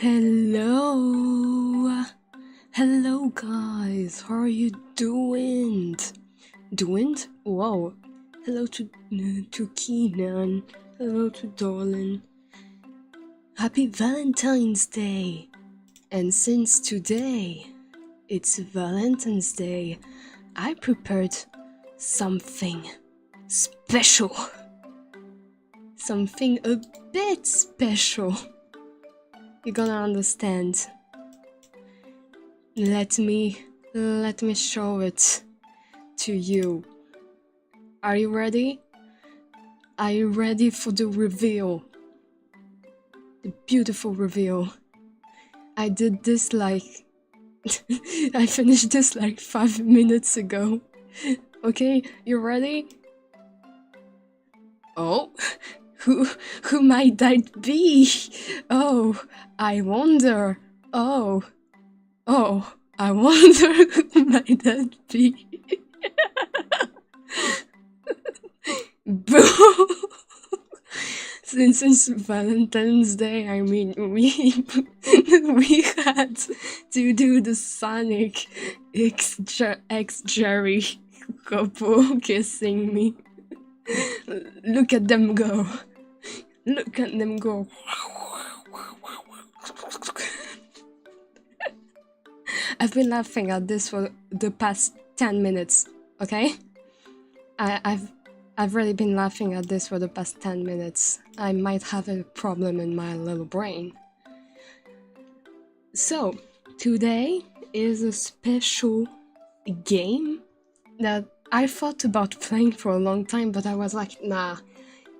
Hello, hello guys, how are you doing? Doing? Wow. Hello to Keenan, hello to Darlin. Happy Valentine's Day! And since today it's Valentine's Day, I prepared something special. Something a bit special. You're gonna understand. Let me show it to you. Are you ready? Are you ready for the reveal? The beautiful reveal. I did this like I finished this like 5 minutes ago. Okay, you ready? Oh, who might that be? Oh, I wonder. Oh, I wonder who might that be? Boom! Since Valentine's Day, I mean, we had to do the Sonic X Jerry couple kissing me. Look at them go. Look at them go. I've been laughing at this for the past 10 minutes, okay? I've really been laughing at this for the past 10 minutes. I might have a problem in my little brain. So, today is a special game that I thought about playing for a long time, but I was like, nah,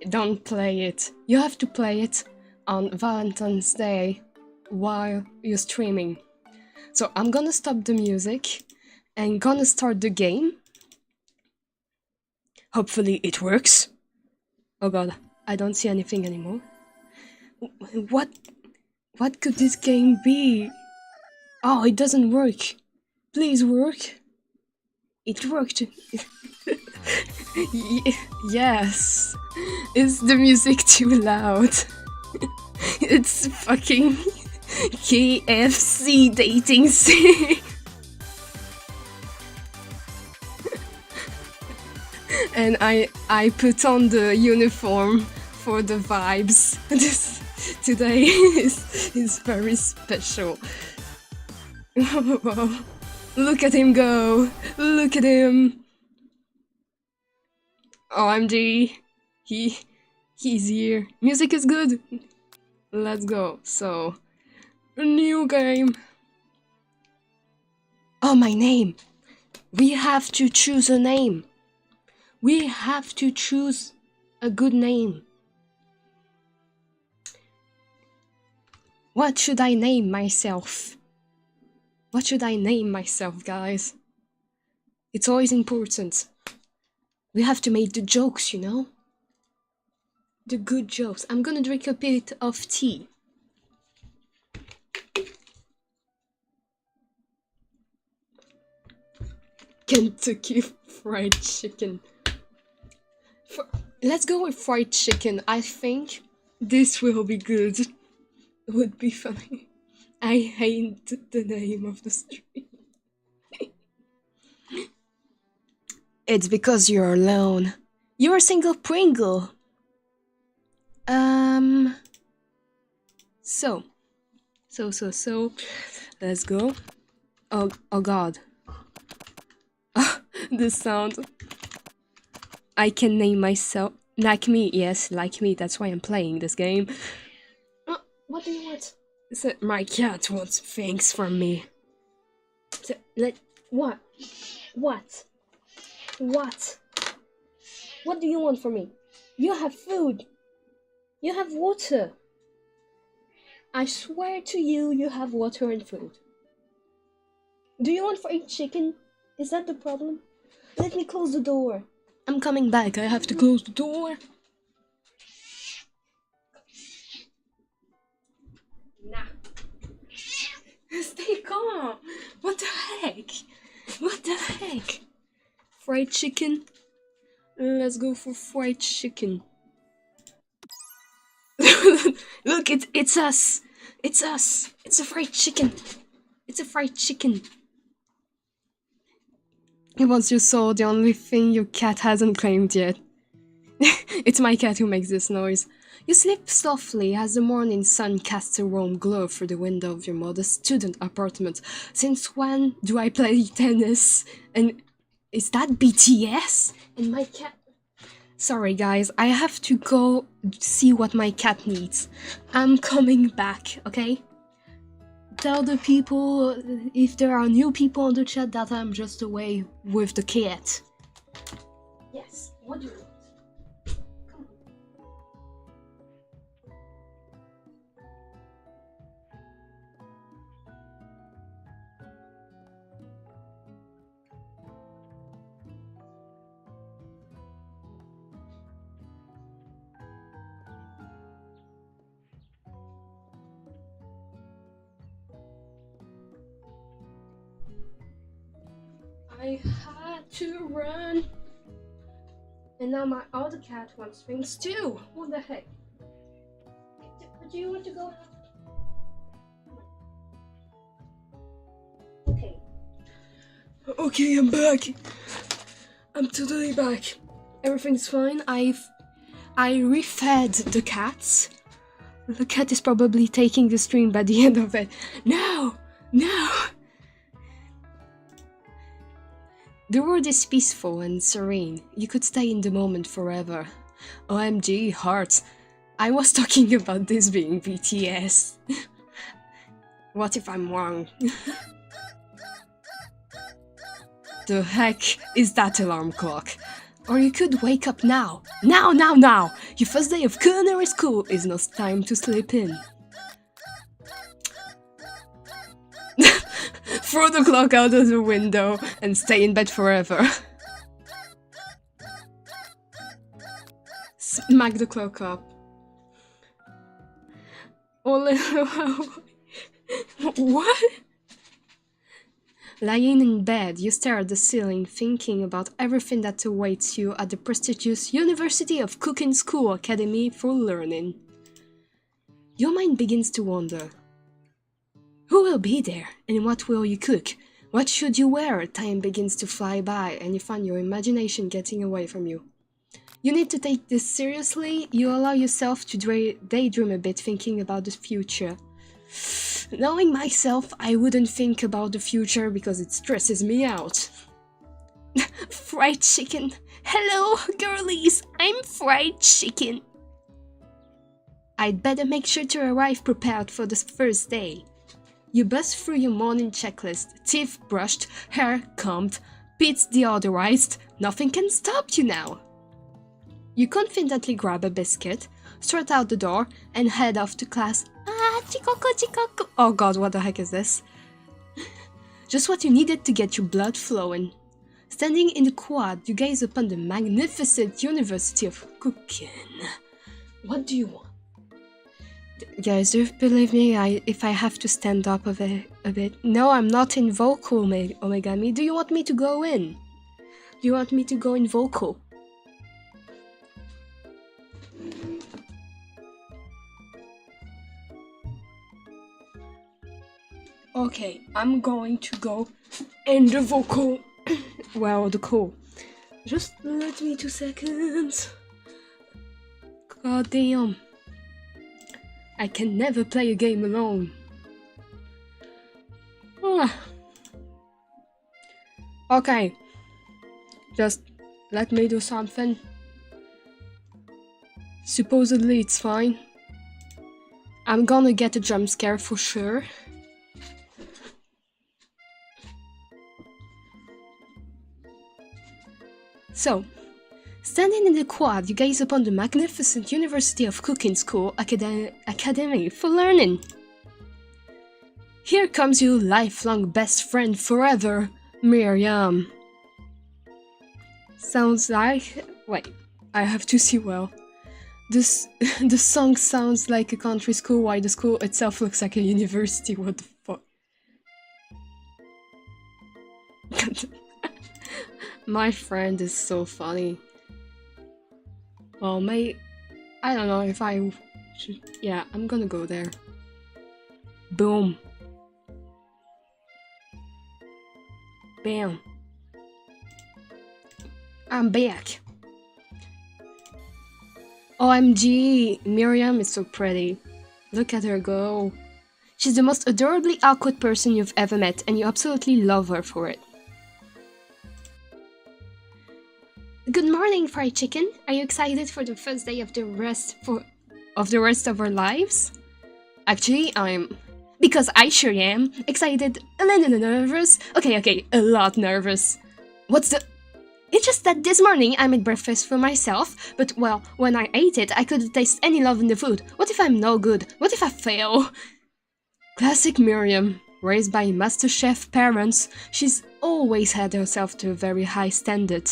don't play it. You have to play it on Valentine's Day while you're streaming. So I'm gonna stop the music and gonna start the game. Hopefully it works. Oh god, I don't see anything anymore. What could this game be? Oh, it doesn't work. Please work. It worked. Yes. Is the music too loud? It's fucking KFC dating scene. And I put on the uniform for the vibes. This today is very special. Wow. Look at him go! Look at him! OMG! He's here. Music is good. Let's go. So, a new game. Oh, my name. We have to choose a name. We have to choose a good name. What should I name myself? What should I name myself, guys? It's always important. We have to make the jokes, you know? The good jokes. I'm gonna drink a bit of tea. Kentucky Fried Chicken. Let's go with fried chicken. I think this will be good. It would be funny. I hate the name of the street. It's because you're alone. You're a single Pringle. So. Let's go. Oh god. The sound. I can name myself. Like me, yes, like me. That's why I'm playing this game. What do you want? So, my cat wants things from me. So, what? What? What? What do you want from me? You have food. You have water. I swear to you, you have water and food. Do you want fried chicken? Is that the problem? Let me close the door. I'm coming back. I have to close the door. Nah. Stay calm. What the heck? What the heck? Fried chicken? Let's go for fried chicken. Look, it's us. It's us! It's a fried chicken! It's a fried chicken! Once you saw the only thing your cat hasn't claimed yet. It's my cat who makes this noise. You sleep softly as the morning sun casts a warm glow through the window of your modest student apartment. Since when do I play tennis? And is that BTS? And my cat... Sorry guys, I have to go see what my cat needs. I'm coming back, okay? Tell the people, if there are new people on the chat, that I'm just away with the cat. Yes, what do you want? Come I had to run. And now my other cat wants things too. What the heck? Do you want to go? Okay. Okay, I'm back. I'm totally back. Everything's fine. I refed the cats. The cat is probably taking the stream by the end of it. No! No! The world is peaceful and serene. You could stay in the moment forever. OMG, hearts. I was talking about this being BTS. What if I'm wrong? The heck is that alarm clock? Or you could wake up now. Now! Your first day of culinary school is not time to sleep in. Throw the clock out of the window and stay in bed forever. Smack the clock up. What? Lying in bed, you stare at the ceiling, thinking about everything that awaits you at the prestigious University of Cooking School Academy for Learning. Your mind begins to wander. Who will be there, and what will you cook? What should you wear? Time begins to fly by, and you find your imagination getting away from you. You need to take this seriously. You allow yourself to daydream a bit, thinking about the future. Knowing myself, I wouldn't think about the future because it stresses me out. Fried chicken. Hello, girlies. I'm fried chicken. I'd better make sure to arrive prepared for the first day. You bust through your morning checklist, teeth brushed, hair combed, pits deodorized, nothing can stop you now. You confidently grab a biscuit, strut out the door, and head off to class. Ah, chikoko. Oh god, what the heck is this? Just what you needed to get your blood flowing. Standing in the quad, you gaze upon the magnificent University of Cooking. What do you want? Guys, do you believe me if I have to stand up a bit? No, I'm not in vocal, Omegami. Do you want me to go in? Do you want me to go in vocal? Okay, I'm going to go in the vocal. Well, the call. Just let me 2 seconds. God damn. I can never play a game alone. Okay. Just let me do something. Supposedly it's fine. I'm gonna get a jump scare for sure. So, standing in the quad, you gaze upon the magnificent University of Cooking School Academy for Learning. Here comes your lifelong best friend forever, Miriam. Sounds like... Wait, I have to see well. The song sounds like a country school, while the school itself looks like a university. What the fuck? My friend is so funny. Well, I don't know if I should... Yeah, I'm gonna go there. Boom. Bam. I'm back. OMG, Miriam is so pretty. Look at her go. She's the most adorably awkward person you've ever met, and you absolutely love her for it. Good morning, fried chicken. Are you excited for the first day of the rest of our lives? Actually, because I sure am excited, a little nervous. Okay, a lot nervous. It's just that this morning I made breakfast for myself, but well, when I ate it, I couldn't taste any love in the food. What if I'm no good? What if I fail? Classic Miriam. Raised by MasterChef parents, she's always held herself to a very high standard.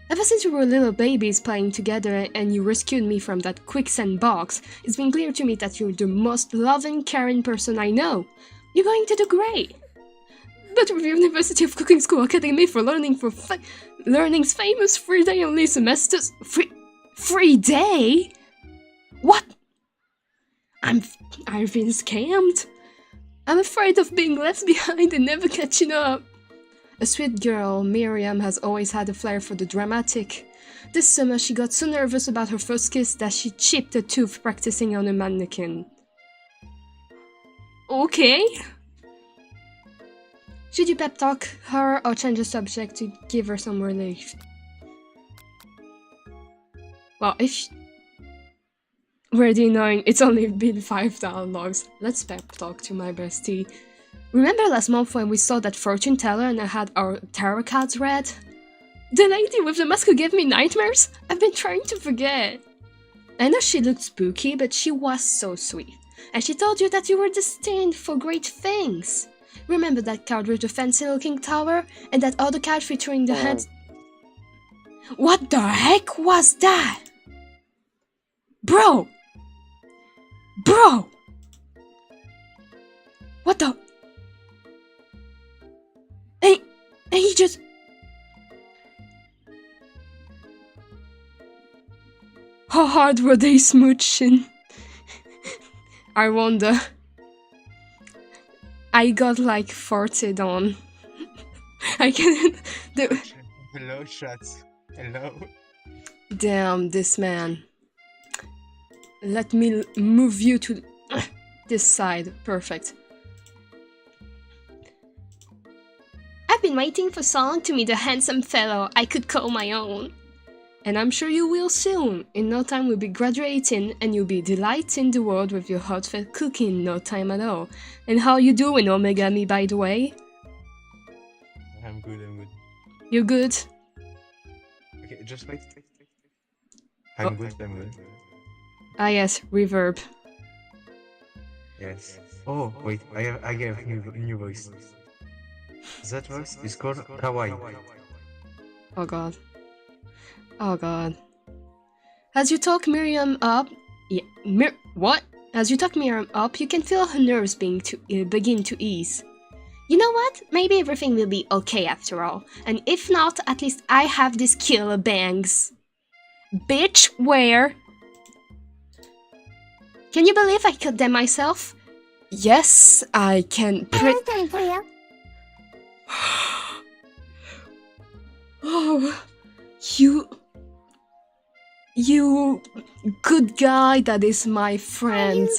Ever since we were little babies playing together and you rescued me from that quicksand box, it's been clear to me that you're the most loving, caring person I know. You're going to do great. But with the University of Cooking School Academy for Learning's famous 3-day only semesters... Free day? What? I've been scammed. I'm afraid of being left behind and never catching up. A sweet girl, Miriam has always had a flair for the dramatic. This summer she got so nervous about her first kiss that she chipped a tooth practicing on a mannequin. Okay. Should you pep talk her or change the subject to give her some relief? Well, if already knowing it's only been 5 downloads, let's pep talk to my bestie. Remember last month when we saw that fortune teller and I had our tarot cards read? The lady with the mask who gave me nightmares? I've been trying to forget. I know she looked spooky, but she was so sweet. And she told you that you were destined for great things. Remember that card with the fancy-looking tower? And that other card featuring the hands... What the heck was that? Bro! What the... And he just... How hard were they smooching? I wonder. I got like farted on. I can't do. Hello, shots. Hello. Damn, this man. Let me move you to this side. Perfect. I've been waiting for so long to meet a handsome fellow I could call my own. And I'm sure you will soon. In no time we'll be graduating and you'll be delighting the world with your heartfelt cooking in no time at all. And how you doing, Omegami, by the way? I'm good. You're good? Okay, just wait. I'm good. Ah yes, reverb. Yes. Oh, wait, I have a new voice. That voice is called Kawaii. Oh god. Oh god. As you talk Miriam up... What? As you talk Miriam up, you can feel her nerves begin to ease. You know what? Maybe everything will be okay after all. And if not, at least I have these killer bangs. Bitch, where? Can you believe I cut them myself? Yes, I can Oh, you good guy that is my friend.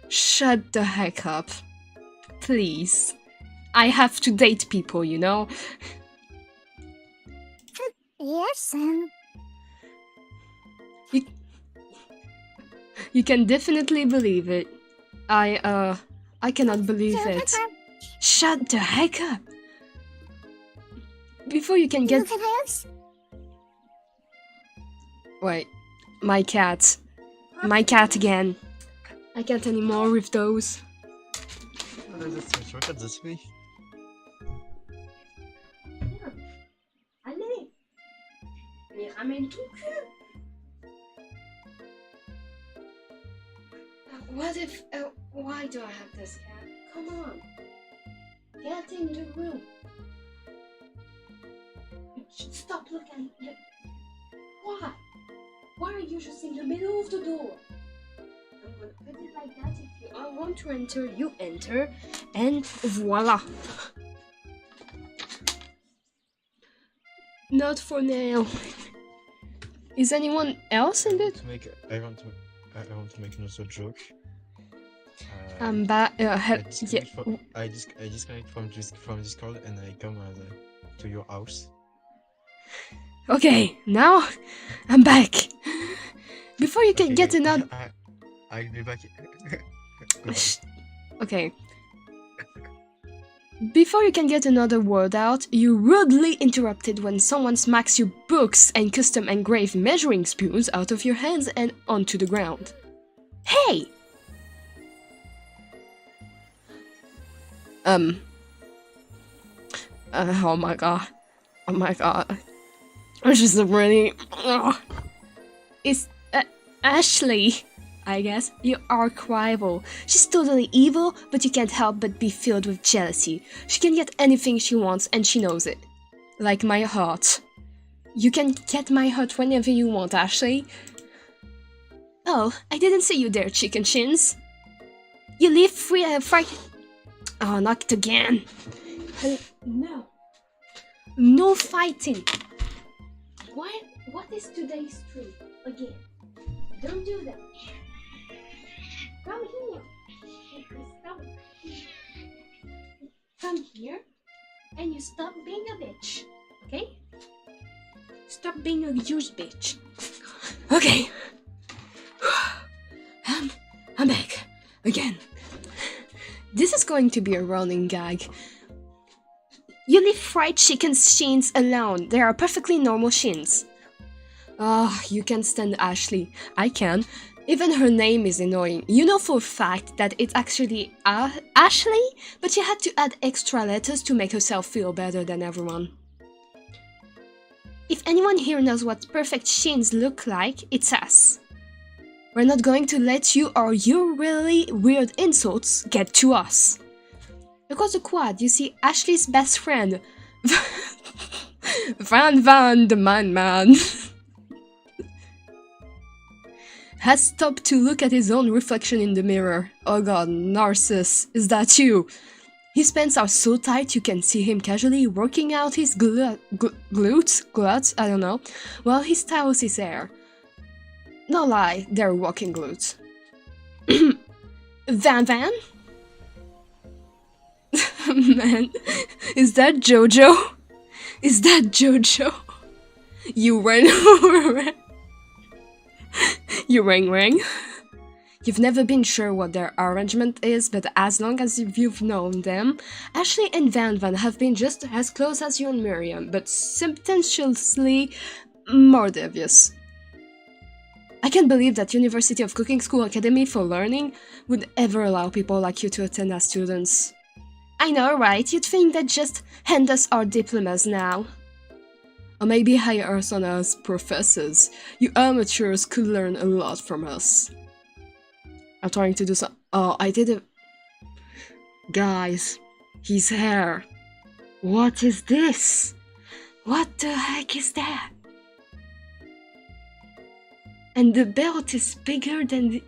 Shut the heck up. Please. I have to date people, you know? Yes. You can definitely believe it. I cannot believe it. Shut the heck up. Before you can get... Wait. My cat. My cat again. I can't anymore with those. Look at this way. Allez. Mais ramène ton cul. What if... why do I have this cat? Come on. Get in the room. Stop looking. Why? Why are you just in the middle of the door? I'm Put it like that. If you all want to enter, you enter, and voila. Not for now. Is anyone else in it? I want to make another joke. I'm back. I disconnect from Discord and I come to your house. Okay, now I'm back. Before you can get another. I'll be back. Okay. Before you can get another word out, you're rudely interrupted when someone smacks your books and custom engraved measuring spoons out of your hands and onto the ground. Hey! Oh my god. Oh my god. This is really... It's Ashley, I guess. Your arch rival. She's totally evil, but you can't help but be filled with jealousy. She can get anything she wants, and she knows it. Like my heart. You can get my heart whenever you want, Ashley. Oh, I didn't see you there, chicken shins. You leave free Oh, knocked again. No. No fighting. What is today's treat? Again. Don't do that. Come here. Stop. Come here. And you stop being a bitch. Okay? Stop being a huge bitch. Okay. I'm back. Again. This is going to be a running gag. You leave fried chicken shins alone. They are perfectly normal shins. Ah, you can stand Ashley. I can. Even her name is annoying. You know for a fact that it's actually Ashley, but she had to add extra letters to make herself feel better than everyone. If anyone here knows what perfect shins look like, it's us. We're not going to let you or your really weird insults get to us. Across the quad, you see Ashley's best friend, Van the man, has stopped to look at his own reflection in the mirror. Oh god, Narcissus, is that you? His pants are so tight you can see him casually working out his glutes, I don't know, while he styles his hair. No lie, they're walking glutes. Van? Man, is that Jojo? Is that Jojo? You ring. You ring. You've never been sure what their arrangement is, but as long as you've known them, Ashley and Van have been just as close as you and Miriam, but substantially more devious. I can't believe that University of Cooking School Academy for Learning would ever allow people like you to attend as students. I know, right? You'd think they'd just hand us our diplomas now. Or maybe hire us on as professors. You amateurs could learn a lot from us. I'm trying to do some... Oh, I did it. Guys, his hair. What is this? What the heck is that? And the belt is bigger than the...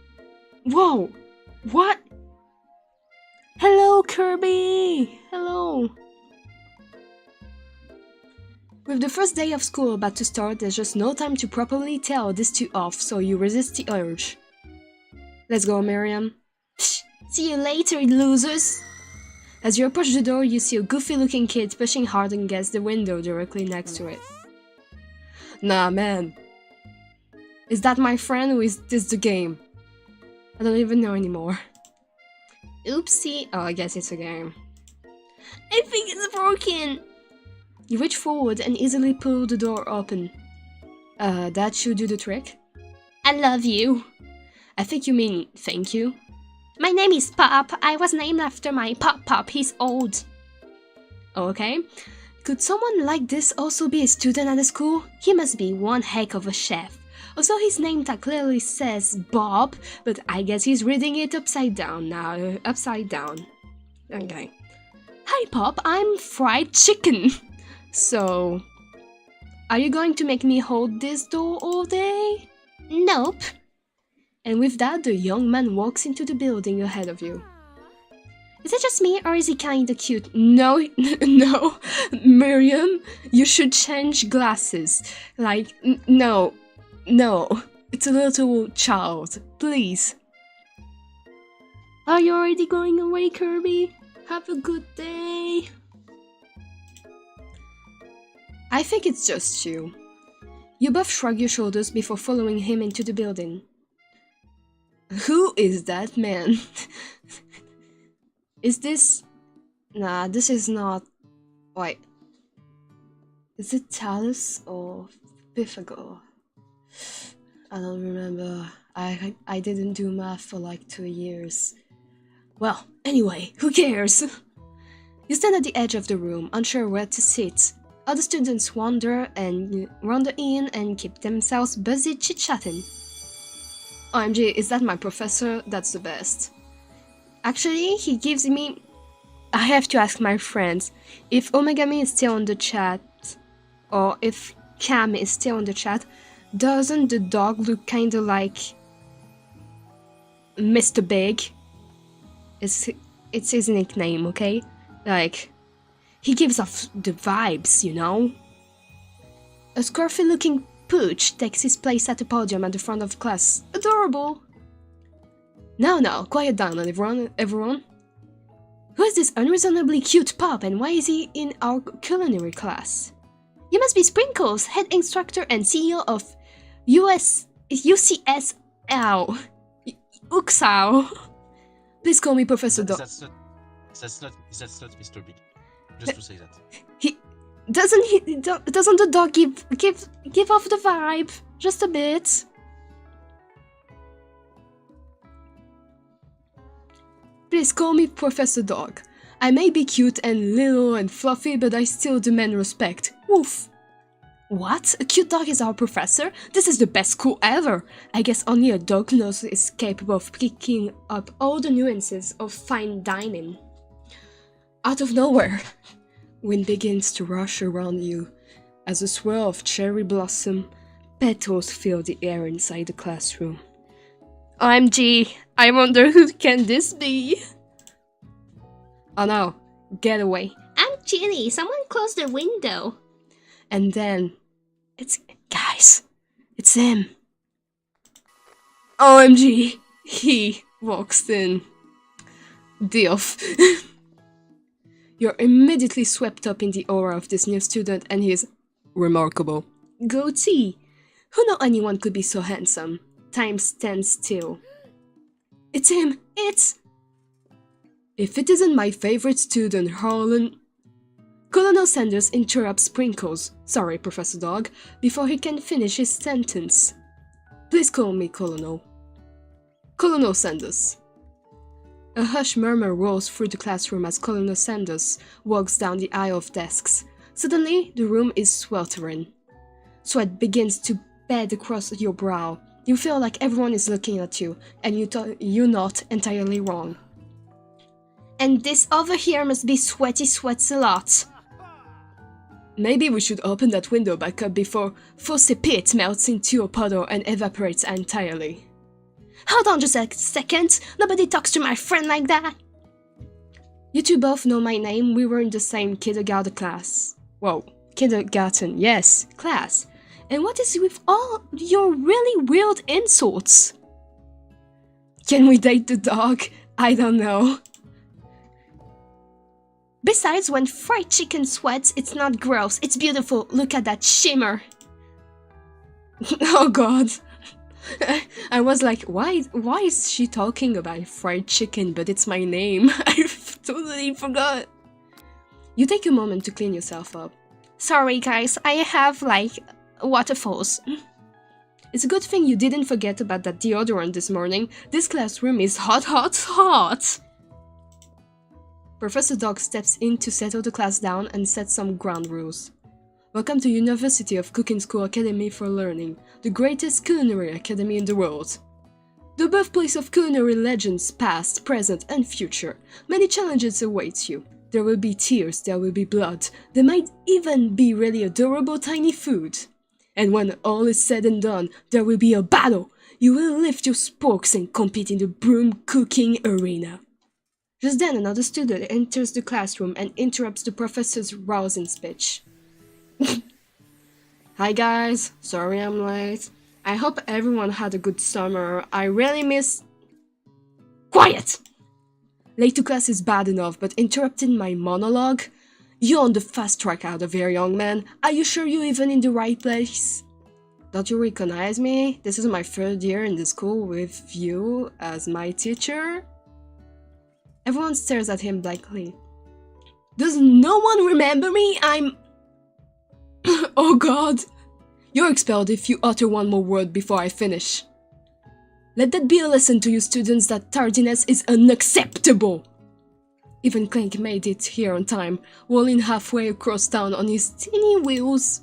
Whoa! What? Hello, Kirby! Hello! With the first day of school about to start, there's just no time to properly tell these two off, so you resist the urge. Let's go, Miriam. Psh, see you later, losers! As you approach the door, you see a goofy-looking kid pushing hard against the window directly next to it. Nah, man. Is that my friend or is this the game? I don't even know anymore. Oopsie. Oh, I guess it's a game. I think it's broken! You reach forward and easily pull the door open. That should do the trick. I love you. I think you mean thank you. My name is Pop. I was named after my Pop. He's old. Okay. Could someone like this also be a student at the school? He must be one heck of a chef. Also, his name tag clearly says Bob, but I guess he's reading it upside down now. Upside down. Okay. Hi, Pop. I'm fried chicken. So, are you going to make me hold this door all day? Nope. And with that, the young man walks into the building ahead of you. Is it just me, or is he kinda cute? No, no, Miriam, you should change glasses. Like, no, no, it's a little child, please. Are you already going away, Kirby? Have a good day. I think it's just you. You both shrug your shoulders before following him into the building. Who is that man? Is this... Nah, this is not... Wait. Is it Talus or Pythagore? I don't remember. I didn't do math for like 2 years. Well, anyway, who cares? You stand at the edge of the room, unsure where to sit. Other students wander in and keep themselves busy chit-chatting. OMG, is that my professor? That's the best. Actually, he gives me... I have to ask my friends if Omegami is still on the chat, or if Cam is still on the chat. Doesn't the dog look kinda like Mr. Big? It's his nickname, okay? Like, he gives off the vibes, you know? A scruffy-looking pooch takes his place at the podium at the front of class. Adorable! Now, quiet down, everyone. Who is this unreasonably cute pup, and why is he in our culinary class? You must be Sprinkles, head instructor and CEO of UCS Uxao. Please call me Professor Dog. That's not Mr. Big. Just to say that. Doesn't the dog give off the vibe just a bit? Please call me Professor Dog. I may be cute and little and fluffy, but I still demand respect. Woof. What? A cute dog is our professor? This is the best school ever! I guess only a dog nose is capable of picking up all the nuances of fine dining. Out of nowhere, wind begins to rush around you. As a swirl of cherry blossom, petals fill the air inside the classroom. OMG, I wonder who can this be? Oh no, get away. I'm Ginny, someone close the window. And then, guys, it's him. OMG, he walks in. Dilf. You're immediately swept up in the aura of this new student and his remarkable goatee. Who knew anyone could be so handsome? Time stands still. It's him! If it isn't my favorite student, Harlan... Colonel Sanders interrupts Sprinkles, sorry, Professor Dog, before he can finish his sentence. Please call me Colonel. Colonel Sanders. A hushed murmur rolls through the classroom as Colonel Sanders walks down the aisle of desks. Suddenly, the room is sweltering. Sweat begins to bed across your brow. You feel like everyone is looking at you, and you're not entirely wrong. And this over here must be Sweaty Sweats a lot. Maybe we should open that window back up before Fosse Pit melts into a puddle and evaporates entirely. Hold on just a second, nobody talks to my friend like that. You two both know my name, we were in the same kindergarten class. Whoa, kindergarten, yes, class. And what is with all your really weird insults? Can we date the dog? I don't know. Besides, when fried chicken sweats, it's not gross, it's beautiful. Look at that shimmer. Oh god. I was like, why is she talking about fried chicken, but it's my name? I totally forgot. You take a moment to clean yourself up. Sorry guys, I have like waterfalls. It's a good thing you didn't forget about that deodorant this morning. This classroom is hot, hot, hot. Professor Dog steps in to settle the class down and set some ground rules. Welcome to University of Cooking School Academy for Learning, the greatest culinary academy in the world. The birthplace of culinary legends past, present and future. Many challenges await you. There will be tears, there will be blood, there might even be really adorable tiny food. And when all is said and done, there will be a battle. You will lift your spokes and compete in the broom cooking arena. Just then, another student enters the classroom and interrupts the professor's rousing speech. Hi guys, sorry I'm late. I hope everyone had a good summer. I really miss... Quiet! Late to class is bad enough, but interrupting my monologue? You're on the fast track out of here, young man. Are you sure you're even in the right place? Don't you recognize me? This is my third year in the school with you as my teacher. Everyone stares at him blankly. Does no one remember me? I'm... Oh god. You're expelled if you utter one more word before I finish. Let that be a lesson to you students that tardiness is unacceptable. Even Clank made it here on time, rolling halfway across town on his teeny wheels.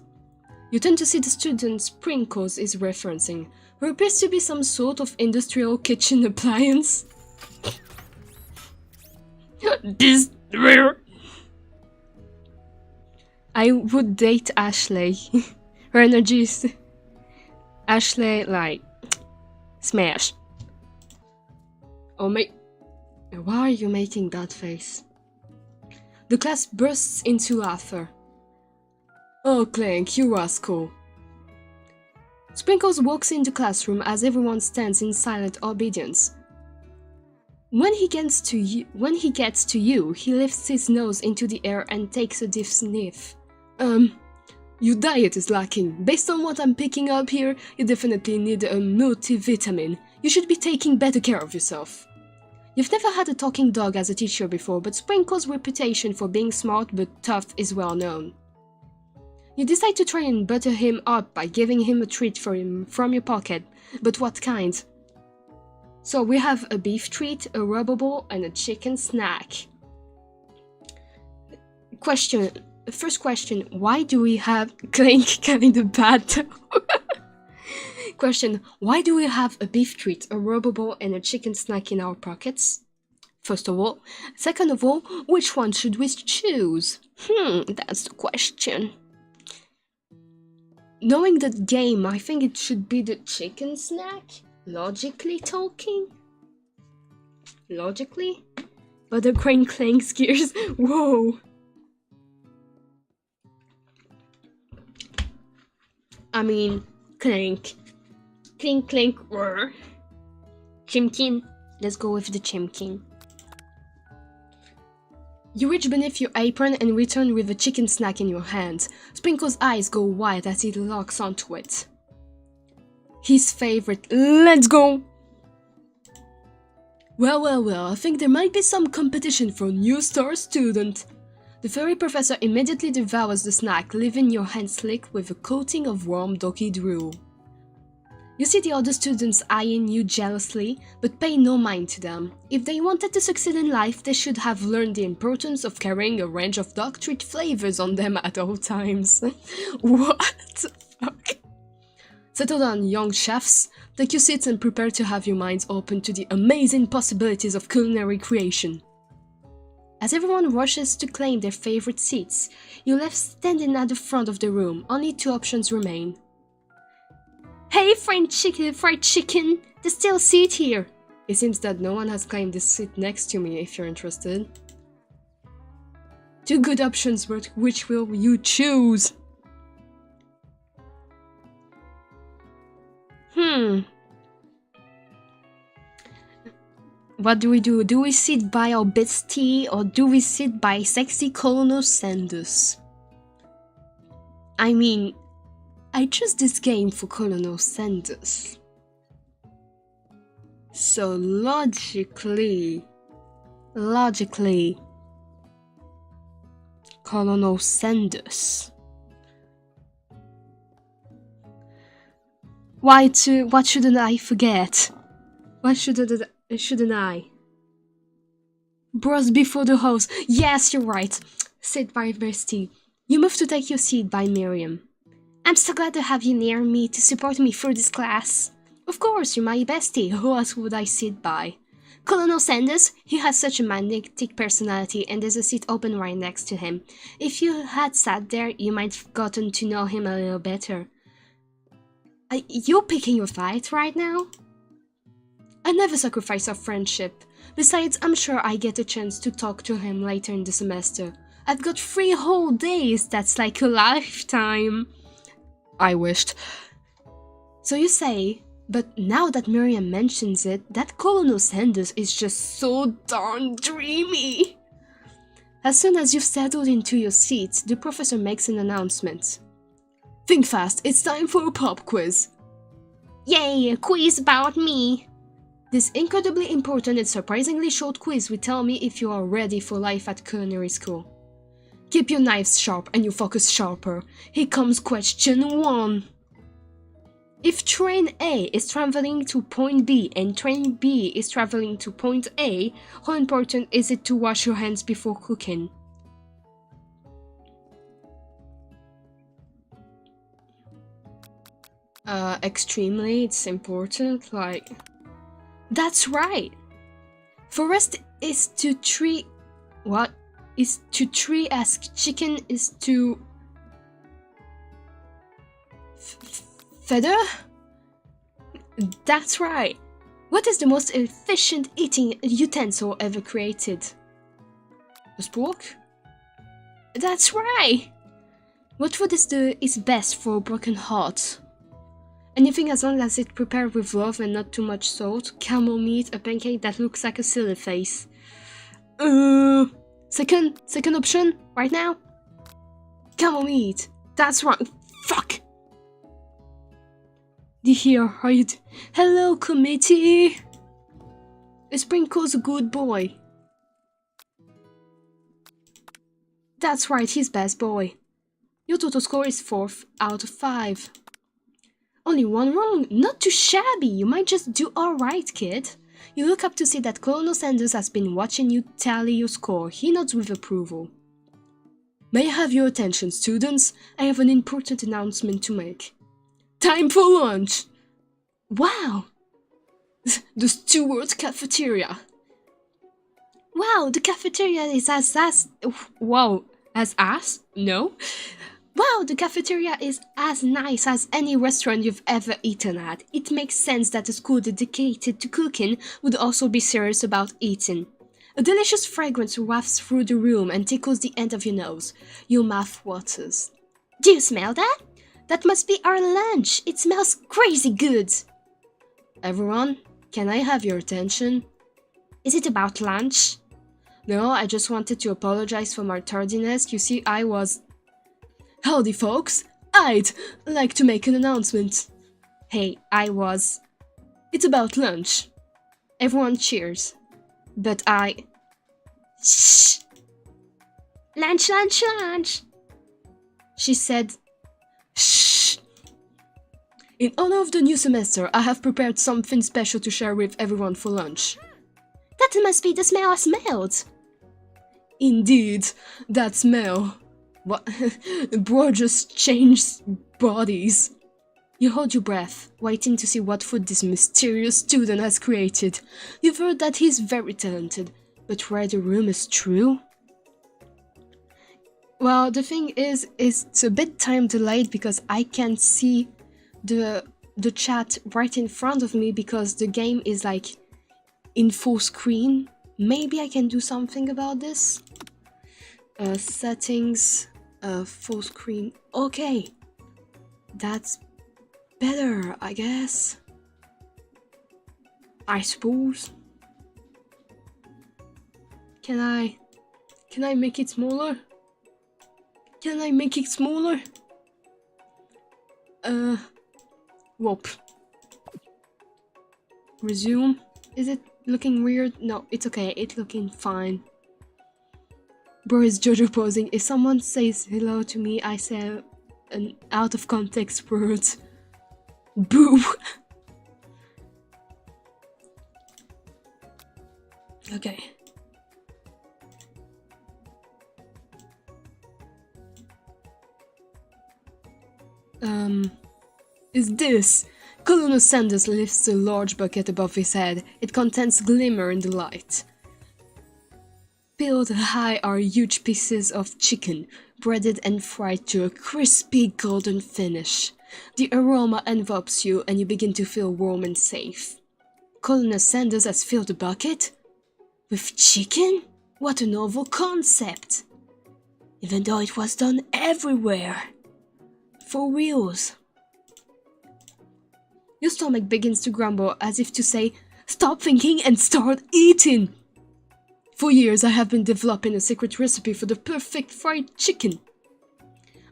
You tend to see the student Sprinkles is referencing, who appears to be some sort of industrial kitchen appliance. This... I would date Ashley. Her energy is... Ashley, like... Smash. Oh my... Why are you making that face? The class bursts into laughter. Oh, Clank, you rascal. Sprinkles walks in the classroom as everyone stands in silent obedience. When he gets to you, he lifts his nose into the air and takes a deep sniff. Your diet is lacking. Based on what I'm picking up here, you definitely need a multivitamin. You should be taking better care of yourself. You've never had a talking dog as a teacher before, but Sprinkles' reputation for being smart but tough is well known. You decide to try and butter him up by giving him a treat from your pocket, but what kind? So we have a beef treat, a rubber ball, and a chicken snack. First question, why do we have... Clank kinda bad. Question, why do we have a beef treat, a rubber ball, and a chicken snack in our pockets? First of all. Second of all, which one should we choose? That's the question. Knowing that game, I think it should be the chicken snack. Logically talking? Logically? But the crane clanks gears. Whoa! I mean, clank. Clink, clink, roar. Chimkin. Let's go with the chimkin. You reach beneath your apron and return with a chicken snack in your hand. Sprinkle's eyes go wide as he locks onto it. His favorite. Let's go! Well, I think there might be some competition for new star student. The furry professor immediately devours the snack, leaving your hand slick with a coating of warm doggy drool. You see the other students eyeing you jealously, but pay no mind to them. If they wanted to succeed in life, they should have learned the importance of carrying a range of dog treat flavors on them at all times. What the fuck? Settle down, young chefs. Take your seats and prepare to have your minds open to the amazing possibilities of culinary creation. As everyone rushes to claim their favorite seats, you're left standing at the front of the room. Only two options remain. Hey, fried chicken! There's still a seat here! It seems that no one has claimed this seat next to me, if you're interested. Two good options, but which will you choose? What do we do? Do we sit by our bestie or do we sit by sexy Colonel Sanders? I mean, I chose this game for Colonel Sanders. So logically, Colonel Sanders. What shouldn't I forget? What shouldn't I? Bros before the house. Yes, you're right. Sit by bestie. You move to take your seat by Miriam. I'm so glad to have you near me to support me through this class. Of course, you're my bestie. Who else would I sit by? Colonel Sanders, he has such a magnetic personality and there's a seat open right next to him. If you had sat there, you might have gotten to know him a little better. You're picking your fight right now? I never sacrifice our friendship. Besides, I'm sure I get a chance to talk to him later in the semester. I've got 3 whole days, that's like a lifetime. I wished. So you say, but now that Miriam mentions it, that Colonel Sanders is just so darn dreamy. As soon as you've settled into your seat, the professor makes an announcement. Think fast, it's time for a pop quiz. Yay, a quiz about me. This incredibly important and surprisingly short quiz will tell me if you are ready for life at culinary school. Keep your knives sharp and your focus sharper. Here comes question 1. If train A is traveling to point B and train B is traveling to point A, how important is it to wash your hands before cooking? Extremely, it's important, like... That's right! Forest is to tree... What? Is to tree as chicken is to... Feather? That's right! What is the most efficient eating utensil ever created? A spork? That's right! What food is best for a broken heart? Anything as long as it's prepared with love and not too much salt, camel meat, a pancake that looks like a silly face. Second option, right now? Camel meat. That's right. Fuck! Here, how you Hello, committee! Sprinkle's a good boy. That's right, he's best boy. Your total score is 4 out of 5. Only 1 wrong, not too shabby, you might just do alright, kid. You look up to see that Colonel Sanders has been watching you tally your score. He nods with approval. May I have your attention, students? I have an important announcement to make. Time for lunch! Wow! The Stewart cafeteria. Wow, the cafeteria is Wow, as ass? No? Wow, the cafeteria is as nice as any restaurant you've ever eaten at. It makes sense that a school dedicated to cooking would also be serious about eating. A delicious fragrance wafts through the room and tickles the end of your nose. Your mouth waters. Do you smell that? That must be our lunch. It smells crazy good. Everyone, can I have your attention? Is it about lunch? No, I just wanted to apologize for my tardiness. You see, I was... Howdy, folks! I'd like to make an announcement. Hey, It's about lunch. Everyone cheers. But Shh! Lunch, lunch, lunch! She said, shh! In honor of the new semester, I have prepared something special to share with everyone for lunch. That must be the smell I smelled. Indeed, that smell. What? Bro just changed bodies. You hold your breath, waiting to see what food this mysterious student has created. You've heard that he's very talented, but were the rumors true? Well, the thing is, it's a bit time delayed because I can't see the chat right in front of me because the game is like in full screen. Maybe I can do something about this. Settings, full screen. Okay, that's better, I guess. I suppose. Can I make it smaller? Can I make it smaller? Whoop. Resume. Is it looking weird? No, it's okay. It's looking fine. Bro is Jojo posing. If someone says hello to me, I say an out of context word. Boo! Okay. Is this? Colonel Sanders lifts a large bucket above his head. It contains glimmer in the light. Piled high are huge pieces of chicken, breaded and fried to a crispy golden finish. The aroma envelops you and you begin to feel warm and safe. Colonel Sanders has filled the bucket? With chicken? What a novel concept! Even though it was done everywhere. For reals. Your stomach begins to grumble as if to say, stop thinking and start eating! For years I have been developing a secret recipe for the perfect fried chicken.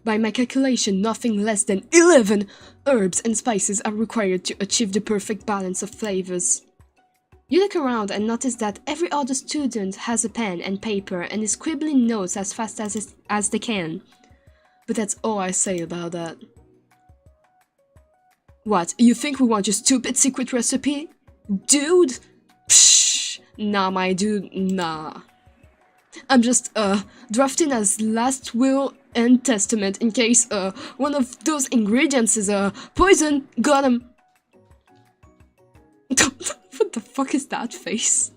By my calculation, nothing less than 11 herbs and spices are required to achieve the perfect balance of flavors. You look around and notice that every other student has a pen and paper and is scribbling notes as fast as they can. But that's all I say about that. What, you think we want your stupid secret recipe? Dude? Psh, nah, my dude, nah. I'm just, drafting as last will and testament in case, one of those ingredients is, poison. Got him. What the fuck is that face?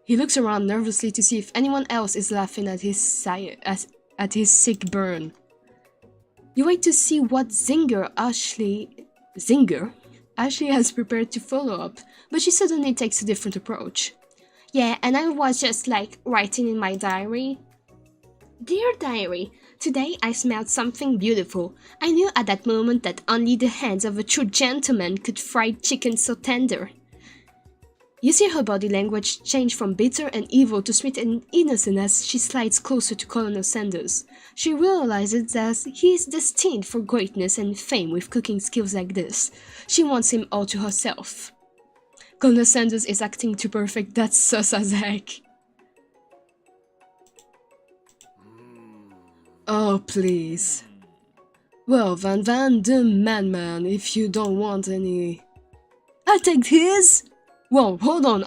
He looks around nervously to see if anyone else is laughing at his sick burn. You wait to see what Ashley has prepared to follow up, but she suddenly takes a different approach. Yeah, and I was just like writing in my diary. Dear diary, today I smelled something beautiful. I knew at that moment that only the hands of a true gentleman could fry chicken so tender. You see her body language change from bitter and evil to sweet and innocent as she slides closer to Colonel Sanders. She realizes that he is destined for greatness and fame with cooking skills like this. She wants him all to herself. Colonel Sanders is acting too perfect, that's sus as heck. Oh, please. Well, Van the man, if you don't want any... I'll take his! Whoa, hold on,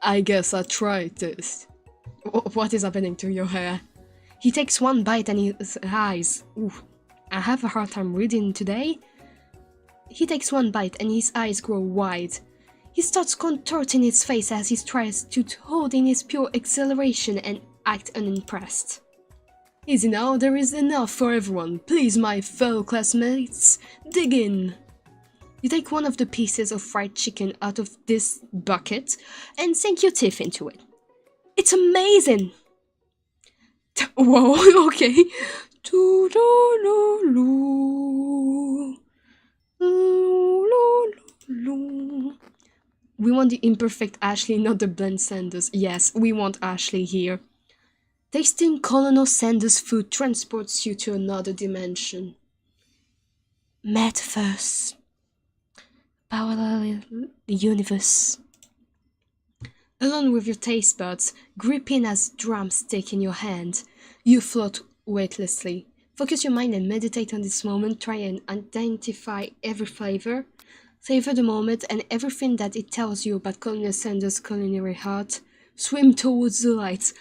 I guess I tried this. What is happening to your hair? He takes one bite and his eyes... Ooh, I have a hard time reading today. He takes one bite and his eyes grow wide. He starts contorting his face as he tries to hold in his pure exhilaration and act unimpressed. Easy now, there is enough for everyone. Please, my fellow classmates, dig in. You take one of the pieces of fried chicken out of this bucket and sink your teeth into it. It's amazing! Whoa, okay. We want the imperfect Ashley, not the blend Sanders. Yes, we want Ashley here. Tasting Colonel Sanders' food transports you to another dimension. Metaverse. Parallel universe. Alone with your taste buds, gripping as drumstick in your hand, you float weightlessly. Focus your mind and meditate on this moment. Try and identify every flavor. Savor the moment and everything that it tells you about Colonel Sanders' culinary heart. Swim towards the light.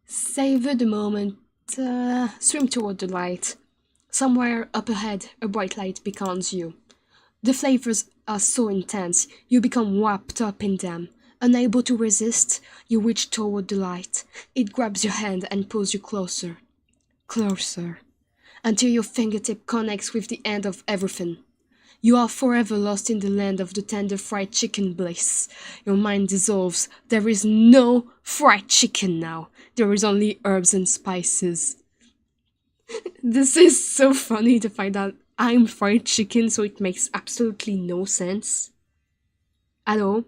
Savor the moment. Swim toward the light. Somewhere up ahead, a bright light beckons you. The flavors are so intense, you become wrapped up in them. Unable to resist, you reach toward the light. It grabs your hand and pulls you closer. Closer. Until your fingertip connects with the end of everything. You are forever lost in the land of the tender fried chicken bliss. Your mind dissolves. There is no fried chicken now. There is only herbs and spices. This is so funny to find out I'm fried chicken, so it makes absolutely no sense. Hello?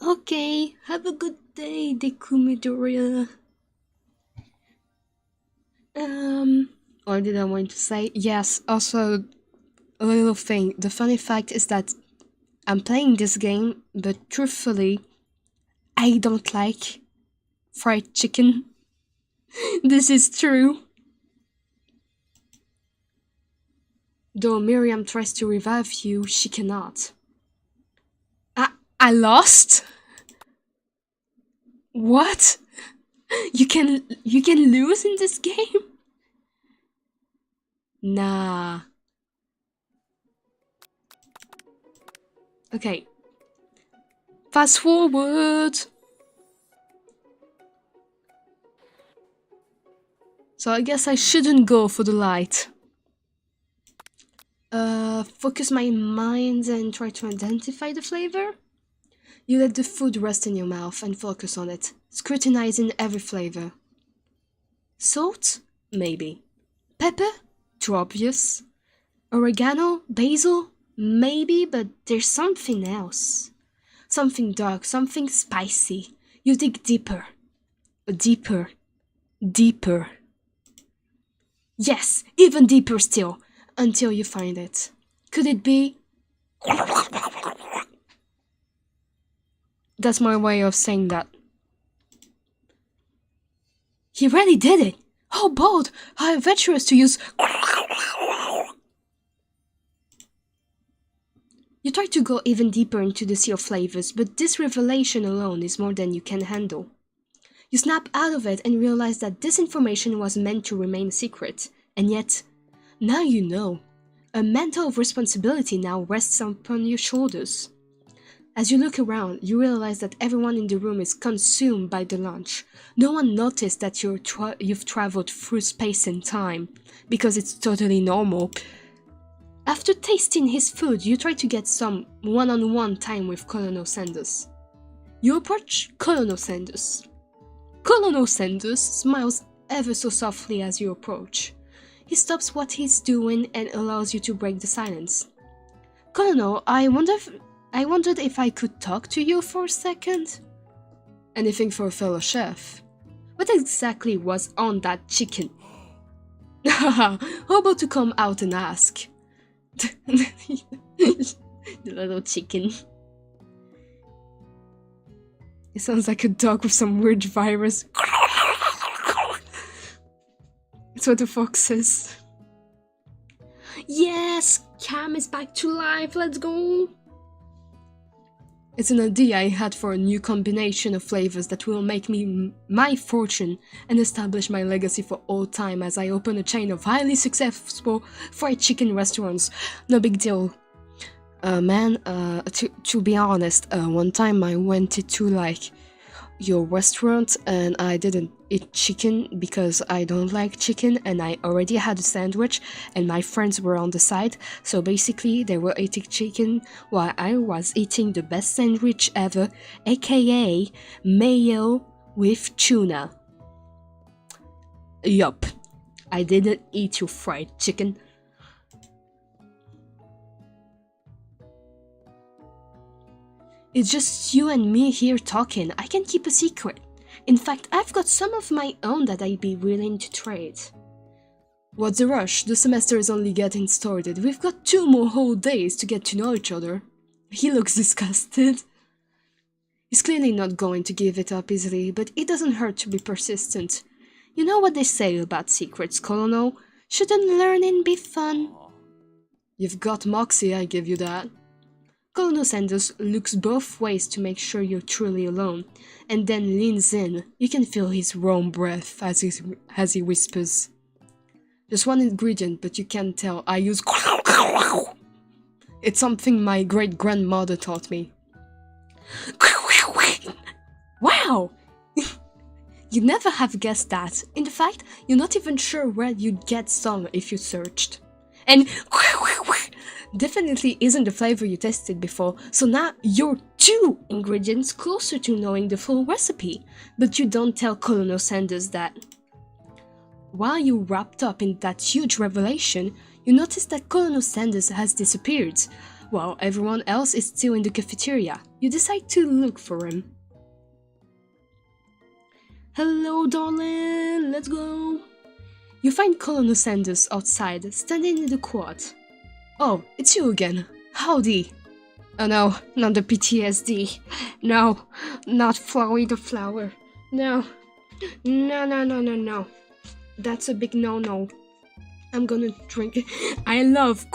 Okay, have a good day, Deku Midoriya. What did I want to say? Yes, also, a little thing. The funny fact is that I'm playing this game, but truthfully, I don't like fried chicken. This is true. Though Miriam tries to revive you, she cannot. I lost? What? You can lose in this game? Nah. Okay. Fast forward. So I guess I shouldn't go for the light. Focus my mind and try to identify the flavor. You let the food rest in your mouth and focus on it, scrutinizing every flavor. Salt? Maybe. Pepper? Too obvious. Oregano? Basil? Maybe, but there's something else. Something dark, something spicy. You dig deeper. Deeper. Deeper. Yes, even deeper still, until you find it. Could it be? That's my way of saying that. He really did it! How bold! How adventurous to use. You try to go even deeper into the sea of flavors, but this revelation alone is more than you can handle. You snap out of it and realize that this information was meant to remain secret, and yet, now you know. A mantle of responsibility now rests upon your shoulders. As you look around, you realize that everyone in the room is consumed by the lunch. No one noticed that you've traveled through space and time, because it's totally normal. After tasting his food, you try to get some one-on-one time with Colonel Sanders. You approach Colonel Sanders. Colonel Sanders smiles ever so softly as you approach. He stops what he's doing and allows you to break the silence. Colonel, I wondered if I could talk to you for a second? Anything for a fellow chef. What exactly was on that chicken? Haha, how about to come out and ask? The little chicken. It sounds like a dog with some weird virus. That's what the fox says. Yes! Cam is back to life, let's go! It's an idea I had for a new combination of flavors that will make me my fortune and establish my legacy for all time as I open a chain of highly successful fried chicken restaurants. No big deal. Man, to be honest, one time I went to like your restaurant and I didn't eat chicken because I don't like chicken and I already had a sandwich and my friends were on the side, so basically they were eating chicken while I was eating the best sandwich ever, aka mayo with tuna. Yup, I didn't eat your fried chicken. It's just you and me here talking. I can keep a secret. In fact, I've got some of my own that I'd be willing to trade. What's the rush? The semester is only getting started. We've got 2 more whole days to get to know each other. He looks disgusted. He's clearly not going to give it up easily, but it doesn't hurt to be persistent. You know what they say about secrets, Colonel? Shouldn't learning be fun? You've got moxie, I give you that. Colonel Sanders looks both ways to make sure you're truly alone, and then leans in. You can feel his warm breath as he whispers. There's one ingredient, but you can't tell. I use... It's something my great-grandmother taught me. Wow! You'd never have guessed that. In fact, you're not even sure where you'd get some if you searched. And... definitely isn't the flavor you tested before, so now you're 2 ingredients closer to knowing the full recipe, but you don't tell Colonel Sanders that. While you're wrapped up in that huge revelation, you notice that Colonel Sanders has disappeared, while everyone else is still in the cafeteria. You decide to look for him. Hello, darling, let's go. You find Colonel Sanders outside, standing in the quad. Oh, it's you again. Howdy. Oh no, not the PTSD. No, not Flowey the flower. No. No. That's a big no-no. I'm gonna drink it. I love...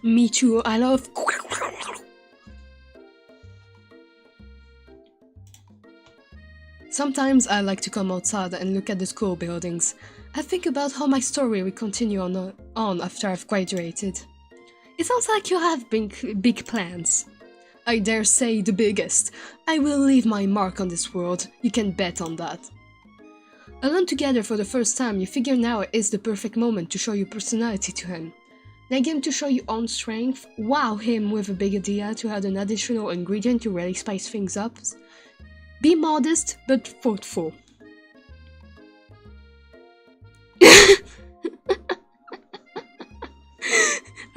Me too, I love... Sometimes I like to come outside and look at the school buildings. I think about how my story will continue on after I've graduated. It sounds like you have big plans. I dare say the biggest. I will leave my mark on this world, you can bet on that. Alone together for the first time, you figure now is the perfect moment to show your personality to him. Nag him to show your own strength, wow him with a big idea to add an additional ingredient to really spice things up. Be modest, but thoughtful.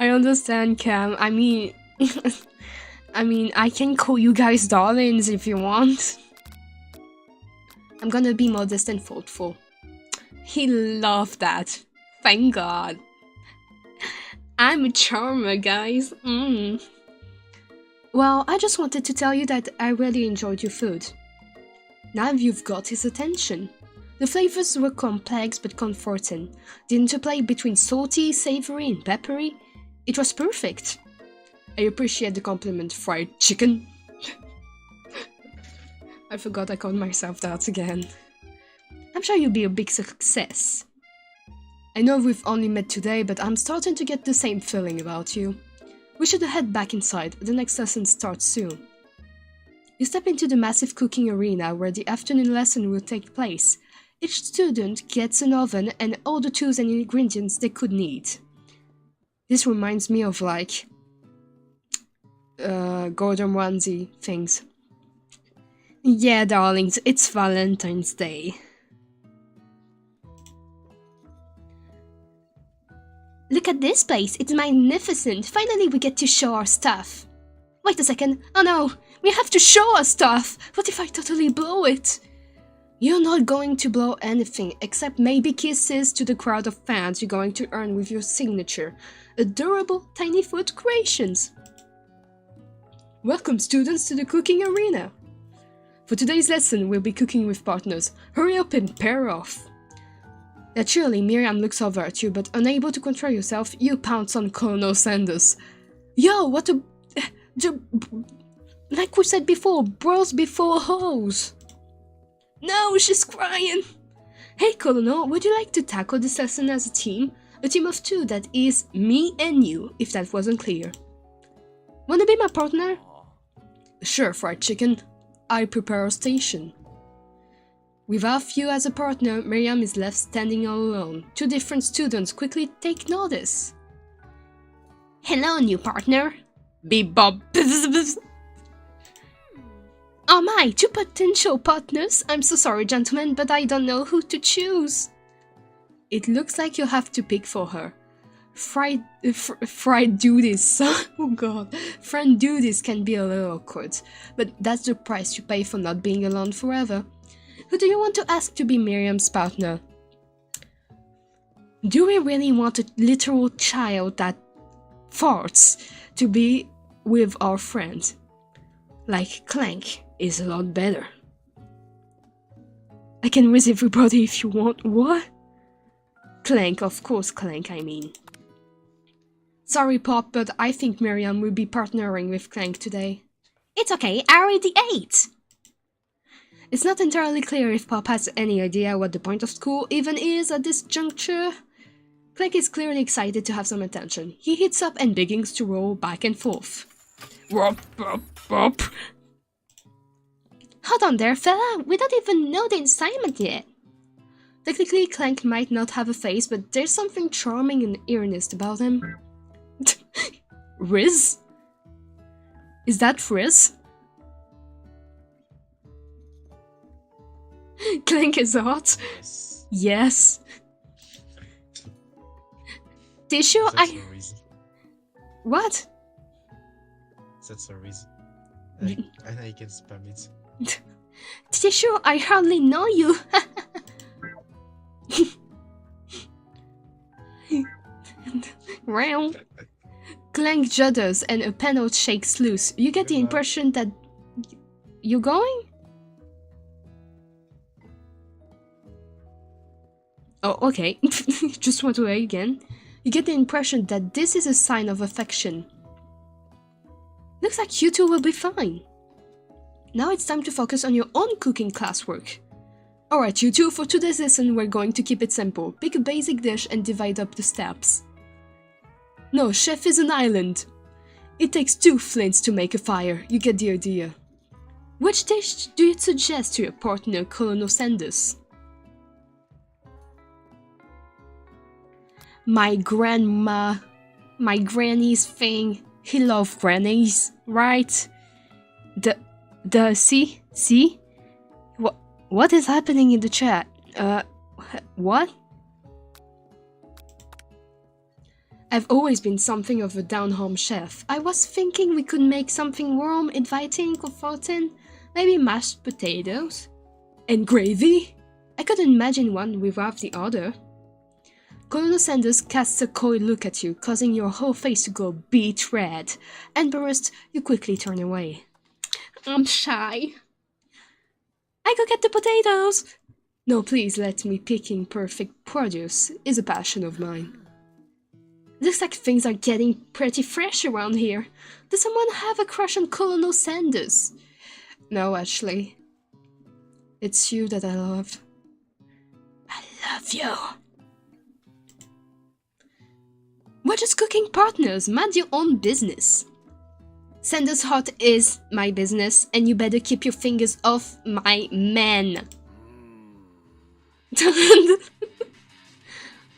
I understand, Cam. I mean, I can call you guys darlings if you want. I'm gonna be modest and thoughtful. He loved that. Thank God. I'm a charmer, guys. Well, I just wanted to tell you that I really enjoyed your food. Now you've got his attention. The flavors were complex but comforting. The interplay between salty, savory, and peppery. It was perfect. I appreciate the compliment, fried chicken. I forgot I called myself that again. I'm sure you'll be a big success. I know we've only met today, but I'm starting to get the same feeling about you. We should head back inside, the next lesson starts soon. You step into the massive cooking arena where the afternoon lesson will take place. Each student gets an oven and all the tools and ingredients they could need. This reminds me of like Gordon Ramsay things. Yeah, darlings, it's Valentine's Day. Look at this place, it's magnificent. Finally we get to show our stuff. Wait a second, oh no, we have to show our stuff. What if I totally blow it? You're not going to blow anything, except maybe kisses to the crowd of fans you're going to earn with your signature. Adorable tiny food creations. Welcome students to the cooking arena. For today's lesson, we'll be cooking with partners. Hurry up and pair off. Naturally, Miriam looks over at you, but unable to control yourself, you pounce on Colonel Sanders. Yo, what a... Like we said before, bros before hoes. No, she's crying. Hey, Colonel, would you like to tackle this lesson as a team? A team of two, that is, me and you, if that wasn't clear. Wanna be my partner? Sure, fried chicken. I prepare a station. Without you as a partner, Miriam is left standing all alone. Two different students quickly take notice. Hello, new partner. Bebop. Oh my, two potential partners? I'm so sorry, gentlemen, but I don't know who to choose. It looks like you have to pick for her. Fried duties. Oh god. Friend duties can be a little awkward, but that's the price you pay for not being alone forever. Who do you want to ask to be Miriam's partner? Do we really want a literal child that farts to be with our friend? Like Clank is a lot better. I can with everybody if you want. What? Clank, of course Clank, I mean. Sorry, Pop, but I think Miriam will be partnering with Clank today. It's okay, I already ate! It's not entirely clear if Pop has any idea what the point of school even is at this juncture. Clank is clearly excited to have some attention. He heats up and begins to roll back and forth. Wop, wop, wop. Hold on there, fella, we don't even know the assignment yet. Technically, Clank might not have a face, but there's something charming and earnest about him. Riz? Is that Riz? Clank is hot. Yes. Tissue, What? That's a reason. I can spam it. Tissue, I hardly know you. Round. Clank judders and a panel shakes loose. You get the impression that... You're going? Oh, okay. Just want to wait again. You get the impression that this is a sign of affection. Looks like you two will be fine. Now it's time to focus on your own cooking classwork. Alright, you two, for today's lesson we're going to keep it simple. Pick a basic dish and divide up the steps. No, chef is an island. It takes 2 flints to make a fire. You get the idea. Which dish do you suggest to your partner, Colonel Sanders? My granny's thing. He loves grannies, right? See? What is happening in the chat? What? I've always been something of a down-home chef. I was thinking we could make something warm, inviting, comforting. Maybe mashed potatoes? And gravy? I couldn't imagine one without the other. Colonel Sanders casts a coy look at you, causing your whole face to go beet red. Embarrassed, you quickly turn away. I'm shy. I go get the potatoes! No, please let me. Picking perfect produce is a passion of mine. Looks like things are getting pretty fresh around here. Does someone have a crush on Colonel Sanders? No, Ashley. It's you that I love. I love you. We're just cooking partners. Mind your own business. Sanders' heart is my business, and you better keep your fingers off my man.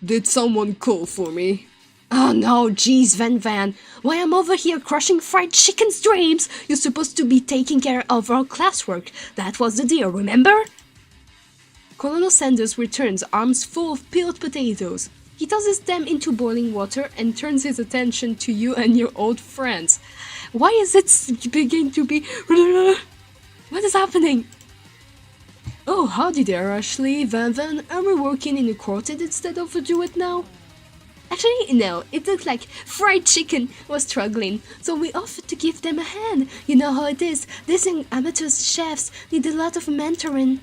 Did someone call for me? Oh no, geez, Van. Why I'm over here crushing fried chicken's dreams? You're supposed to be taking care of our classwork. That was the deal, remember? Colonel Sanders returns, arms full of peeled potatoes. He tosses them into boiling water and turns his attention to you and your old friends. Why is it beginning to be... What is happening? Oh, howdy there, Ashley. Van, are we working in a quartet instead of a duet now? Actually, no, it looked like fried chicken was struggling, so we offered to give them a hand. You know how it is, these young amateur chefs need a lot of mentoring.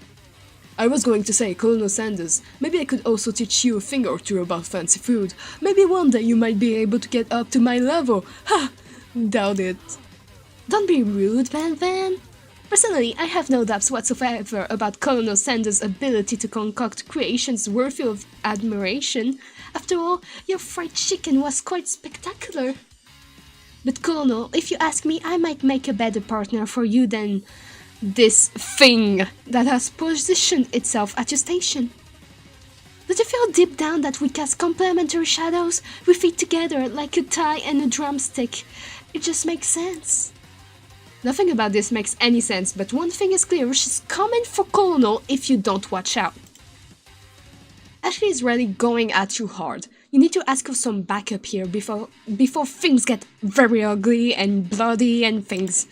I was going to say, Colonel Sanders, maybe I could also teach you a thing or two about fancy food. Maybe one day you might be able to get up to my level. Ha! Doubt it. Don't be rude, Van. Personally, I have no doubts whatsoever about Colonel Sanders' ability to concoct creations worthy of admiration. After all, your fried chicken was quite spectacular. But Colonel, if you ask me, I might make a better partner for you than this thing that has positioned itself at your station. Don't you feel deep down that we cast complementary shadows? We fit together like a tie and a drumstick. It just makes sense. Nothing about this makes any sense, but one thing is clear, she's coming for Colonel if you don't watch out. Ashley is really going at you hard. You need to ask for some backup here before things get very ugly and bloody and things.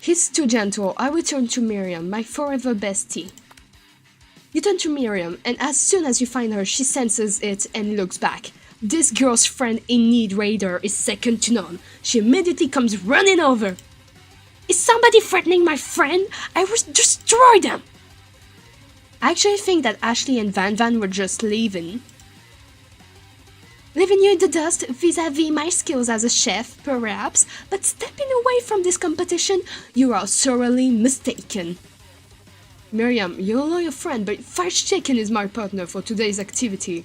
He's too gentle. I will turn to Miriam, my forever bestie. You turn to Miriam, and as soon as you find her, she senses it and looks back. This girl's friend in need radar is second to none. She immediately comes running over. Is somebody threatening my friend? I will destroy them! I actually think that Ashley and Van were just leaving you in the dust vis-a-vis my skills as a chef, perhaps, but stepping away from this competition, you are sorely mistaken. Miriam, you're a loyal friend, but fried chicken is my partner for today's activity.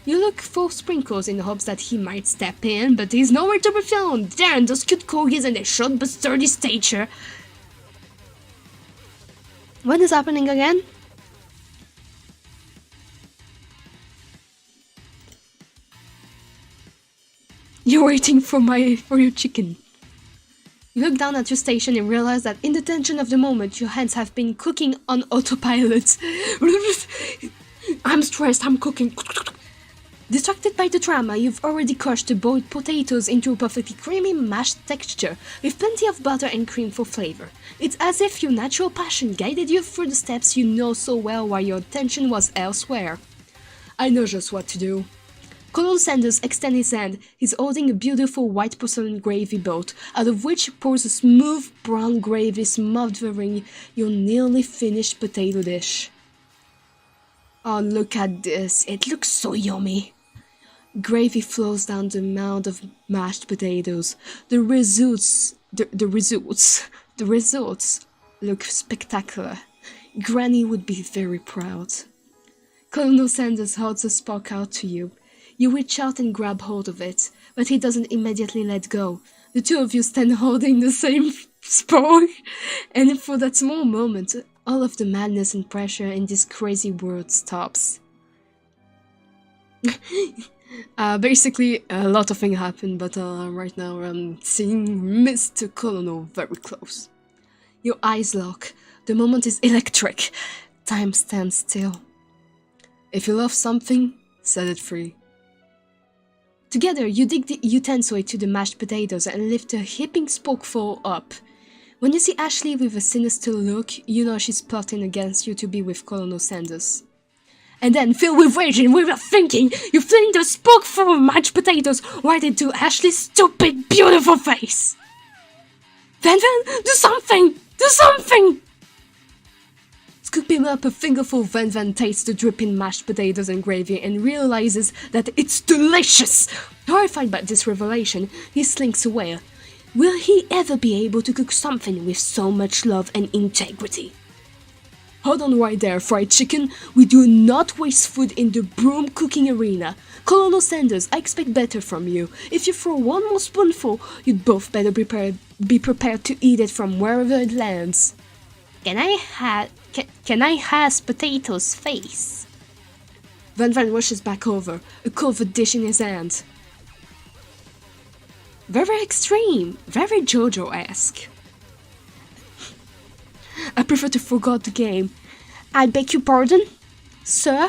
You look for Sprinkles in hopes that he might step in, but he's nowhere to be found. Darn those cute corgis and their short but sturdy stature. What is happening again? You're waiting for your chicken. You look down at your station and realize that in the tension of the moment, your hands have been cooking on autopilot. I'm stressed, I'm cooking. Distracted by the drama, you've already crushed the boiled potatoes into a perfectly creamy mashed texture with plenty of butter and cream for flavor. It's as if your natural passion guided you through the steps you know so well while your attention was elsewhere. I know just what to do. Colonel Sanders extends his hand. He's holding a beautiful white porcelain gravy boat, out of which pours a smooth brown gravy smothering your nearly finished potato dish. Oh, look at this. It looks so yummy. Gravy flows down the mound of mashed potatoes. The results look spectacular. Granny would be very proud. Colonel Sanders holds a spark out to you. You reach out and grab hold of it, but he doesn't immediately let go. The two of you stand holding the same spark, and for that small moment, all of the madness and pressure in this crazy world stops. Basically, a lot of things happen, but right now I'm seeing Mr. Colonel very close. Your eyes lock. The moment is electric. Time stands still. If you love something, set it free. Together, you dig the utensil into the mashed potatoes and lift a heaping spoonful up. When you see Ashley with a sinister look, you know she's plotting against you to be with Colonel Sanders. And then, filled with rage and without thinking, you fling the spoonful of mashed potatoes right into Ashley's stupid, beautiful face. Van, do something! Do something! Scooping up a fingerful, Van tastes the dripping mashed potatoes and gravy and realizes that it's delicious! Horrified by this revelation, he slinks away. Will he ever be able to cook something with so much love and integrity? Hold on right there, fried chicken. We do not waste food in the broom cooking arena. Colonel Sanders, I expect better from you. If you throw one more spoonful, you'd both better be prepared to eat it from wherever it lands. Can I has potatoes face? Van rushes back over, a covered dish in his hand. Very extreme, very JoJo-esque. I prefer to forget the game. I beg your pardon, sir?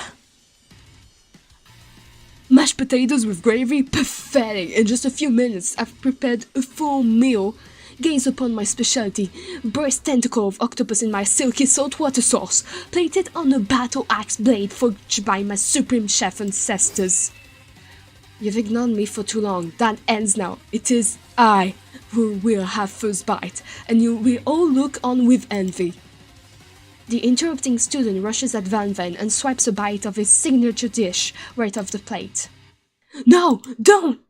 Mashed potatoes with gravy? Pathetic! In just a few minutes, I've prepared a full meal. Gaze upon my specialty, braised tentacle of octopus in my silky saltwater sauce, plated on a battle axe blade forged by my supreme chef ancestors. You've ignored me for too long. That ends now. It is I who will have first bite, and you will all look on with envy. The interrupting student rushes at Van and swipes a bite of his signature dish right off the plate. No, don't!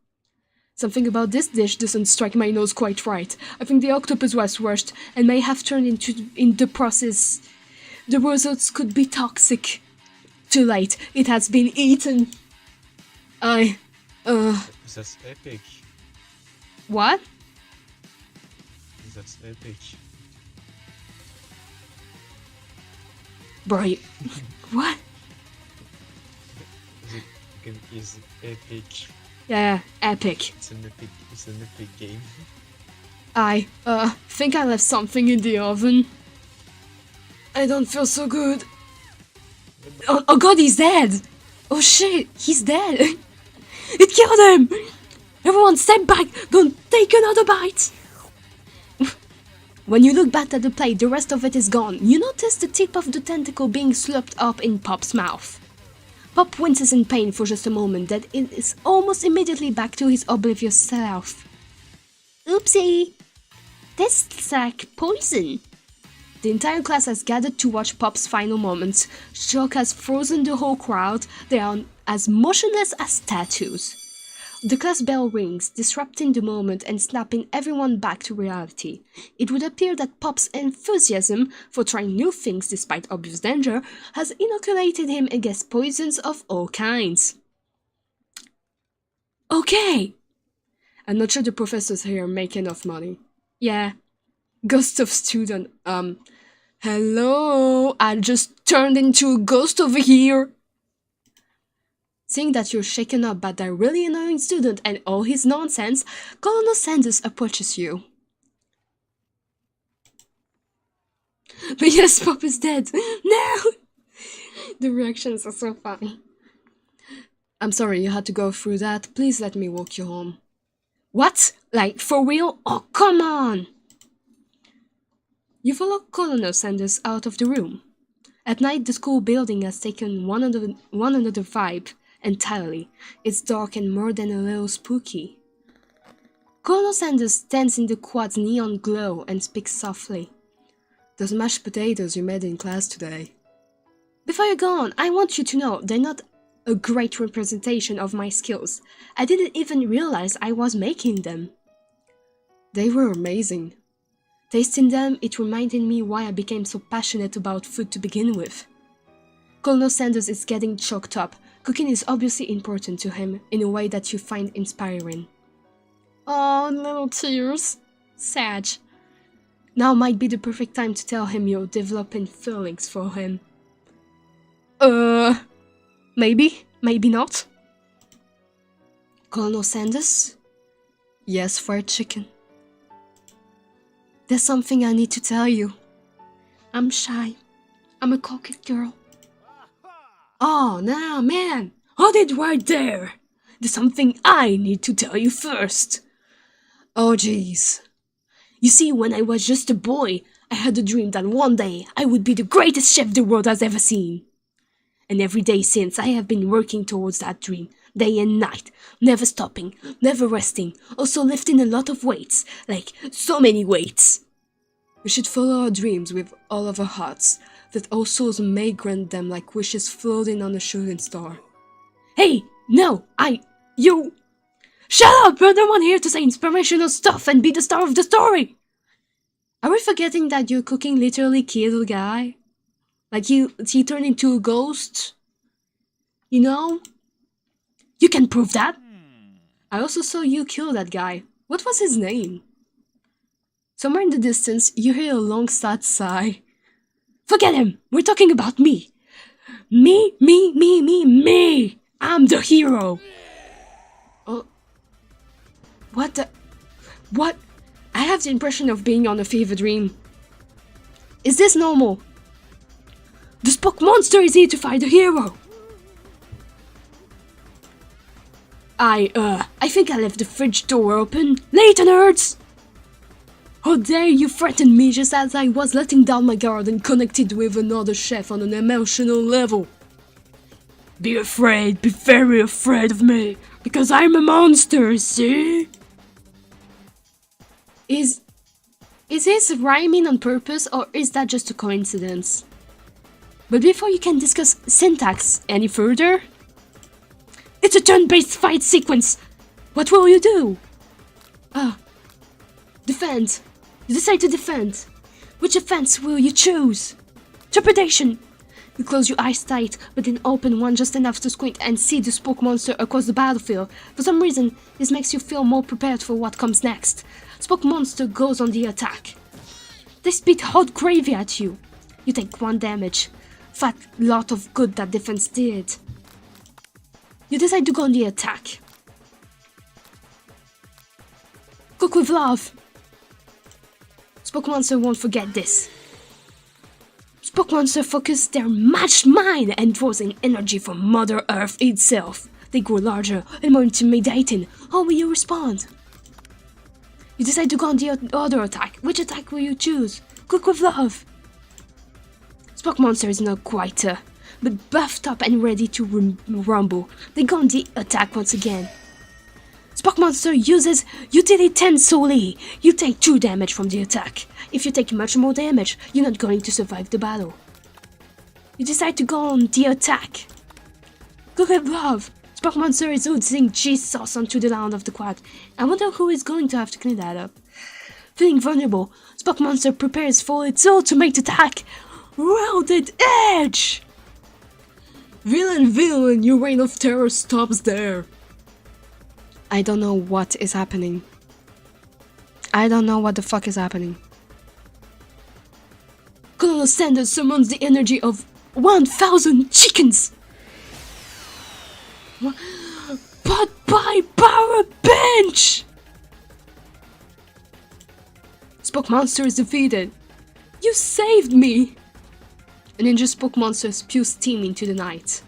Something about this dish doesn't strike my nose quite right. I think the octopus was rushed and may have turned in the process. The results could be toxic. Too late. It has been eaten. That's epic. What? That's epic. Bro, what? The game is epic. Yeah, epic. It's an epic game. I think I left something in the oven. I don't feel so good. Oh god, he's dead! Oh shit, he's dead! It killed him! Everyone step back! Don't take another bite! When you look back at the plate, the rest of it is gone. You notice the tip of the tentacle being slurped up in Pop's mouth. Pop winces in pain for just a moment, then it is almost immediately back to his oblivious self. Oopsie! Tastes like poison. The entire class has gathered to watch Pop's final moments. Shock has frozen the whole crowd. They are as motionless as statues. The class bell rings, disrupting the moment and snapping everyone back to reality. It would appear that Pop's enthusiasm for trying new things despite obvious danger has inoculated him against poisons of all kinds. Okay! I'm not sure the professors here make enough money. Yeah. Ghost of student, hello? I just turned into a ghost over here! Seeing that you're shaken up by that really annoying student and all his nonsense, Colonel Sanders approaches you. But yes, Pop is dead! No! The reactions are so funny. I'm sorry you had to go through that. Please let me walk you home. What? Like, for real? Oh, come on! You follow Colonel Sanders out of the room. At night, the school building has taken one another vibe entirely. It's dark and more than a little spooky. Colonel Sanders stands in the quad's neon glow and speaks softly. Those mashed potatoes you made in class today. Before you go on, I want you to know they're not a great representation of my skills. I didn't even realize I was making them. They were amazing. Tasting them, it reminded me why I became so passionate about food to begin with. Colonel Sanders is getting choked up. Cooking is obviously important to him in a way that you find inspiring. Oh, little tears. Sad. Now might be the perfect time to tell him you're developing feelings for him. Maybe, maybe not. Colonel Sanders? Yes, fried chicken. There's something I need to tell you. I'm shy. I'm a cocky girl. Oh, nah, man. Hold it right there. There's something I need to tell you first. Oh, jeez. You see, when I was just a boy, I had a dream that one day I would be the greatest chef the world has ever seen. And every day since, I have been working towards that dream, day and night, never stopping, never resting, also lifting a lot of weights, like so many weights. We should follow our dreams with all of our hearts, that all souls may grant them like wishes floating on a shooting star. Hey, no, you... Shut up! You're the one here to say inspirational stuff and be the star of the story! Are we forgetting that your cooking literally killed a guy? Like he turned into a ghost? You know? You can prove that! I also saw you kill that guy. What was his name? Somewhere in the distance, you hear a long sad sigh. Forget him! We're talking about me! Me! I'm the hero! Oh... What the... What? I have the impression of being on a fever dream. Is this normal? The Spock monster is here to fight the hero! I think I left the fridge door open. Later, nerds! How dare you threaten me just as I was letting down my guard and connected with another chef on an emotional level. Be afraid, be very afraid of me, because I'm a monster, see? Is this rhyming on purpose, or is that just a coincidence? But before you can discuss syntax any further... It's a turn-based fight sequence! What will you do? Defend. You decide to defend. Which offense will you choose? Trepidation. You close your eyes tight, but then open one just enough to squint and see the Spook monster across the battlefield. For some reason, this makes you feel more prepared for what comes next. Spook monster goes on the attack. They spit hot gravy at you. You take 1 damage. Fat lot of good that defense did. You decide to go on the attack. Cook with love. Spook monster won't forget this. Spook monster focus their matched mind and draws in energy from Mother Earth itself. They grow larger and more intimidating. How will you respond? You decide to go on the other attack. Which attack will you choose? Cook with love. Spook monster is not quite but buffed up and ready to rumble. They go on the attack once again. Spock monster uses utility 10 solely. You take 2 damage from the attack. If you take much more damage, you're not going to survive the battle. You decide to go on the attack. Cook with love. Spock monster is oozing cheese sauce onto the land of the quad. I wonder who is going to have to clean that up. Feeling vulnerable, Spock monster prepares for its ultimate attack. Rounded edge! Villain, your reign of terror stops there. I don't know what is happening. I don't know what the fuck is happening. Colonel Sanders summons the energy of 1,000 chickens! But by power bench! Spook monster is defeated. You saved me! A ninja Spook monster spews steam into the night.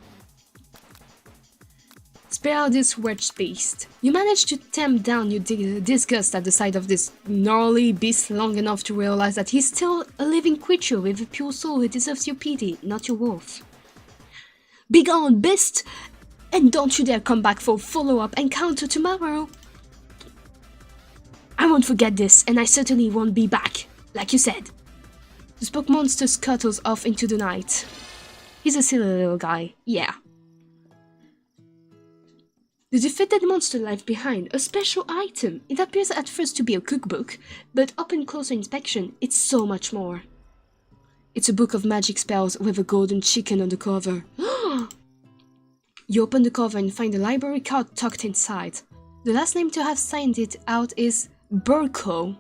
Spare this wretched beast. You manage to tamp down your disgust at the sight of this gnarly beast long enough to realize that he's still a living creature with a pure soul who deserves your pity, not your wolf. Begone, beast! And don't you dare come back for a follow-up encounter tomorrow! I won't forget this, and I certainly won't be back, like you said. The Spook monster scuttles off into the night. He's a silly little guy, yeah. The defeated monster left behind a special item. It appears at first to be a cookbook, but upon closer inspection, it's so much more. It's a book of magic spells with a golden chicken on the cover. You open the cover and find a library card tucked inside. The last name to have signed it out is Burko.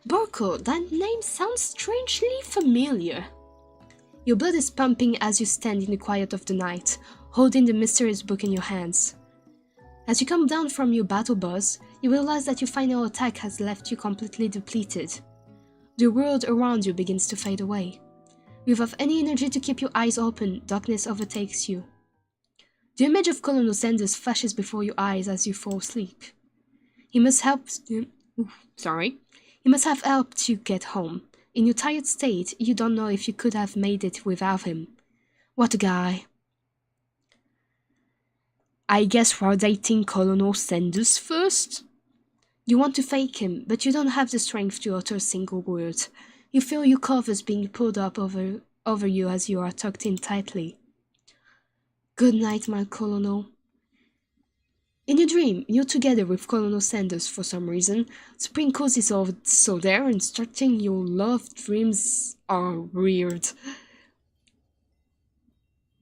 Burko, that name sounds strangely familiar. Your blood is pumping as you stand in the quiet of the night, holding the mysterious book in your hands. As you come down from your battle buzz, you realize that your final attack has left you completely depleted. The world around you begins to fade away. Without any energy to keep your eyes open, darkness overtakes you. The image of Colonel Sanders flashes before your eyes as you fall asleep. He must have helped you get home. In your tired state, you don't know if you could have made it without him. What a guy. I guess we're dating Colonel Sanders first? You want to fake him, but you don't have the strength to utter a single word. You feel your covers being pulled up over you as you are tucked in tightly. Good night, my Colonel. In your dream, you're together with Colonel Sanders for some reason. Sprinkles is also there, instructing your love dreams are weird.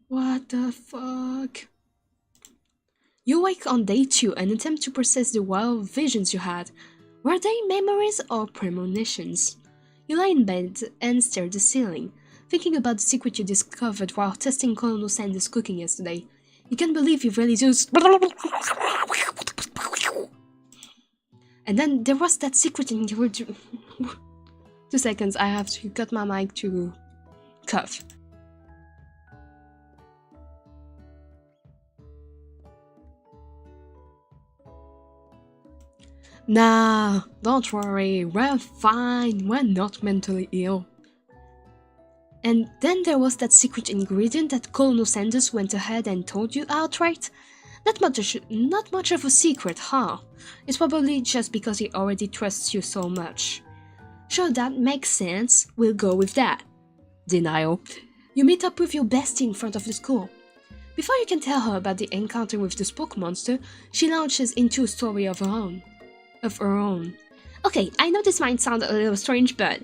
What the fuck? You wake on day 2 and attempt to process the wild visions you had. Were they memories or premonitions? You lie in bed and stare at the ceiling, thinking about the secret you discovered while testing Colonel Sanders' cooking yesterday. You can't believe you really do. And then there was that secret ingredient. 2 seconds, I have to cut my mic to cough. Nah, don't worry, we're fine, we're not mentally ill. And then there was that secret ingredient that Colonel Sanders went ahead and told you outright. Not much of a secret, huh? It's probably just because he already trusts you so much. Sure, that makes sense, we'll go with that. Denial. You meet up with your bestie in front of the school. Before you can tell her about the encounter with the spook monster, she launches into a story of her own. Okay, I know this might sound a little strange, but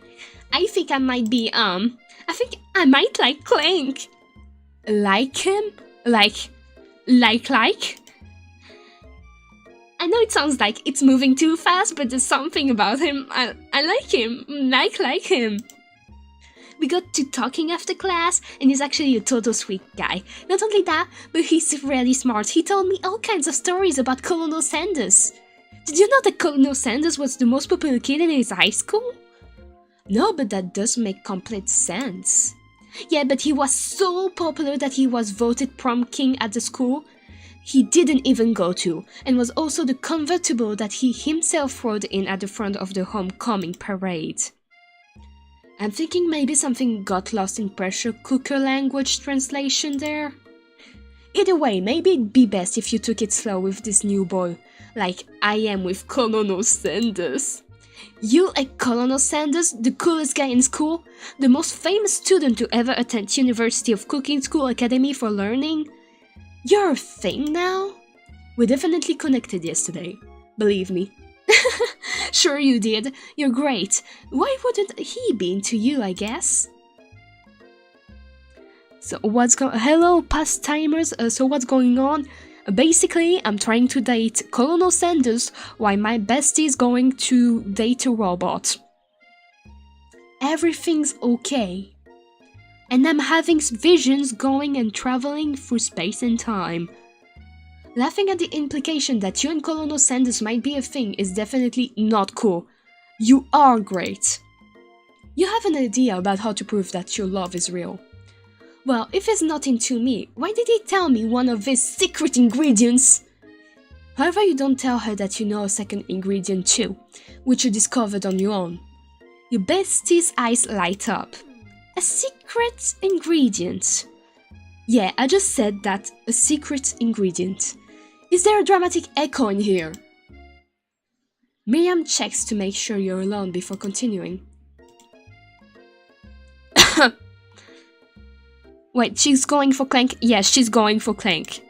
I think I might like Clank. Like him? Like? I know it sounds like it's moving too fast, but there's something about him. I like him. Like him. We got to talking after class, and he's actually a total sweet guy. Not only that, but he's really smart. He told me all kinds of stories about Colonel Sanders. Did you know that Colonel Sanders was the most popular kid in his high school? No, but that does make complete sense. Yeah, but he was so popular that he was voted prom king at the school he didn't even go to, and was also the convertible that he himself rode in at the front of the homecoming parade. I'm thinking maybe something got lost in pressure cooker language translation there. Either way, maybe it'd be best if you took it slow with this new boy, like I am with Colonel Sanders. You and Colonel Sanders, the coolest guy in school, the most famous student to ever attend University of Cooking School Academy for learning. You're a thing now? We definitely connected yesterday, believe me. Sure you did, you're great. Why wouldn't he be into you, I guess? So hello past timers, so what's going on? Basically, I'm trying to date Colonel Sanders while my bestie is going to date a robot. Everything's okay. And I'm having visions going and traveling through space and time. Laughing at the implication that you and Colonel Sanders might be a thing is definitely not cool. You are great. You have an idea about how to prove that your love is real. Well, if he's not into me, why did he tell me one of his secret ingredients? However, you don't tell her that you know a second ingredient too, which you discovered on your own. Your bestie's eyes light up. A secret ingredient. Yeah, I just said that, a secret ingredient. Is there a dramatic echo in here? Miriam checks to make sure you're alone before continuing. Wait, she's going for Clank? Yes, she's going for Clank.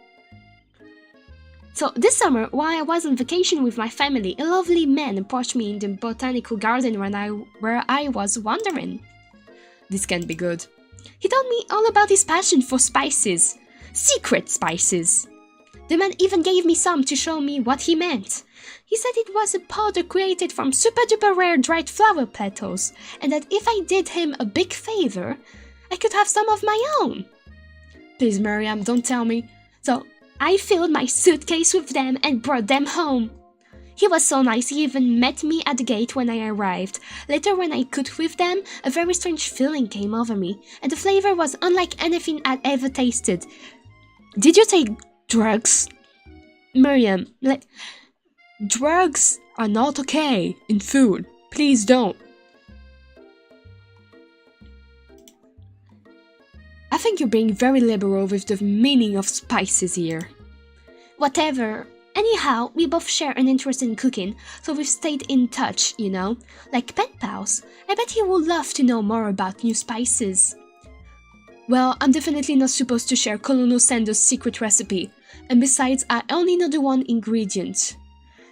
So this summer, while I was on vacation with my family, a lovely man approached me in the botanical garden where I was wandering. This can be good. He told me all about his passion for spices. Secret spices. The man even gave me some to show me what he meant. He said it was a powder created from super duper rare dried flower petals, and that if I did him a big favor, I could have some of my own. Please, Miriam, don't tell me. So, I filled my suitcase with them and brought them home. He was so nice, he even met me at the gate when I arrived. Later, when I cooked with them, a very strange feeling came over me, and the flavor was unlike anything I'd ever tasted. Did you take drugs? Miriam, drugs are not okay in food. Please don't. I think you're being very liberal with the meaning of spices here. Whatever. Anyhow, we both share an interest in cooking, so we've stayed in touch, you know, like pen pals. I bet he would love to know more about new spices. Well, I'm definitely not supposed to share Colonel Sanders' secret recipe, and besides, I only know the one ingredient.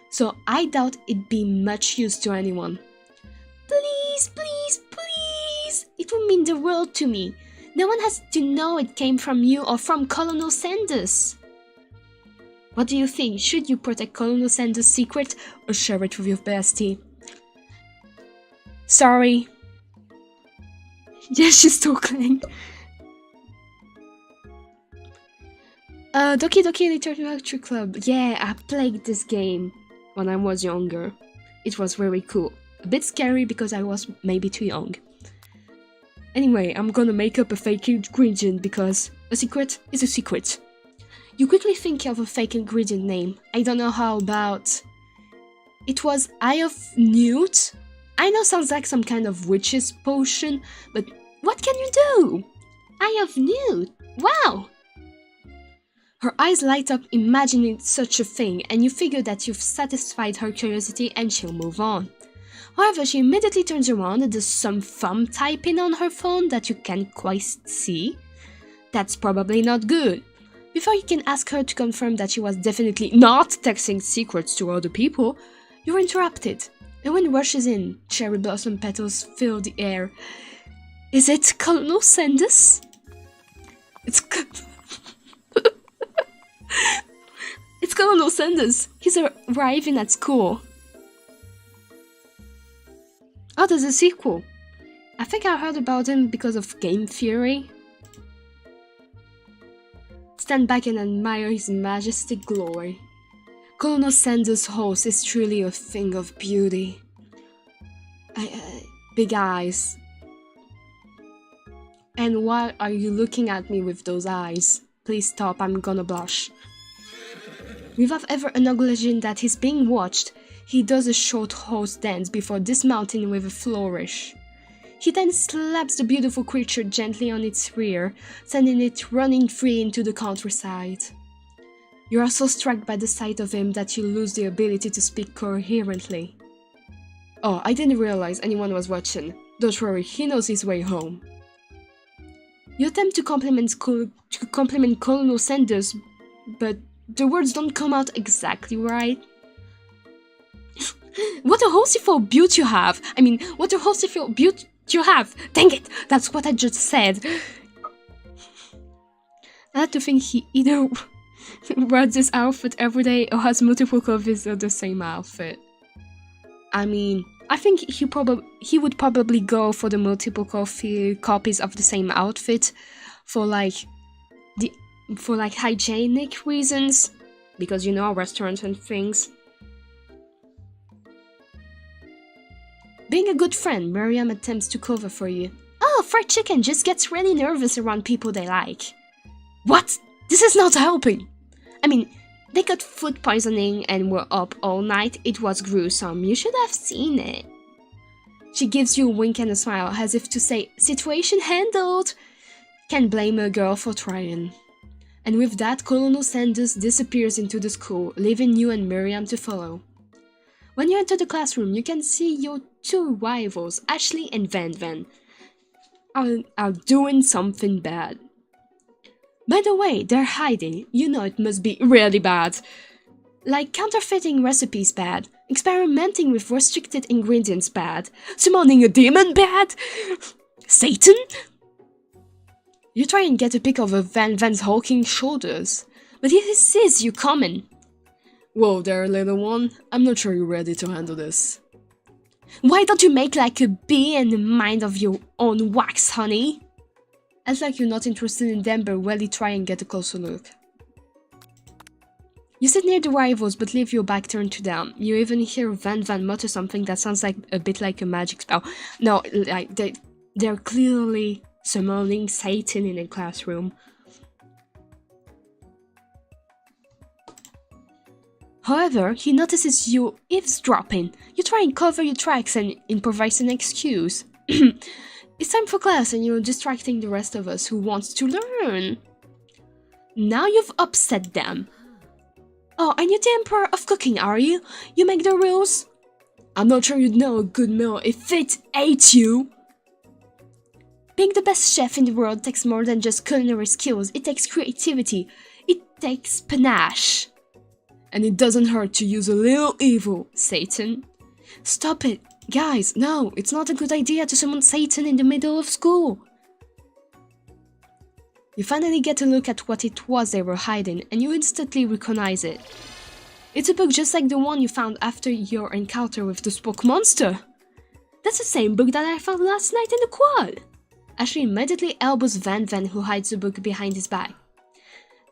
So I doubt it'd be much use to anyone. Please, please, please! It would mean the world to me. No one has to know it came from you or from Colonel Sanders. What do you think? Should you protect Colonel Sanders' secret or share it with your bestie? Sorry. Yes, she's talking. Doki Doki Literature Club. Yeah, I played this game when I was younger. It was very cool. A bit scary because I was maybe too young. Anyway, I'm gonna make up a fake ingredient because a secret is a secret. You quickly think of a fake ingredient name. I don't know how about... It was Eye of Newt? I know sounds like some kind of witch's potion, but what can you do? Eye of Newt? Wow! Her eyes light up imagining such a thing, and you figure that you've satisfied her curiosity and she'll move on. However, she immediately turns around and does some thumb typing on her phone that you can't quite see. That's probably not good. Before you can ask her to confirm that she was definitely not texting secrets to other people, you're interrupted. The wind rushes in, cherry blossom petals fill the air. Is it Colonel Sanders? It's It's Colonel Sanders. He's arriving at school. Oh, there's a sequel. I think I heard about him because of Game Theory. Stand back and admire his majestic glory. Colonel Sanders' horse is truly a thing of beauty. Big eyes. And why are you looking at me with those eyes? Please stop, I'm gonna blush. Without ever acknowledging that he's being watched, he does a short horse dance before dismounting with a flourish. He then slaps the beautiful creature gently on its rear, sending it running free into the countryside. You are so struck by the sight of him that you lose the ability to speak coherently. Oh, I didn't realize anyone was watching. Don't worry, he knows his way home. You attempt to compliment Colonel Sanders, but the words don't come out exactly right. What a horseful beaut you have! I mean, what a horseful beaut you have! Dang it! That's what I just said! I had to think he either wears this outfit every day or has multiple copies of the same outfit. I mean, I think he would probably go for the multiple copies of the same outfit for hygienic reasons, because you know, restaurants and things. Being a good friend, Miriam attempts to cover for you. Oh, fried chicken just gets really nervous around people they like. What? This is not helping. I mean, they got food poisoning and were up all night. It was gruesome. You should have seen it. She gives you a wink and a smile as if to say, situation handled. Can't blame a girl for trying. And with that, Colonel Sanders disappears into the school, leaving you and Miriam to follow. When you enter the classroom, you can see your two rivals, Ashley and Van Van, are doing something bad. By the way, they're hiding. You know it must be really bad. Like counterfeiting recipes bad, experimenting with restricted ingredients bad, summoning a demon bad, Satan? You try and get a pic of a Van's hulking shoulders, but he sees you coming. Whoa there, little one. I'm not sure you're ready to handle this. Why don't you make like a bee and a mind of your own wax, honey? Act like you're not interested in them, but really try and get a closer look. You sit near the rivals, but leave your back turned to them. You even hear Van mutter something that sounds like a bit like a magic spell. No, like they're clearly summoning Satan in a classroom. However, he notices you eavesdropping. You try and cover your tracks and improvise an excuse. It's time for class and you're distracting the rest of us who wants to learn. Now you've upset them. Oh, and you're the emperor of cooking, are you? You make the rules? I'm not sure you'd know a good meal if it ate you. Being the best chef in the world takes more than just culinary skills. It takes creativity. It takes panache. And it doesn't hurt to use a little evil, Satan. Stop it. Guys, no, it's not a good idea to summon Satan in the middle of school. You finally get a look at what it was they were hiding, and you instantly recognize it. It's a book just like the one you found after your encounter with the spook monster. That's the same book that I found last night in the quad. Ashley immediately elbows Van, who hides the book behind his back.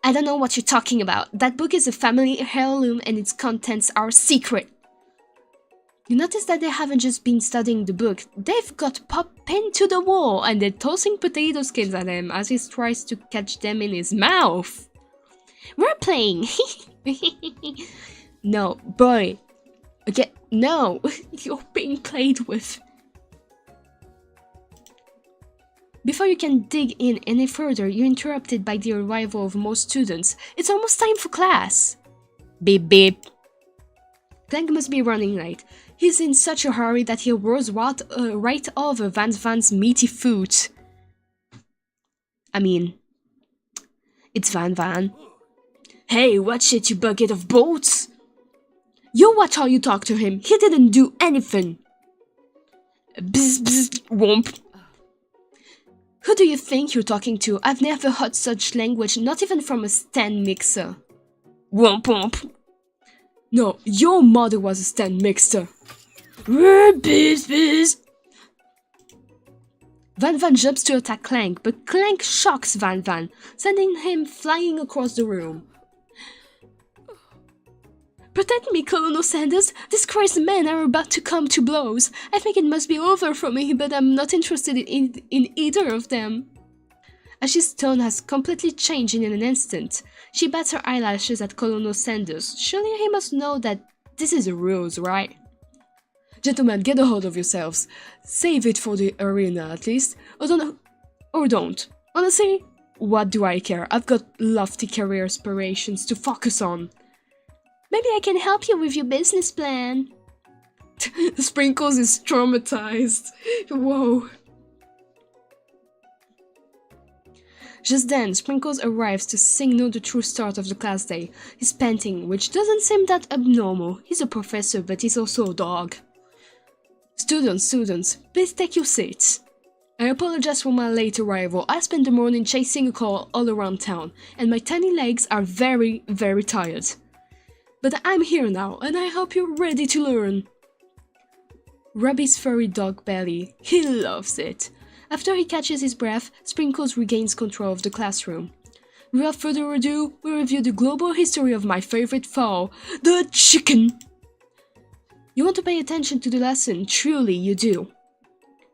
I don't know what you're talking about. That book is a family heirloom and its contents are secret. You notice that they haven't just been studying the book, they've got Pop pinned to the wall and they're tossing potato skins at him as he tries to catch them in his mouth. We're playing! No, boy. Okay, no, you're being played with. Before you can dig in any further, you're interrupted by the arrival of more students. It's almost time for class. Beep beep. Clank must be running late. He's in such a hurry that he whirls right over Van's meaty foot. I mean, it's Van. Hey, watch it, you bucket of bolts! You watch how you talk to him. He didn't do anything. Bzz bzz womp. Who do you think you're talking to? I've never heard such language, not even from a stand mixer. Womp womp. No, your mother was a stand mixer. Biz biz. Van jumps to attack Clank, but Clank shocks Van, sending him flying across the room. Protect me, Colonel Sanders! These crazy men are about to come to blows. I think it must be over for me, but I'm not interested in either of them. Ashley's tone has completely changed in an instant. She bats her eyelashes at Colonel Sanders. Surely he must know that this is a ruse, right? Gentlemen, get a hold of yourselves. Save it for the arena, at least. Or don't. Honestly, what do I care? I've got lofty career aspirations to focus on. Maybe I can help you with your business plan. Sprinkles is traumatized. Whoa. Just then, Sprinkles arrives to signal the true start of the class day. He's panting, which doesn't seem that abnormal. He's a professor, but he's also a dog. Students, please take your seats. I apologize for my late arrival. I spent the morning chasing a call all around town, and my tiny legs are very, very tired. But I'm here now, and I hope you're ready to learn. Rub his furry dog belly. He loves it. After he catches his breath, Sprinkles regains control of the classroom. Without further ado, we review the global history of my favorite fowl, the chicken. You want to pay attention to the lesson, truly you do.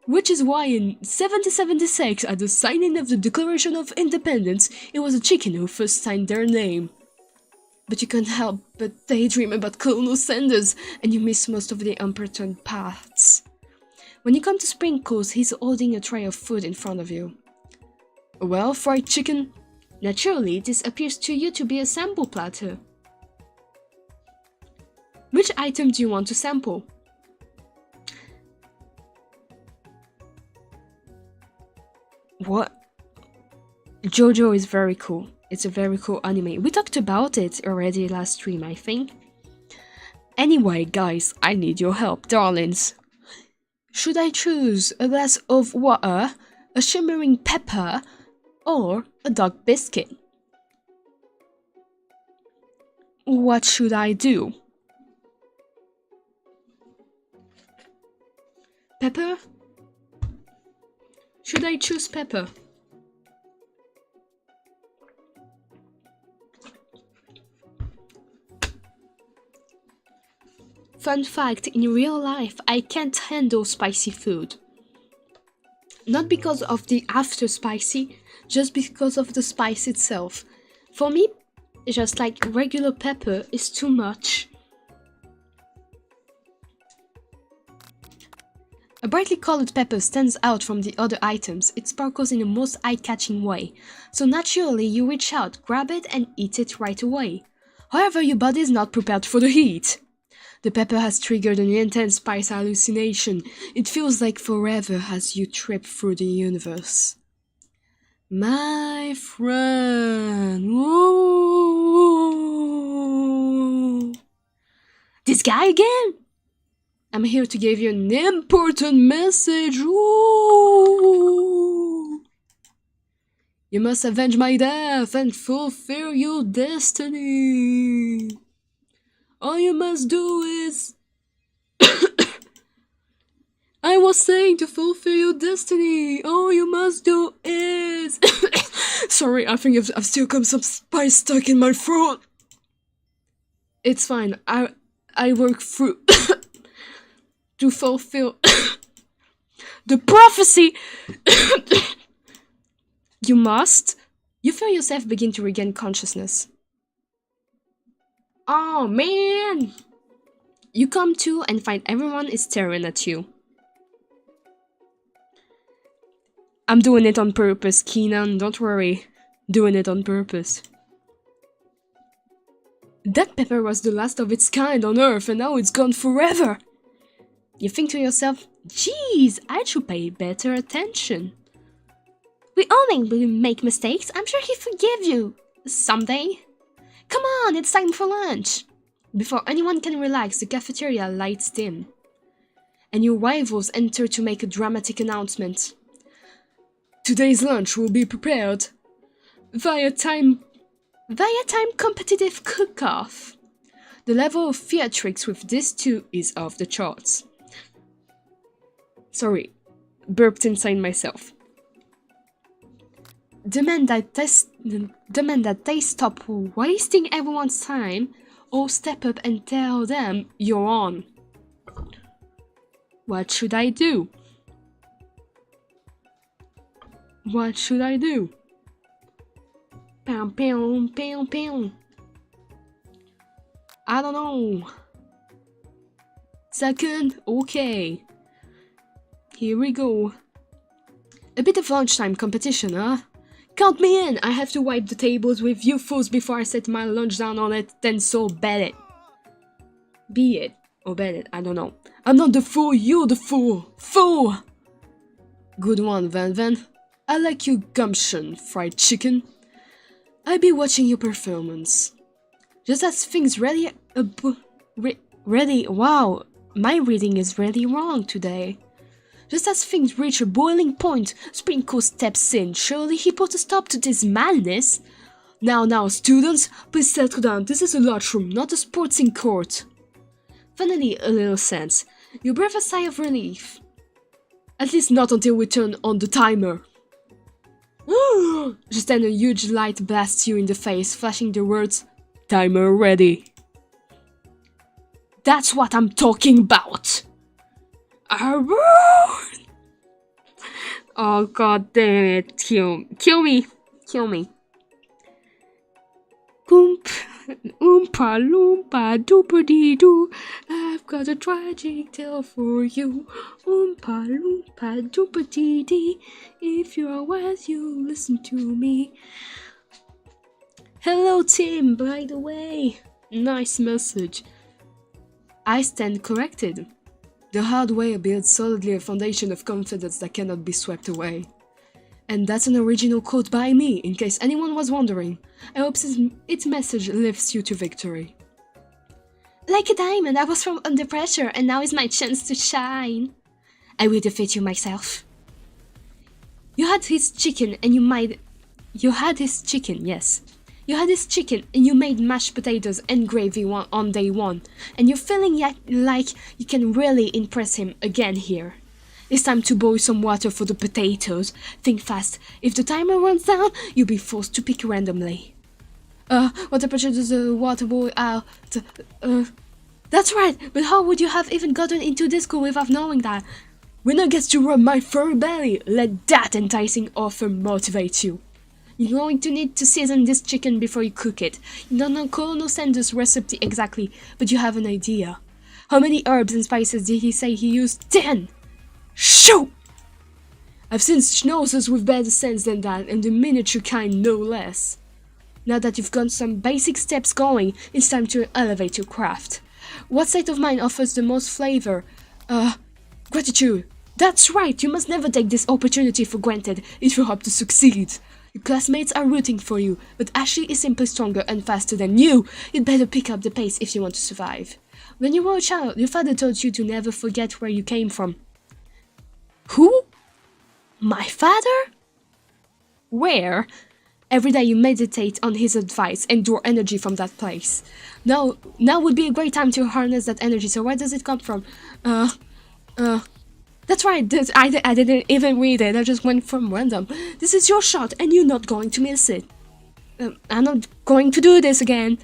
Which is why in 1776, at the signing of the Declaration of Independence, it was a chicken who first signed their name. But you can't help but daydream about Colonel Sanders, and you miss most of the important parts. When you come to Sprinkles, he's holding a tray of food in front of you. Well, fried chicken? Naturally, this appears to you to be a sample platter. Which item do you want to sample? What? JoJo is very cool. It's a very cool anime. We talked about it already last stream, I think. Anyway, guys, I need your help, darlings. Should I choose a glass of water, a shimmering pepper, or a dark biscuit? What should I do? Pepper? Should I choose pepper? Fun fact, in real life, I can't handle spicy food. Not because of the after spicy, just because of the spice itself. For me, just like regular pepper is too much. A brightly colored pepper stands out from the other items. It sparkles in the most eye-catching way. So naturally, you reach out, grab it, and eat it right away. However, your body is not prepared for the heat. The pepper has triggered an intense spice hallucination. It feels like forever as you trip through the universe. My friend. Whoa. This guy again? I'm here to give you an important message. Ooh. You must avenge my death and fulfill your destiny. All you must do is... I was saying to fulfill your destiny. All you must do is... Sorry, I think I've still got some spice stuck in my throat. It's fine. I work through... to fulfill... the prophecy! You must... You feel yourself begin to regain consciousness. Oh man! You come to and find everyone is staring at you. I'm doing it on purpose, Keenan, don't worry. Doing it on purpose. That pepper was the last of its kind on Earth and now it's gone forever! You think to yourself, geez, I should pay better attention. We all make mistakes, I'm sure he'll forgive you. Someday. Come on, it's time for lunch! Before anyone can relax, the cafeteria lights dim. And your rivals enter to make a dramatic announcement. Today's lunch will be prepared via time competitive cook-off. The level of theatrics with this two is off the charts. Sorry, burped inside myself. Demand that they stop wasting everyone's time or step up and tell them you're on. What should I do? What should I do? Pow, pow, pow, pow. I don't know. Second, okay. Here we go. A bit of lunchtime competition, huh? Count me in! I have to wipe the tables with you fools before I set my lunch down on it, then so bet it. Be it, or bet it, I don't know. I'm not the fool, you're the fool! Fool! Good one, Van Van. I like your gumption, fried chicken. I'll be watching your performance. Just as things ready, wow, my reading is really wrong today. Just as things reach a boiling point, Sprinkle steps in. Surely he put a stop to this madness. Now, students, please settle down. This is a lunchroom, not a sporting court. Finally, a little sense. You breathe a sigh of relief. At least not until we turn on the timer. Just then a huge light blasts you in the face, flashing the words, "Timer ready." That's what I'm talking about! Oh god damn it, kill me. Oompa loompa doopa dee doo, I've got a tragic tale for you. Oompa loompa doopa dee dee, if you're wise you listen to me. Hello Tim, by the way. Nice message. I stand corrected. The hard way builds solidly a foundation of confidence that cannot be swept away. And that's an original quote by me, in case anyone was wondering. I hope its message lifts you to victory. Like a diamond, I was from under pressure, and now is my chance to shine. I will defeat you myself. You had his chicken, and You had his chicken, yes. You had his chicken, and you made mashed potatoes and gravy on day one, and you're feeling like you can really impress him again here. It's time to boil some water for the potatoes. Think fast. If the timer runs down, you'll be forced to pick randomly. What temperature does the water boil out? That's right, but how would you have even gotten into this school without knowing that? Winner gets to rub my furry belly. Let that enticing offer motivate you. You're going to need to season this chicken before you cook it. You don't know Colonel Sanders' recipe exactly, but you have an idea. How many herbs and spices did he say he used? 10! Shoot! I've seen schnauzers with better sense than that, and the miniature kind no less. Now that you've got some basic steps going, it's time to elevate your craft. What state of mind offers the most flavor? Gratitude. That's right, you must never take this opportunity for granted if you hope to succeed. Your classmates are rooting for you, but Ashley is simply stronger and faster than you. You'd better pick up the pace if you want to survive. When you were a child, your father told you to never forget where you came from. Who? My father? Where? Every day you meditate on his advice and draw energy from that place. Now would be a great time to harness that energy, so where does it come from? That's right, I didn't even read it, I just went from random. This is your shot, and you're not going to miss it. I'm not going to do this again.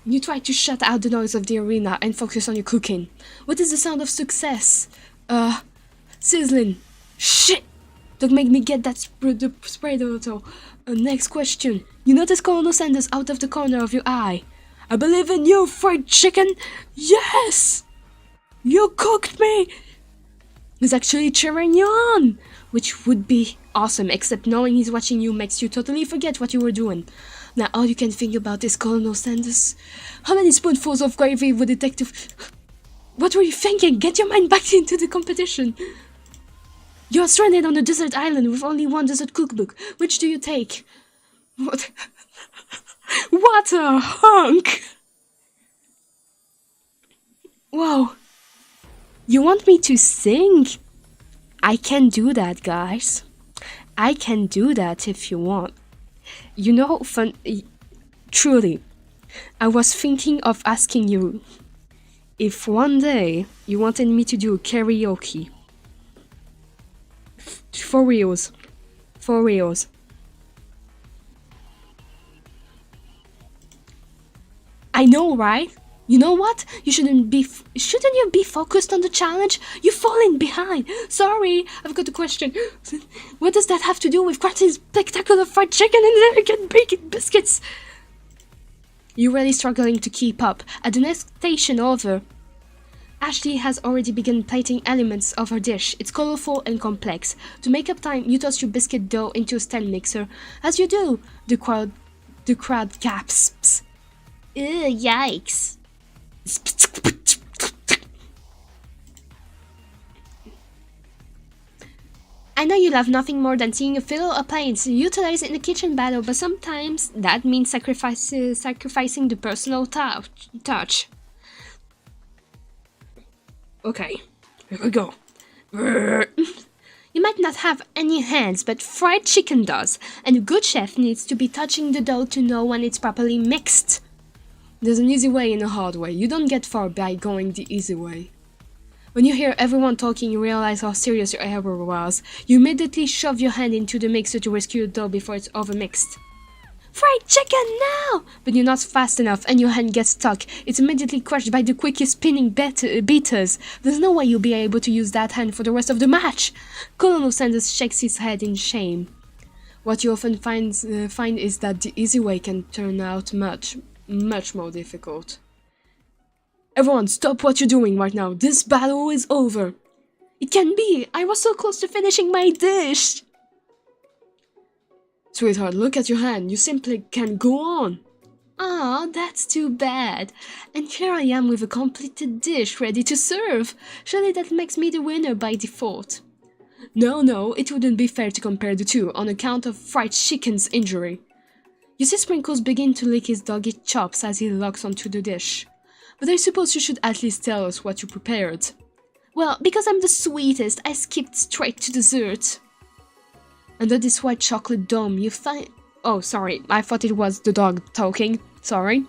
You try to shut out the noise of the arena and focus on your cooking. What is the sound of success? Sizzling. Shit! Don't make me get that spray auto. Next question. You notice Colonel Sanders out of the corner of your eye. I believe in you, fried chicken! Yes! You cooked me! He's actually cheering you on, which would be awesome, except knowing he's watching you makes you totally forget what you were doing. Now all you can think about is Colonel Sanders. How many spoonfuls of gravy would it take to... What were you thinking? Get your mind back into the competition. You're stranded on a desert island with only one desert cookbook. Which do you take? What? What a hunk! Whoa. You want me to sing? I can do that, guys. I can do that if you want. You know, truly, I was thinking of asking you if one day you wanted me to do karaoke. For reals. For reals. I know, right? You know what? Shouldn't you be focused on the challenge? You're falling behind. Sorry, I've got a question. What does that have to do with crafting spectacular fried chicken and elegant bacon biscuits? You're really struggling to keep up. At the next station over, Ashley has already begun plating elements of her dish. It's colorful and complex. To make up time, you toss your biscuit dough into a stand mixer. As you do, the crowd gasps. Ew, yikes. I know you love nothing more than seeing a fellow appliance utilized in a kitchen battle, but sometimes that means sacrificing the personal touch. Okay, here we go. You might not have any hands, but fried chicken does, and a good chef needs to be touching the dough to know when it's properly mixed. There's an easy way and a hard way. You don't get far by going the easy way. When you hear everyone talking, you realize how serious your error was. You immediately shove your hand into the mixer to rescue the dough before it's overmixed. Fried chicken now! But you're not fast enough and your hand gets stuck. It's immediately crushed by the quickest spinning beaters. There's no way you'll be able to use that hand for the rest of the match. Colonel Sanders shakes his head in shame. What you often find is that the easy way can turn out much more difficult. Everyone, stop what you're doing right now. This battle is over. It can't be. I was so close to finishing my dish. Sweetheart, look at your hand. You simply can't go on. Ah, that's too bad. And here I am with a completed dish ready to serve. Surely that makes me the winner by default. No, it wouldn't be fair to compare the two on account of fried chicken's injury. You see Sprinkles begin to lick his doggy chops as he locks onto the dish. But I suppose you should at least tell us what you prepared. Well, because I'm the sweetest, I skipped straight to dessert. Under this white chocolate dome, you find... Oh, sorry, I thought it was the dog talking. Sorry.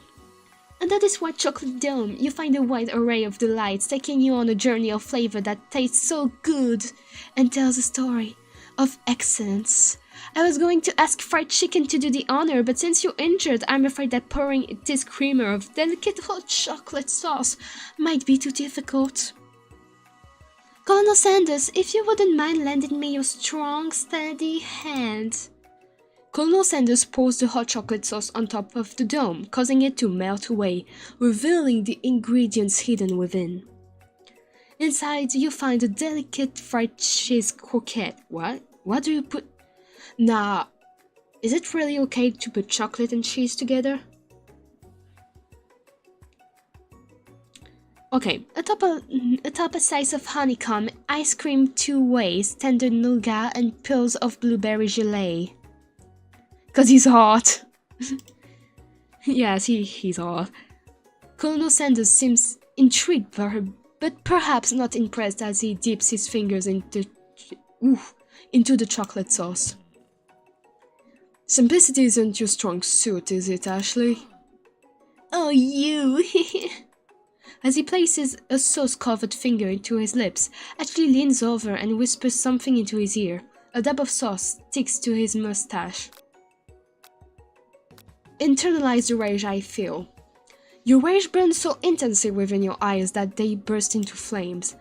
Under this white chocolate dome, you find a wide array of delights, taking you on a journey of flavor that tastes so good and tells a story of excellence. I was going to ask fried chicken to do the honor, but since you're injured, I'm afraid that pouring this creamer of delicate hot chocolate sauce might be too difficult. Colonel Sanders, if you wouldn't mind lending me your strong, steady hand. Colonel Sanders pours the hot chocolate sauce on top of the dome, causing it to melt away, revealing the ingredients hidden within. Inside, you find a delicate fried cheese croquette. What? What do you put? Nah, is it really okay to put chocolate and cheese together? Okay, atop a slice of honeycomb, ice cream 2 ways, tender nougat, and pearls of blueberry gelée. Cause he's hot. Yes, he's hot. Colonel Sanders seems intrigued by her, but perhaps not impressed as he dips his fingers into the chocolate sauce. Simplicity isn't your strong suit, is it, Ashley? Oh, you! As he places a sauce-covered finger into his lips, Ashley leans over and whispers something into his ear. A dab of sauce sticks to his mustache. Internalize the rage I feel. Your rage burns so intensely within your eyes that they burst into flames.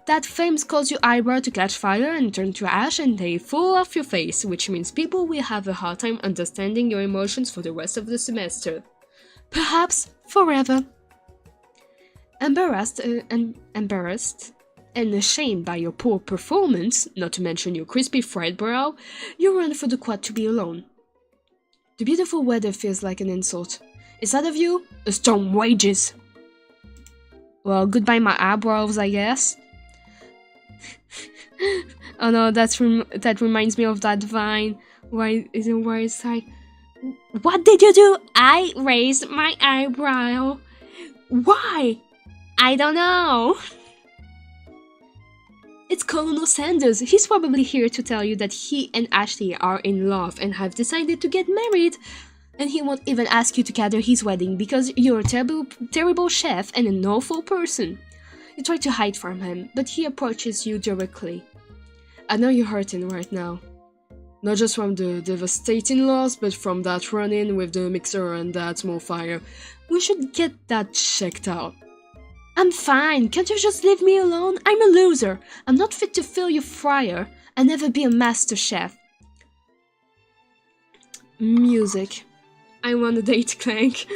That flames cause your eyebrow to catch fire and turn to ash, and they fall off your face, which means people will have a hard time understanding your emotions for the rest of the semester. Perhaps forever. Embarrassed and ashamed by your poor performance, not to mention your crispy fried brow, you run for the quad to be alone. The beautiful weather feels like an insult. Inside of you, a storm rages. Well, goodbye my eyebrows, I guess. Oh no, that reminds me of that vine. Where it's like, what did you do? I raised my eyebrow. Why? I don't know. It's Colonel Sanders. He's probably here to tell you that he and Ashley are in love and have decided to get married. And he won't even ask you to cater his wedding because you're a terrible chef and an awful person. You try to hide from him, but he approaches you directly. I know you're hurting right now. Not just from the devastating loss, but from that run-in with the mixer and that small fire. We should get that checked out. I'm fine, can't you just leave me alone? I'm a loser. I'm not fit to fill your fryer. I'll never be a master chef. Music. I want a date, Clank.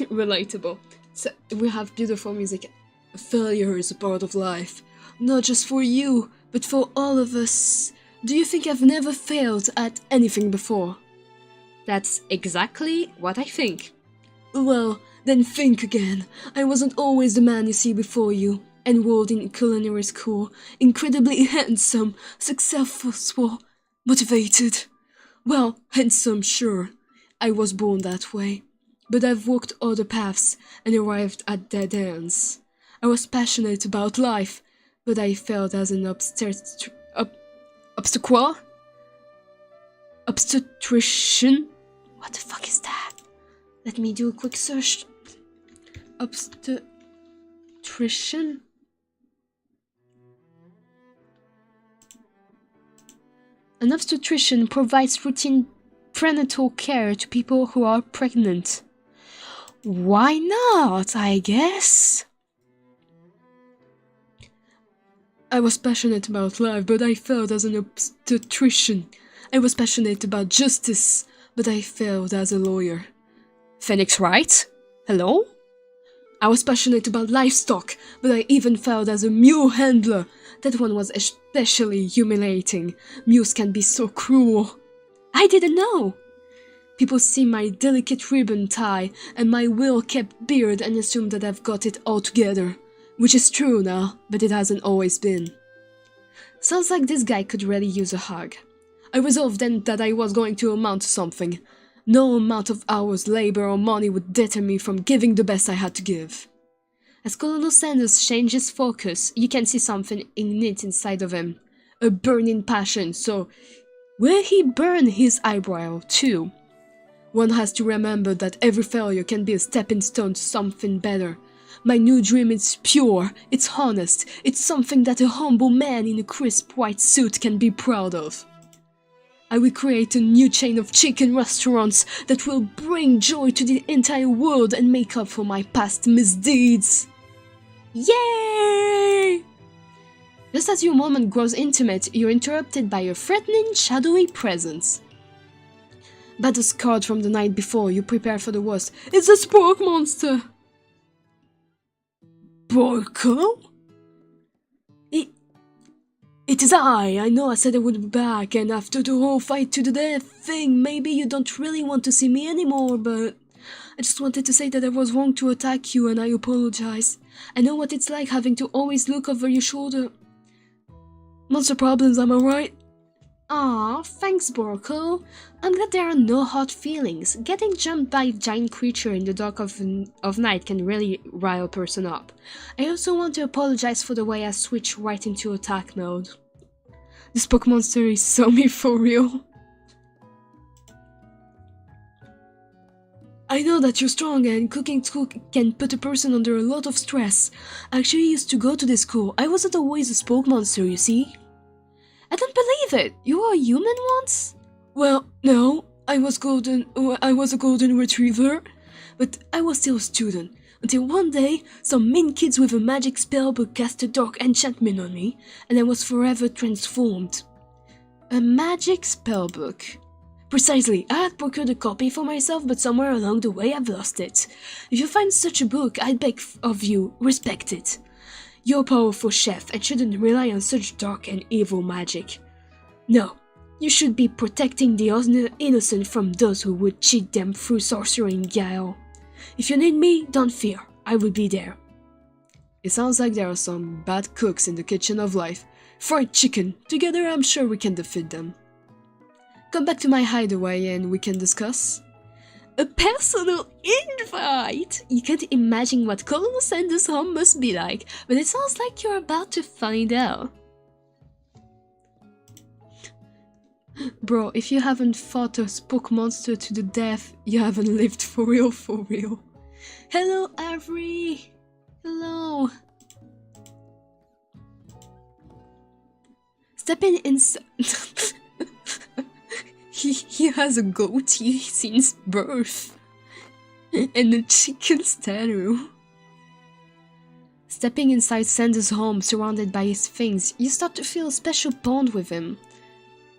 Relatable. So, we have beautiful music. Failure is a part of life. Not just for you, but for all of us. Do you think I've never failed at anything before? That's exactly what I think. Well, then think again. I wasn't always the man you see before you. Enrolled in culinary school, incredibly handsome, successful, motivated. Well, handsome, sure. I was born that way. But I've walked other paths and arrived at dead ends. I was passionate about life, but I failed as an obstetrician? What the fuck is that? Let me do a quick search. Obstetrician? An obstetrician provides routine prenatal care to people who are pregnant. Why not, I guess? I was passionate about life, but I failed as an obstetrician. I was passionate about justice, but I failed as a lawyer. Phoenix Wright? Hello? I was passionate about livestock, but I even failed as a mule handler. That one was especially humiliating. Mules can be so cruel. I didn't know. People see my delicate ribbon tie and my well-kept beard and assume that I've got it all together. Which is true now, but it hasn't always been. Sounds like this guy could really use a hug. I resolved then that I was going to amount to something. No amount of hours, labor, or money would deter me from giving the best I had to give. As Colonel Sanders changes focus, you can see something innate inside of him. A burning passion, so will he burn his eyebrow too? One has to remember that every failure can be a stepping stone to something better. My new dream is pure, it's honest, it's something that a humble man in a crisp white suit can be proud of. I will create a new chain of chicken restaurants that will bring joy to the entire world and make up for my past misdeeds. Yay! Just as your moment grows intimate, you're interrupted by a threatening, shadowy presence. Battle scarred from the night before, you prepare for the worst. It's a spork monster! Borko? It is I know I said I would be back, and after the whole fight to the death thing, maybe you don't really want to see me anymore, but I just wanted to say that I was wrong to attack you and I apologize. I know what it's like having to always look over your shoulder. Monster problems, am I right? Aw, thanks, Borko. I'm glad there are no hard feelings. Getting jumped by a giant creature in the dark of night can really rile a person up. I also want to apologize for the way I switched right into attack mode. This Spook monster is so me for real. I know that you're strong and cooking school can put a person under a lot of stress. I actually used to go to this school. I wasn't always a Spook monster, you see. I don't believe it! You were a human once? Well, no, I was a golden retriever, but I was still a student, until one day, some mean kids with a magic spellbook cast a dark enchantment on me, and I was forever transformed. A magic spellbook. Precisely, I had procured a copy for myself, but somewhere along the way I've lost it. If you find such a book, I beg of you, respect it. You're a powerful chef and shouldn't rely on such dark and evil magic. No, you should be protecting the innocent from those who would cheat them through sorcery and guile. If you need me, don't fear, I will be there. It sounds like there are some bad cooks in the kitchen of life. Fried chicken, together I'm sure we can defeat them. Come back to my hideaway and we can discuss. A personal invite! You can't imagine what Colonel Sanders' home must be like, but it sounds like you're about to find out. Bro, if you haven't fought a spook monster to the death, you haven't lived for real, for real. Hello, Avery! Hello! Stepping inside... He has a goatee since birth. And a chicken statue. Stepping inside Sanders' home, surrounded by his things, you start to feel a special bond with him.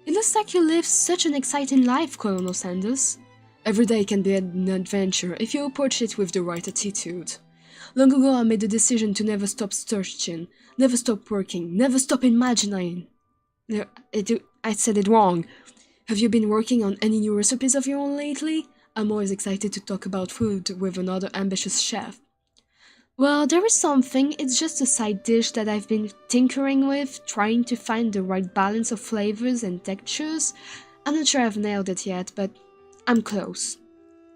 It looks like you live such an exciting life, Colonel Sanders. Every day can be an adventure if you approach it with the right attitude. Long ago I made the decision to never stop searching, never stop working, never stop imagining. I said it wrong. Have you been working on any new recipes of your own lately? I'm always excited to talk about food with another ambitious chef. Well, there is something, it's just a side dish that I've been tinkering with, trying to find the right balance of flavors and textures. I'm not sure I've nailed it yet, but I'm close.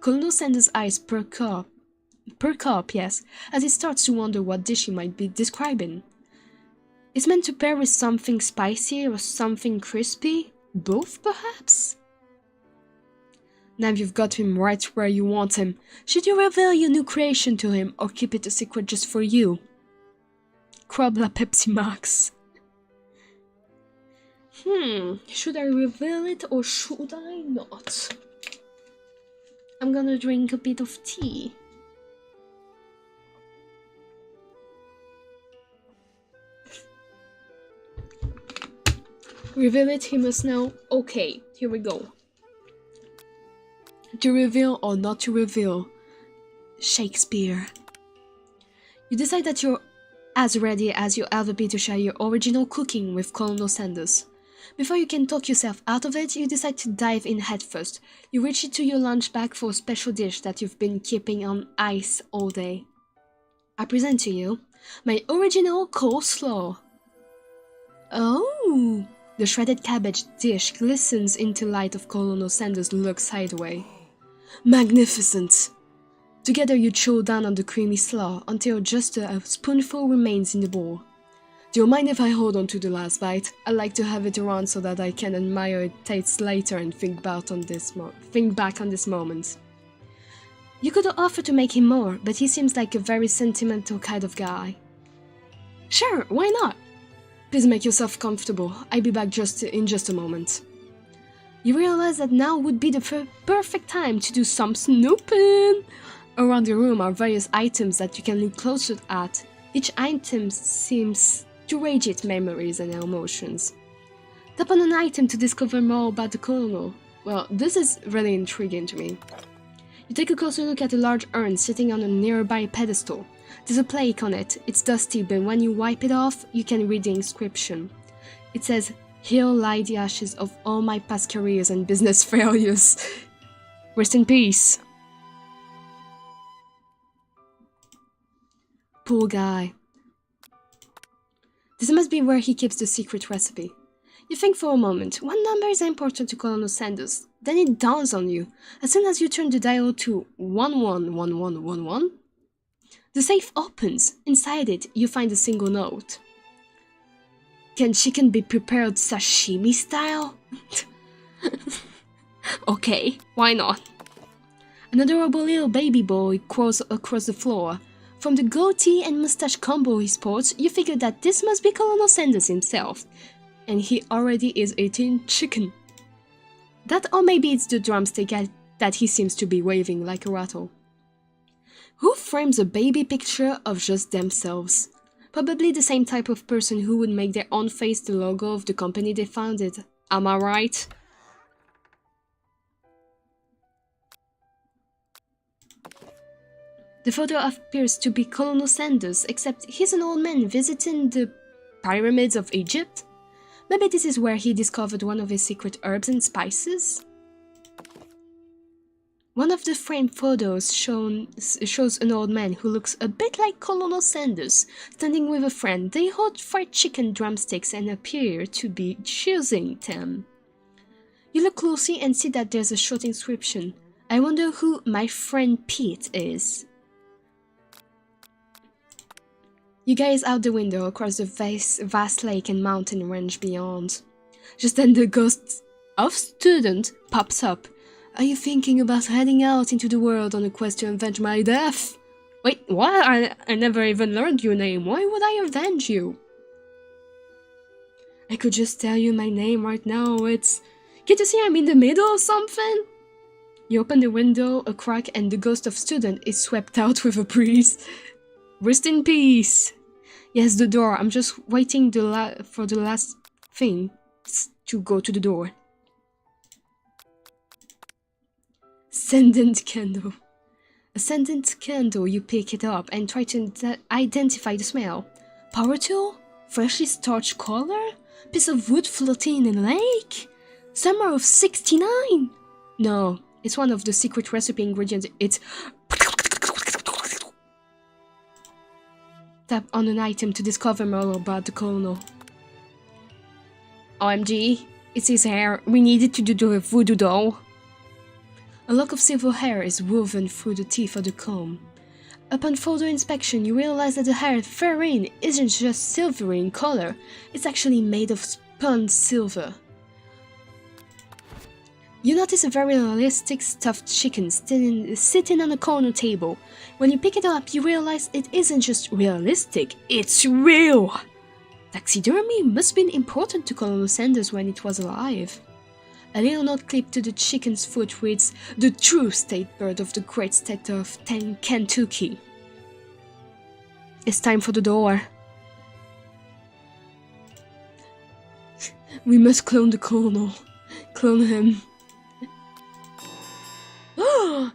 Colonel Sanders' eyes perk up, yes, as he starts to wonder what dish he might be describing. It's meant to pair with something spicy or something crispy? Both, perhaps? Now you've got him right where you want him. Should you reveal your new creation to him, or keep it a secret just for you? Crab la Pepsi Max. Should I reveal it or should I not? I'm gonna drink a bit of tea. Reveal it, he must know. Okay, here we go. To reveal or not to reveal. Shakespeare. You decide that you're as ready as you'll ever be to share your original cooking with Colonel Sanders. Before you can talk yourself out of it, you decide to dive in headfirst. You reach into your lunch bag for a special dish that you've been keeping on ice all day. I present to you my original coleslaw. Oh! The shredded cabbage dish glistens into light of Colonel Sanders' look sideways. Magnificent! Together you chow down on the creamy slaw until just a spoonful remains in the bowl. Do you mind if I hold on to the last bite? I like to have it around so that I can admire its taste later and think back on this moment. You could offer to make him more, but he seems like a very sentimental kind of guy. Sure, why not? Please make yourself comfortable. I'll be back in just a moment. You realize that now would be the perfect time to do some snooping. Around the room are various items that you can look closer at. Each item seems to radiate memories and emotions. Tap on an item to discover more about the colonel. Well, this is really intriguing to me. You take a closer look at a large urn sitting on a nearby pedestal. There's a plaque on it. It's dusty, but when you wipe it off, you can read the inscription. It says, "Here lie the ashes of all my past careers and business failures. Rest in peace." Poor guy. This must be where he keeps the secret recipe. You think for a moment, what number is important to Colonel Sanders? Then it dawns on you. As soon as you turn the dial to 111111, the safe opens. Inside it, you find a single note. Can chicken be prepared sashimi style? Okay, why not? An adorable little baby boy crawls across the floor. From the goatee and mustache combo he sports, you figure that this must be Colonel Sanders himself. And he already is eating chicken. That or maybe it's the drumstick that he seems to be waving like a rattle. Who frames a baby picture of just themselves? Probably the same type of person who would make their own face the logo of the company they founded. Am I right? The photo appears to be Colonel Sanders, except he's an old man visiting the pyramids of Egypt. Maybe this is where he discovered one of his secret herbs and spices? One of the framed photos shows an old man who looks a bit like Colonel Sanders, standing with a friend. They hold fried chicken drumsticks and appear to be choosing them. You look closely and see that there's a short inscription. I wonder who my friend Pete is. You gaze out the window across the vast lake and mountain range beyond. Just then the ghost of student pops up. Are you thinking about heading out into the world on a quest to avenge my death? Wait, what? I never even learned your name. Why would I avenge you? I could just tell you my name right now. Can't you see I'm in the middle of something? You open the window a crack and the ghost of student is swept out with a breeze. Rest in peace. Yes, the door. I'm just waiting for the last thing to go to the door. Scented candle. A scented candle, you pick it up and try to identify the smell. Power tool? Freshly starched color? Piece of wood floating in a lake? Summer of 69? No, it's one of the secret recipe ingredients. It's... Tap on an item to discover more about the colonel. OMG, it's his hair. We needed to do a voodoo doll. A lock of silver hair is woven through the teeth of the comb. Upon further inspection, you realize that the hair therein isn't just silvery in color, it's actually made of spun silver. You notice a very realistic stuffed chicken sitting on a corner table. When you pick it up, you realize it isn't just realistic, it's real! Taxidermy must have been important to Colonel Sanders when it was alive. A little note clipped to the chicken's foot reads, "The true state bird of the great state of Kentucky." It's time for the door. We must clone the colonel. Clone him.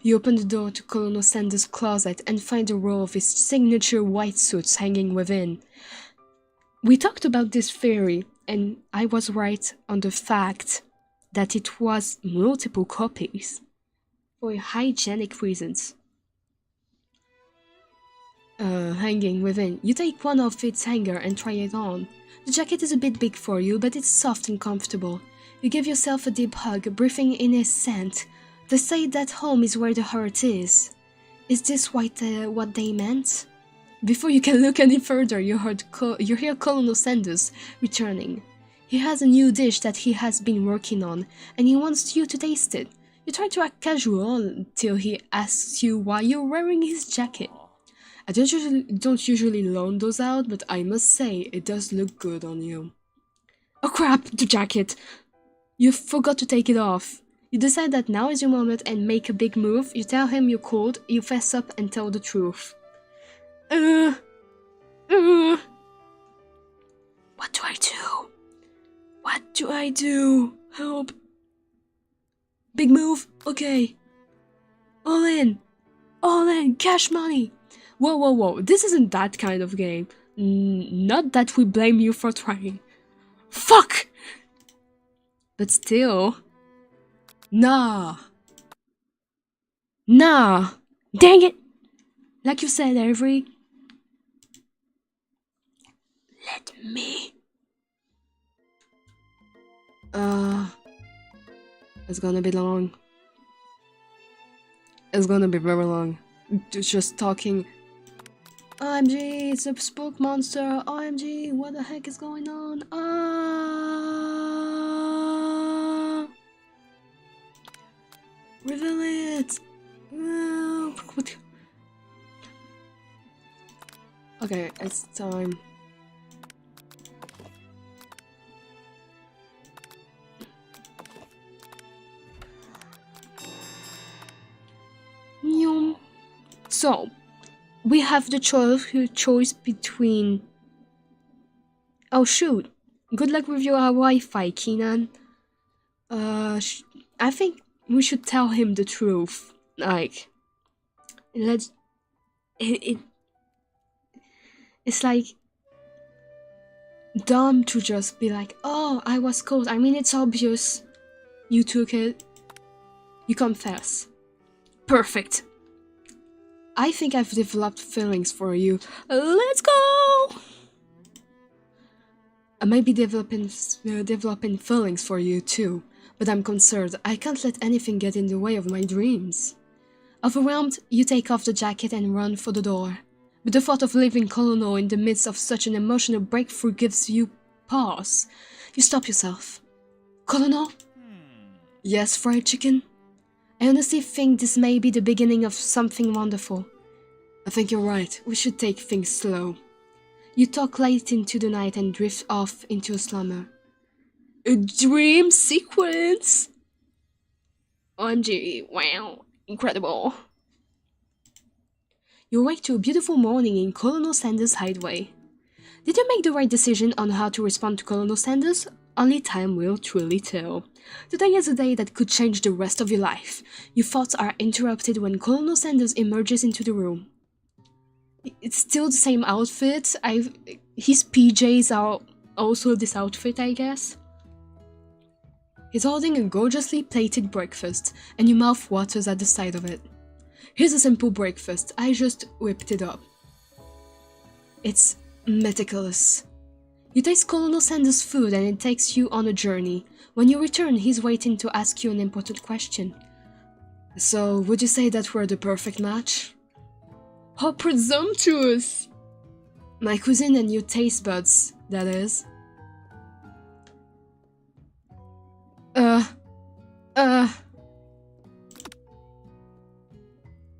You open the door to Colonel Sanders' closet and find a row of his signature white suits hanging within. We talked about this theory, and I was right on the fact that it was multiple copies for hygienic reasons. Hanging within. You take one of its hanger and try it on. The jacket is a bit big for you, but it's soft and comfortable. You give yourself a deep hug, breathing in its scent. They say that home is where the heart is. Is this what they meant? Before you can look any further, you hear Colonel Sanders returning. He has a new dish that he has been working on, and he wants you to taste it. You try to act casual until he asks you why you're wearing his jacket. I don't usually loan those out, but I must say, it does look good on you. Oh crap, the jacket! You forgot to take it off. You decide that now is your moment and make a big move. You tell him you're cold, you fess up and tell the truth. What do I do? What do I do? Help. Big move? Okay. All in. All in. Cash money. Whoa, whoa, whoa. This isn't that kind of game. Not that we blame you for trying. Fuck! But still. Nah. Nah. Dang it! Like you said, Avery. Let me. It's gonna be long. It's gonna be very long. Just talking. OMG, it's a spook monster. OMG, what the heck is going on? Reveal it. What? Okay, it's time. So, we have the choice between... Oh shoot! Good luck with your Wi-Fi, Keenan. I think we should tell him the truth. Like, it's like dumb to just be like, oh, I was cold. I mean, it's obvious. You took it. You confess. Perfect. I think I've developed feelings for you. Let's go! I might be developing feelings for you too, but I'm concerned. I can't let anything get in the way of my dreams. Overwhelmed, you take off the jacket and run for the door. But the thought of leaving Colonel in the midst of such an emotional breakthrough gives you pause. You stop yourself. Colonel? Yes, fried chicken? I honestly think this may be the beginning of something wonderful. I think you're right. We should take things slow. You talk late into the night and drift off into a slumber. A dream sequence? OMG, wow, incredible. You wake to a beautiful morning in Colonel Sanders' hideaway. Did you make the right decision on how to respond to Colonel Sanders? Only time will truly tell. Today is a day that could change the rest of your life. Your thoughts are interrupted when Colonel Sanders emerges into the room. It's still the same outfit. His PJs are also this outfit, I guess. He's holding a gorgeously plated breakfast, and your mouth waters at the sight of it. Here's a simple breakfast. I just whipped it up. It's meticulous. You taste Colonel Sanders' food and it takes you on a journey. When you return, he's waiting to ask you an important question. So, would you say that we're the perfect match? How presumptuous! My cuisine and your taste buds, that is.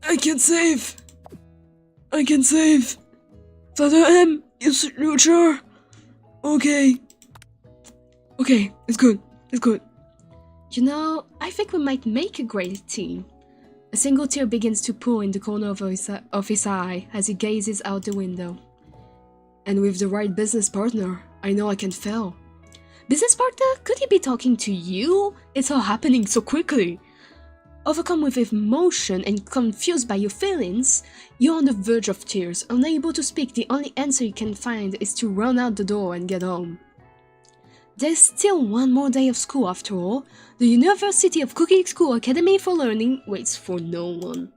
I can save! I can save! Father M, you sure? Okay. Okay, it's good. It's good. You know, I think we might make a great team. A single tear begins to pool in the corner of his eye as he gazes out the window. And with the right business partner, I know I can fail. Business partner? Could he be talking to you? It's all happening so quickly. Overcome with emotion and confused by your feelings, you're on the verge of tears. Unable to speak, the only answer you can find is to run out the door and get home. There's still one more day of school after all. The University of Cooking School Academy for Learning waits for no one.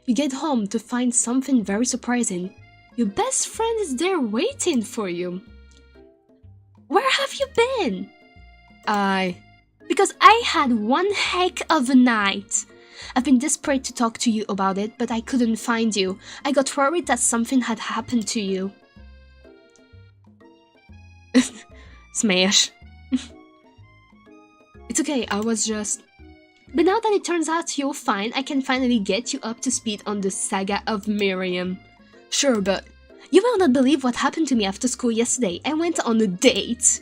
You get home to find something very surprising. Your best friend is there waiting for you. Where have you been? Because I had one heck of a night. I've been desperate to talk to you about it, but I couldn't find you. I got worried that something had happened to you. Smash. It's okay, I was just... But now that it turns out you're fine, I can finally get you up to speed on the saga of Miriam. Sure, but you will not believe what happened to me after school yesterday. I went on a date.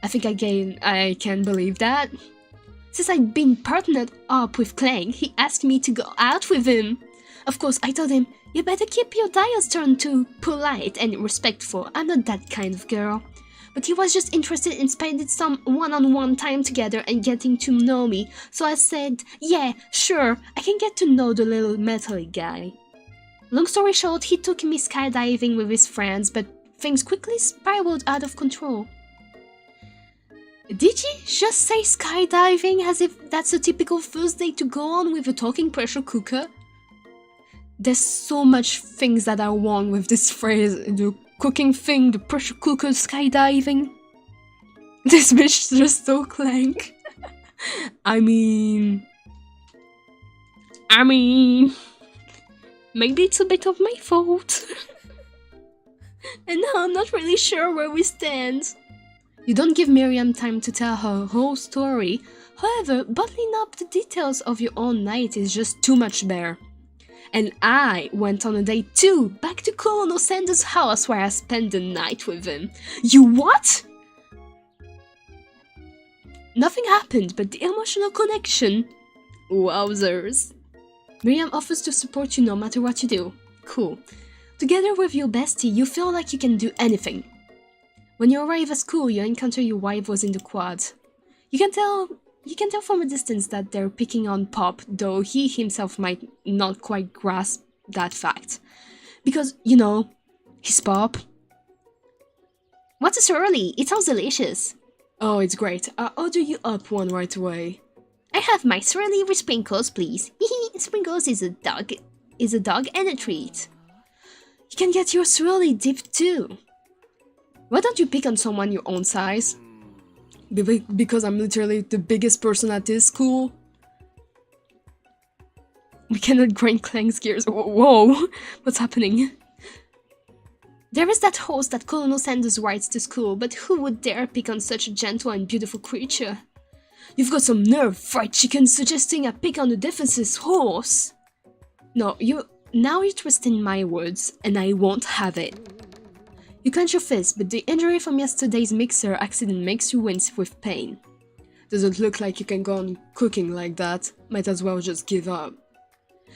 I think I can believe that. Since I'd been partnered up with Clang, he asked me to go out with him. Of course, I told him, you better keep your dials turned to polite and respectful. I'm not that kind of girl. But he was just interested in spending some one-on-one time together and getting to know me. So I said, yeah, sure, I can get to know the little metally guy. Long story short, he took me skydiving with his friends, but things quickly spiraled out of control. Did you just say skydiving as if that's a typical first date to go on with a talking pressure cooker? There's so much things that are wrong with this phrase. The cooking thing, the pressure cooker, skydiving. This bitch just so Clank. I mean... Maybe it's a bit of my fault. And now I'm not really sure where we stand. You don't give Miriam time to tell her whole story. However, bottling up the details of your own night is just too much bear. And I went on a date too, back to Colonel Sanders' house where I spent the night with him. You what? Nothing happened but the emotional connection. Wowzers. Miriam offers to support you no matter what you do. Cool. Together with your bestie, you feel like you can do anything. When you arrive at school, you encounter your rivals in the quad. You can tell from a distance that they're picking on Pop, though he himself might not quite grasp that fact. Because, you know, he's Pop. What's so early? It sounds delicious. Oh, it's great. I'll order you up one right away. I have my swirly with sprinkles, please. Sprinkles is a dog and a treat. You can get your swirly dipped too. Why don't you pick on someone your own size? Because I'm literally the biggest person at this school? We cannot grind Clang's gears. Whoa, what's happening? There is that horse that Colonel Sanders rides to school, but who would dare pick on such a gentle and beautiful creature? You've got some nerve, fried chicken, suggesting I pick on the defenseless horse. No, now you're twisting my words, and I won't have it. You clench your fist, but the injury from yesterday's mixer accident makes you wince with pain. Doesn't look like you can go on cooking like that. Might as well just give up.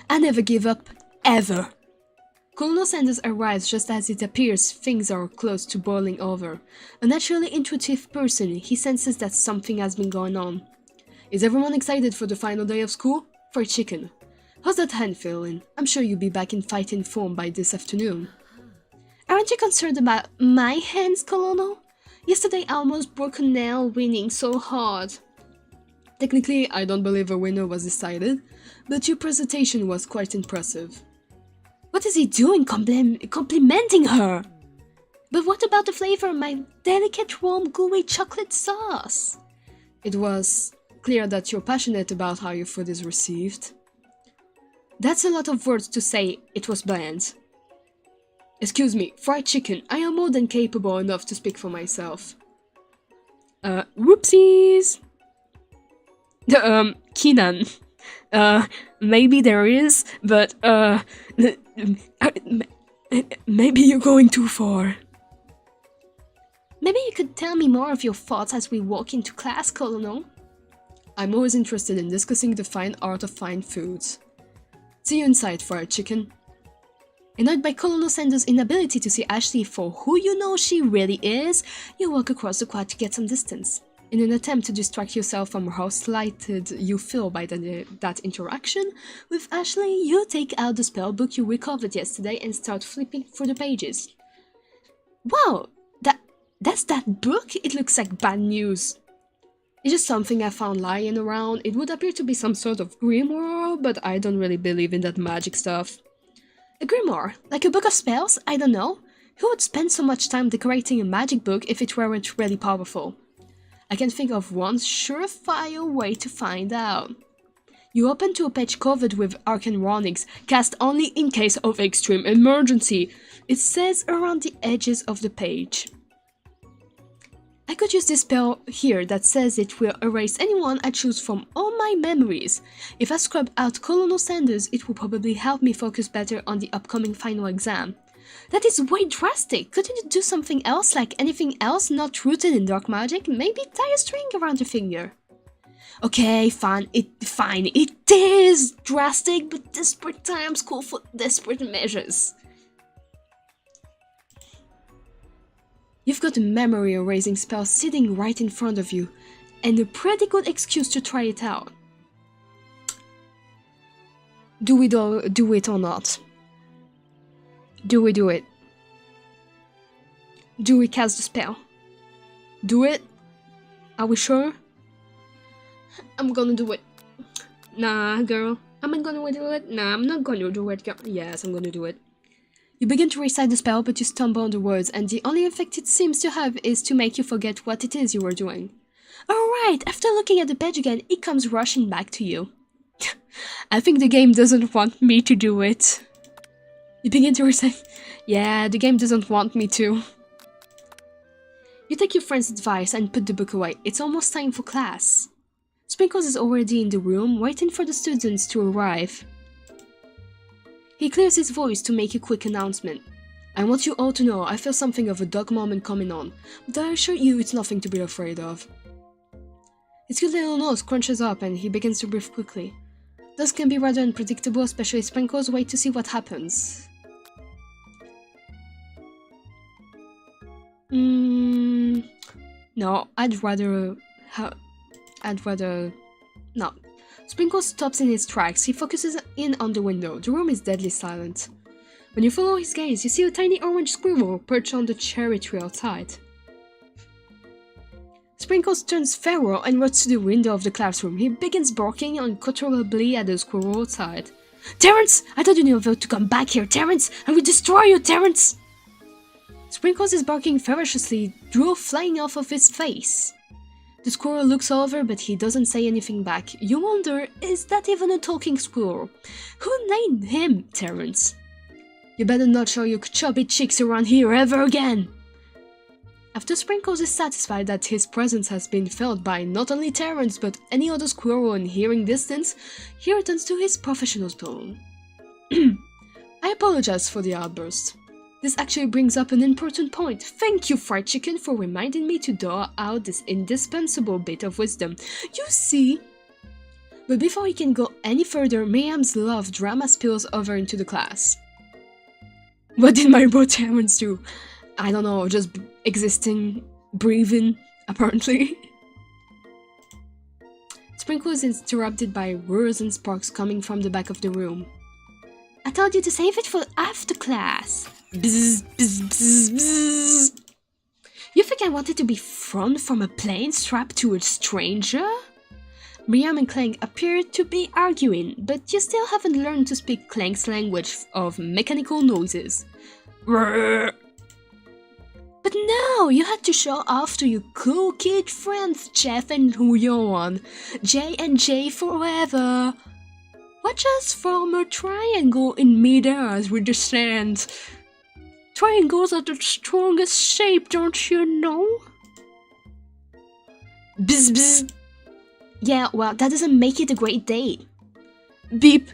I never give up, ever. Colonel Sanders arrives just as it appears things are close to boiling over. A naturally intuitive person, he senses that something has been going on. Is everyone excited for the final day of school? For chicken. How's that hand feeling? I'm sure you'll be back in fighting form by this afternoon. Aren't you concerned about my hands, Colonel? Yesterday I almost broke a nail winning so hard. Technically, I don't believe a winner was decided, but your presentation was quite impressive. What is he doing complimenting her? But what about the flavor of my delicate warm gooey chocolate sauce? It was clear that you're passionate about how your food is received. That's a lot of words to say it was bland. Excuse me, fried chicken, I am more than capable enough to speak for myself. Whoopsies! Keenan. Maybe there is, but, maybe you're going too far. Maybe you could tell me more of your thoughts as we walk into class, Colonel. I'm always interested in discussing the fine art of fine foods. See you inside, fried chicken. Annoyed by Colonel Sanders' inability to see Ashley for who you know she really is, you walk across the quad to get some distance. In an attempt to distract yourself from how slighted you feel by that interaction with Ashley, you take out the spell book you recovered yesterday and start flipping through the pages. Wow, that's that book? It looks like bad news. It's just something I found lying around. It would appear to be some sort of grimoire, but I don't really believe in that magic stuff. A grimoire? Like a book of spells? I don't know. Who would spend so much time decorating a magic book if it weren't really powerful? I can think of one surefire way to find out. You open to a page covered with arcane warnings, cast only in case of extreme emergency. It says around the edges of the page. I could use this spell here that says it will erase anyone I choose from all my memories. If I scrub out Colonel Sanders, it will probably help me focus better on the upcoming final exam. That is way drastic. Couldn't you do something else, like anything else not rooted in dark magic? Maybe tie a string around your finger. Okay, fine. It is drastic, but desperate times call for desperate measures. You've got a memory erasing spell sitting right in front of you, and a pretty good excuse to try it out. Do we do it or not? Do we do it? Do we cast the spell? Do it? Are we sure? I'm gonna do it. Nah, girl. Am I gonna do it? Nah, I'm not gonna do it, girl. Yes, I'm gonna do it. You begin to recite the spell, but you stumble on the words, and the only effect it seems to have is to make you forget what it is you were doing. Alright, after looking at the page again, it comes rushing back to you. I think the game doesn't want me to do it. You begin to recite. Yeah, the game doesn't want me to. You take your friend's advice and put the book away. It's almost time for class. Sprinkles is already in the room, waiting for the students to arrive. He clears his voice to make a quick announcement. I want you all to know I feel something of a dark moment coming on, but I assure you it's nothing to be afraid of. His cute little nose crunches up and he begins to breathe quickly. This can be rather unpredictable, especially Sprinkles wait to see what happens. No, I'd rather no. Sprinkles stops in his tracks. He focuses in on the window. The room is deadly silent. When you follow his gaze, you see a tiny orange squirrel perched on the cherry tree outside. Sprinkles turns feral and runs to the window of the classroom. He begins barking uncontrollably at the squirrel outside. Terrence! I thought you knew to come back here, Terrence! I will destroy you, Terrence! Sprinkles is barking ferociously, drool flying off of his face. The squirrel looks over, but he doesn't say anything back. You wonder, is that even a talking squirrel? Who named him, Terrence? You better not show your chubby cheeks around here ever again! After Sprinkles is satisfied that his presence has been felt by not only Terrence but any other squirrel in hearing distance, he returns to his professional tone. I apologize for the outburst. This actually brings up an important point. Thank you, Fried Chicken, for reminding me to draw out this indispensable bit of wisdom. You see? But before he can go any further, Miriam's love drama spills over into the class. What did my bro Terrence do? I don't know, just existing, breathing, apparently. Sprinkle is interrupted by whirs and sparks coming from the back of the room. I told you to save it for after class. Bzz, bzz, bzz, bzz. You think I wanted to be thrown from a plane strapped to a stranger? Miriam and Clank appear to be arguing, but you still haven't learned to speak Clank's language of mechanical noises. But no, you had to show off to your cool kid friends Jeff and Huyon. J and J forever. Watch us form a triangle in midair as we descend. Triangles are the strongest shape, don't you know? Bzz bzz. Yeah, well, that doesn't make it a great day. Beep.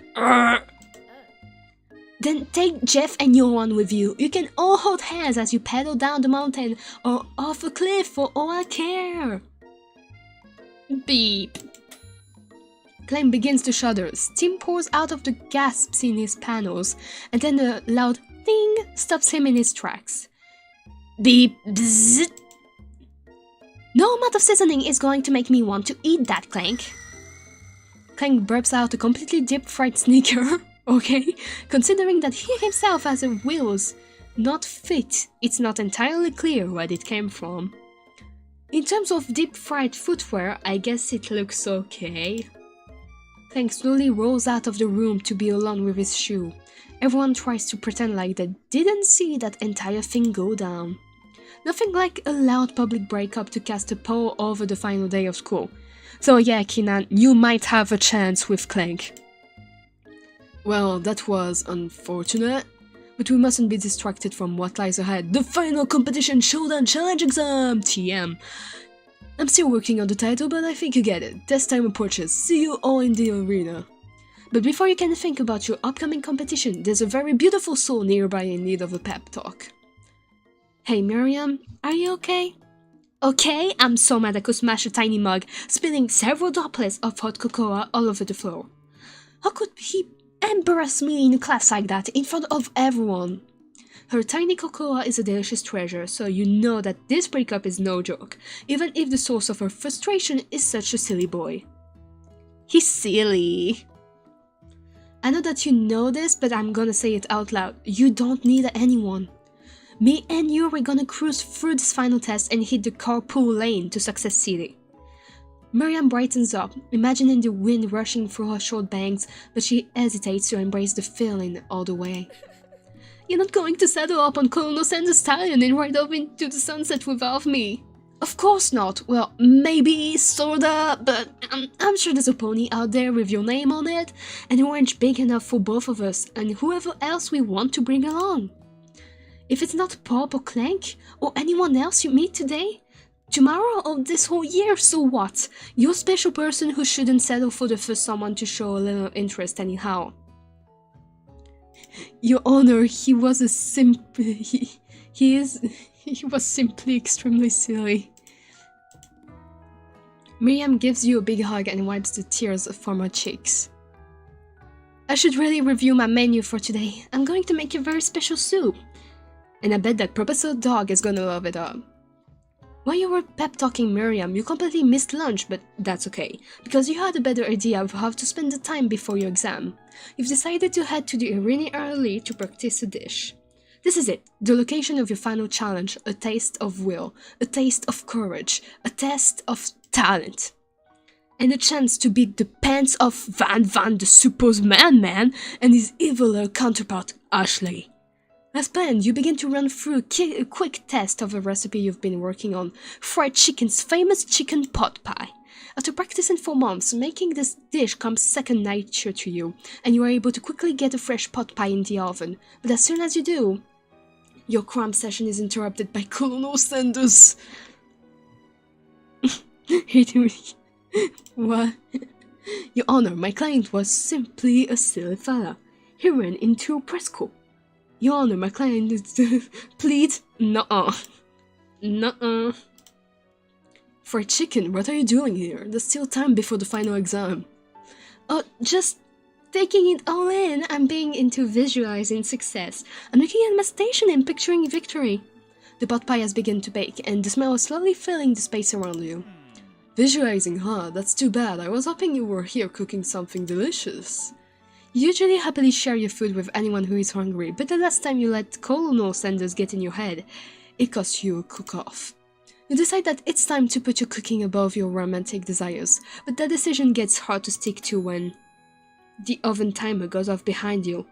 Then take Jeff and Yohan with you. You can all hold hands as you pedal down the mountain or off a cliff for all I care. Beep. Clem begins to shudder. Steam pours out of the gasps in his panels, and then a loud ding stops him in his tracks. Beep. Bzz. No amount of seasoning is going to make me want to eat that, Clank. Clank burps out a completely deep-fried sneaker. Okay, considering that he himself has a wheels not fit, it's not entirely clear where it came from. In terms of deep-fried footwear, I guess it looks okay. Clank slowly rolls out of the room to be alone with his shoe. Everyone tries to pretend like they didn't see that entire thing go down. Nothing like a loud public breakup to cast a pall over the final day of school. So yeah, Keenan, you might have a chance with Clank. Well, that was unfortunate, but we mustn't be distracted from what lies ahead. The final competition showdown challenge exam, TM. I'm still working on the title, but I think you get it. Test time approaches. See you all in the arena. But before you can think about your upcoming competition, there's a very beautiful soul nearby in need of a pep talk. Hey Miriam, are you okay? Okay, I'm so mad I could smash a tiny mug, spilling several droplets of hot cocoa all over the floor. How could he embarrass me in a class like that, in front of everyone? Her tiny cocoa is a delicious treasure, so you know that this breakup is no joke, even if the source of her frustration is such a silly boy. He's silly. I know that you know this, but I'm gonna say it out loud. You don't need anyone. Me and you are gonna cruise through this final test and hit the carpool lane to Success City. Miriam brightens up, imagining the wind rushing through her short bangs, but she hesitates to embrace the feeling all the way. You're not going to settle up on Colonel Sanders' stallion and ride off into the sunset without me. Of course not. Well, maybe, sorta, but I'm sure there's a pony out there with your name on it, and an orange big enough for both of us and whoever else we want to bring along. If it's not Pop or Clank, or anyone else you meet today, tomorrow or this whole year, so what? You're a special person who shouldn't settle for the first someone to show a little interest anyhow. Your Honor, he was simply extremely silly. Miriam gives you a big hug and wipes the tears from her cheeks. I should really review my menu for today. I'm going to make a very special soup. And I bet that Professor Dog is gonna love it up. While you were pep-talking Miriam, you completely missed lunch, but that's okay, because you had a better idea of how to spend the time before your exam. You've decided to head to the arena early to practice a dish. This is it, the location of your final challenge, a taste of will, a taste of courage, a test of talent. And a chance to beat the pants off Van the supposed man and his eviler counterpart, Ashley. As planned, you begin to run through a quick test of a recipe you've been working on, fried chicken's famous chicken pot pie. After practicing for months, making this dish comes second nature to you, and you are able to quickly get a fresh pot pie in the oven. But as soon as you do, your cram session is interrupted by Colonel Sanders. What? Your Honor, my client was simply a silly fella. He ran into a press corps. Your Honor, my client is... Please? Nuh-uh. Nuh-uh. Fried chicken, what are you doing here? There's still time before the final exam. Oh, just taking it all in. I'm being into visualizing success. I'm looking at my station and picturing victory. The pot pie has begun to bake, and the smell is slowly filling the space around you. Visualizing, huh? That's too bad. I was hoping you were here cooking something delicious. You usually happily share your food with anyone who is hungry, but the last time you let Colonel Sanders get in your head, it cost you a cook-off. You decide that it's time to put your cooking above your romantic desires, but that decision gets hard to stick to when the oven timer goes off behind you.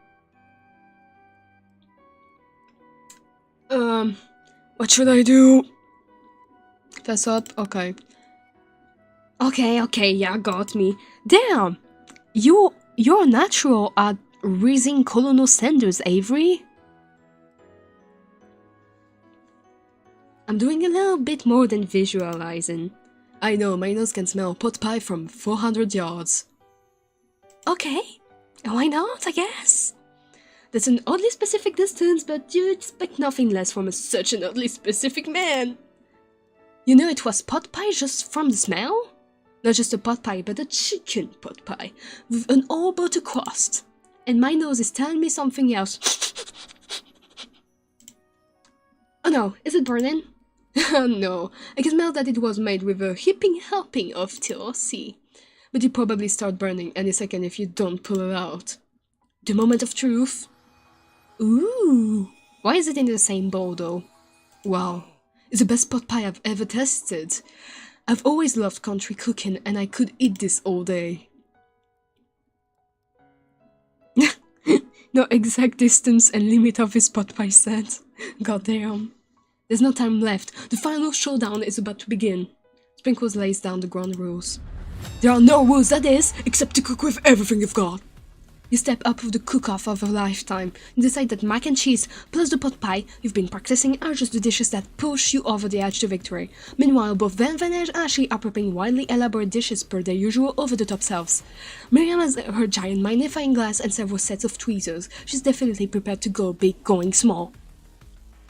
What should I do? Fess up? Okay. Okay, yeah, got me. Damn! You're natural at raising Colonel Sanders, Avery? I'm doing a little bit more than visualizing. I know, my nose can smell pot pie from 400 yards. Okay, why not, I guess? That's an oddly specific distance, but you expect nothing less from such an oddly specific man. You know it was pot pie just from the smell? Not just a pot pie, but a chicken pot pie, with an all-butter crust. And my nose is telling me something else. Oh no, is it burning? No, I can smell that it was made with a heaping helping of TLC. But it probably start burning any second if you don't pull it out. The moment of truth. Ooh, why is it in the same bowl though? Wow, it's the best pot pie I've ever tested. I've always loved country cooking and I could eat this all day. No exact distance and limit of his pot pie set. Goddamn. There's no time left. The final showdown is about to begin. Sprinkles lays down the ground rules. There are no rules, that is, except to cook with everything you've got. You step up with the cook-off of a lifetime. You decide that mac and cheese plus the pot pie you've been practicing are just the dishes that push you over the edge to victory. Meanwhile, both Van and Ashley are preparing wildly elaborate dishes per their usual over-the-top selves. Miriam has her giant magnifying glass and several sets of tweezers. She's definitely prepared to go big, going small.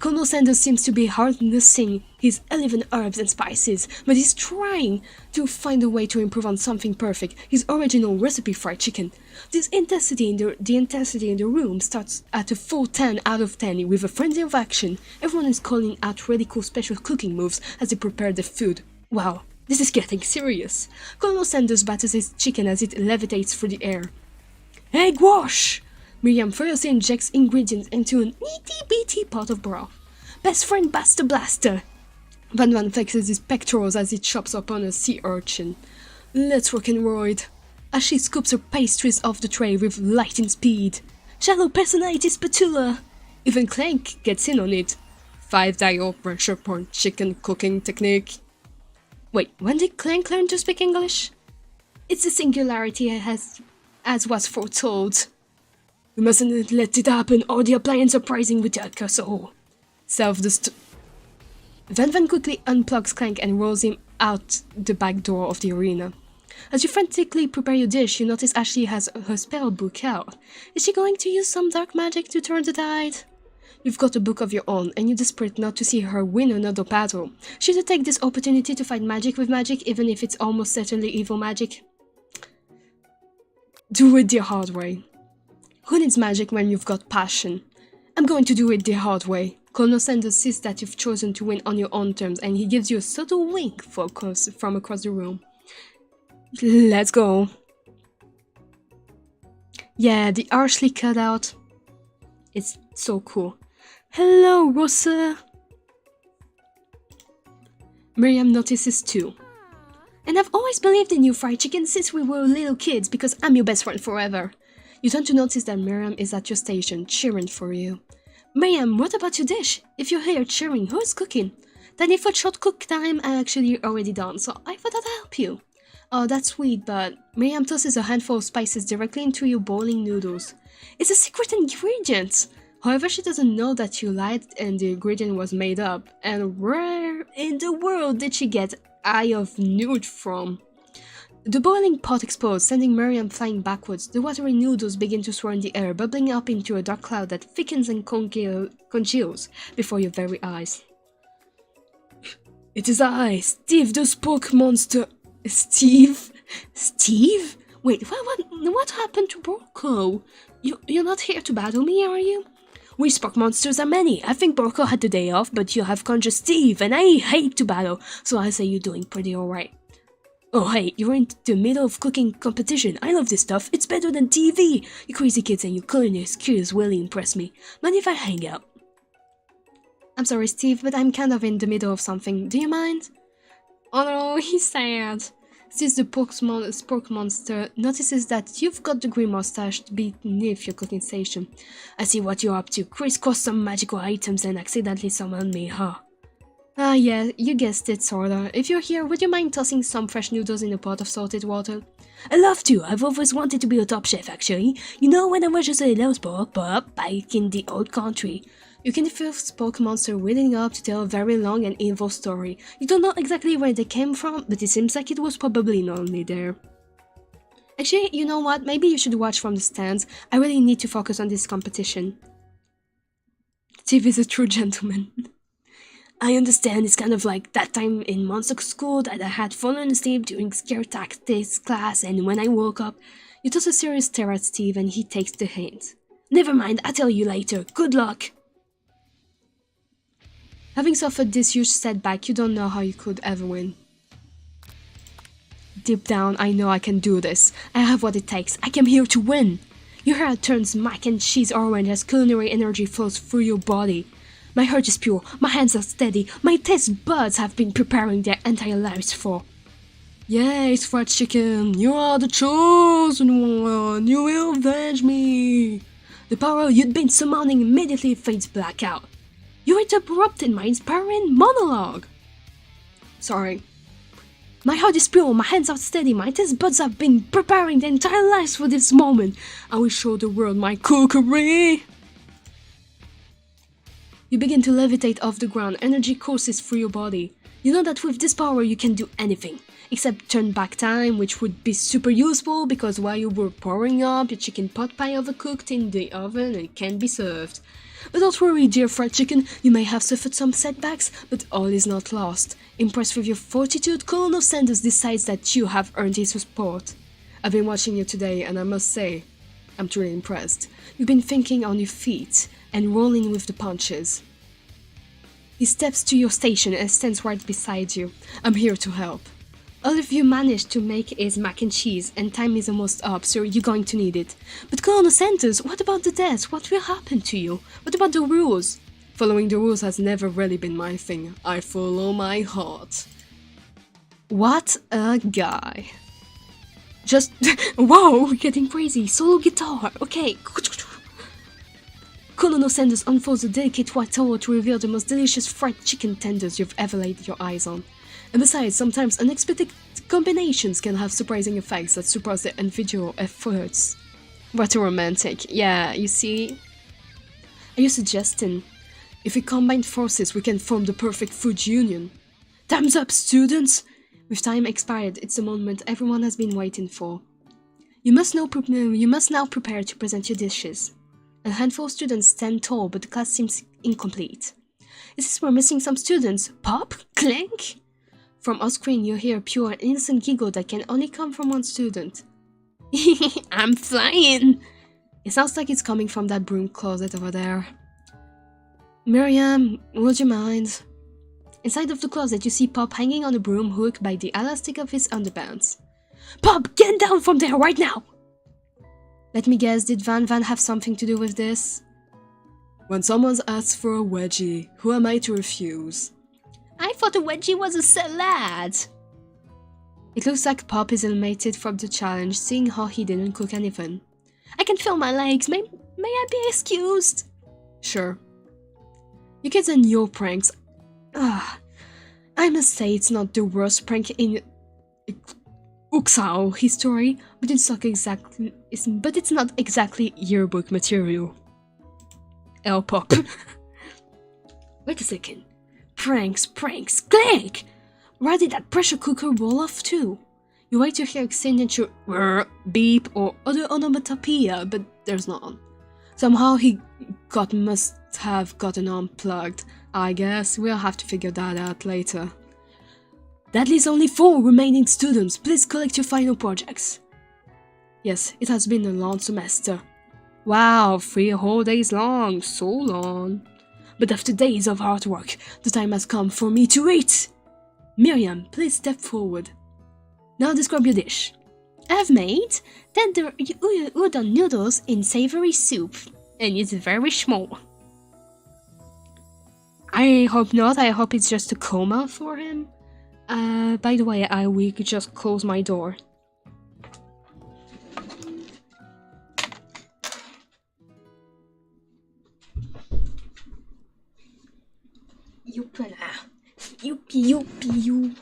Colonel Sanders seems to be harnessing his 11 herbs and spices, but he's trying to find a way to improve on something perfect, his original recipe fried chicken. The intensity in the room starts at a full 10 out of 10 with a frenzy of action. Everyone is calling out really cool special cooking moves as they prepare the food. Wow, this is getting serious. Colonel Sanders batters his chicken as it levitates through the air. Egg wash! Miriam furiously injects ingredients into an itty-bitty pot of broth. Best friend Buster Blaster! Van flexes his pectorals as he chops upon a sea urchin. Let's rock and roll. As she scoops her pastries off the tray with lightning speed. Shallow personality spatula! Even Clank gets in on it. 5-dial pressure point chicken cooking technique. Wait, when did Clank learn to speak English? It's a singularity as was foretold. We mustn't let it happen, or the appliance uprising with that castle. Self-dest. Van quickly unplugs Clank and rolls him out the back door of the arena. As you frantically prepare your dish, you notice Ashley has her spell book out. Is she going to use some dark magic to turn the tide? You've got a book of your own, and you're desperate not to see her win another battle. Should you take this opportunity to fight magic with magic, even if it's almost certainly evil magic? Do it the hard way. Who needs magic when you've got passion? I'm going to do it the hard way. Colonel Sanders sees that you've chosen to win on your own terms, and he gives you a subtle wink from across the room. Let's go. Yeah, the harshly cut out. It's so cool. Hello, Rosa. Miriam notices too. And I've always believed in you, fried chicken, since we were little kids, because I'm your best friend forever. You turn to notice that Miriam is at your station, cheering for you. Miriam, what about your dish? If you're here cheering, who's cooking? Danny for short cook time, I actually already done, so I thought I'd help you. Oh, that's sweet, but Miriam tosses a handful of spices directly into your boiling noodles. It's a secret ingredient! However, she doesn't know that you lied and the ingredient was made up. And where in the world did she get Eye of Newt from? The boiling pot explodes, sending Miriam flying backwards. The watery noodles begin to swirl in the air, bubbling up into a dark cloud that thickens and congeals before your very eyes. It is I, Steve the Spook Monster. Steve? Steve? Wait, what happened to Borko? You're not here to battle me, are you? We Spook Monsters are many. I think Borko had the day off, but you have conjured Steve, and I hate to battle, so I say you're doing pretty alright. Oh hey, you're in the middle of cooking competition. I love this stuff. It's better than TV. You crazy kids and your culinary skills really impress me. Mind if I hang out? I'm sorry, Steve, but I'm kind of in the middle of something. Do you mind? Oh no, he's sad. Since the pork monster notices that you've got the green mustache beneath your cooking station. I see what you're up to. Crisscross some magical items and accidentally summon me, huh? Ah yeah, you guessed it, sorta. If you're here, would you mind tossing some fresh noodles in a pot of salted water? I'd love to. I've always wanted to be a top chef, actually. You know, when I was just a little spook back in the old country. You can feel Spook Monster waiting up to tell a very long and evil story. You don't know exactly where they came from, but it seems like it was probably lonely there. Actually, you know what? Maybe you should watch from the stands. I really need to focus on this competition. Steve is a true gentleman. I understand it's kind of like that time in monster school that I had fallen asleep during scare tactics class, and when I woke up, you toss a serious stare at Steve and he takes the hint. Never mind, I'll tell you later. Good luck! Having suffered this huge setback, you don't know how you could ever win. Deep down, I know I can do this. I have what it takes. I came here to win. Your hair turns mac and cheese orange as culinary energy flows through your body. My heart is pure, my hands are steady, my taste buds have been preparing their entire lives for. Yes, fried chicken, you are the chosen one, you will avenge me. The power you'd been summoning immediately fades black out. You interrupted my inspiring monologue. Sorry. My heart is pure, my hands are steady, my taste buds have been preparing their entire lives for this moment. I will show the world my cookery. You begin to levitate off the ground, energy courses through your body. You know that with this power you can do anything, except turn back time, which would be super useful because while you were powering up, your chicken pot pie overcooked in the oven and can be served. But don't worry, dear fried chicken, you may have suffered some setbacks, but all is not lost. Impressed with your fortitude, Colonel Sanders decides that you have earned his support. I've been watching you today, and I must say, I'm truly impressed. You've been thinking on your feet and rolling with the punches. He steps to your station and stands right beside you. I'm here to help. All of you managed to make is mac and cheese, and time is almost up, so you're going to need it. But Colonel Sanders, what about the death? What will happen to you? What about the rules? Following the rules has never really been my thing. I follow my heart. What a guy. Just, whoa, getting crazy. Solo guitar, okay. Colonel Sanders unfolds a delicate white towel to reveal the most delicious fried chicken tenders you've ever laid your eyes on. And besides, sometimes unexpected combinations can have surprising effects that surpass their individual efforts. What a romantic. Yeah, you see? Are you suggesting if we combine forces we can form the perfect food union? Time's up, students! With time expired, it's the moment everyone has been waiting for. You must now prepare to present your dishes. A handful of students stand tall, but the class seems incomplete. Is this we're missing some students? Pop? Clink? From off-screen, you hear a pure and innocent giggle that can only come from one student. I'm flying! It sounds like it's coming from that broom closet over there. Miriam, would you mind? Inside of the closet, you see Pop hanging on a broom hook by the elastic of his underpants. Pop, get down from there right now! Let me guess, did Van have something to do with this? When someone asks for a wedgie, who am I to refuse? I thought a wedgie was a salad! It looks like Pop is eliminated from the challenge, seeing how he didn't cook anything. I can feel my legs, may I be excused? Sure. You kids and your pranks. I must say it's not the worst prank in Uxao history, but it's not exactly yearbook material. L Pop. Wait a second. Pranks, click! Why did that pressure cooker roll off too? You wait to hear a signature beep or other onomatopoeia, but there's none. Somehow he must have gotten unplugged. I guess we'll have to figure that out later. That leaves only 4 remaining students. Please collect your final projects. Yes, it has been a long semester. Wow, 3 whole days long. So long. But after days of hard work, the time has come for me to eat. Miriam, please step forward. Now describe your dish. I've made tender udon noodles in savory soup, and it's very small. I hope not. I hope it's just a coma for him. By the way, I will just close my door. You.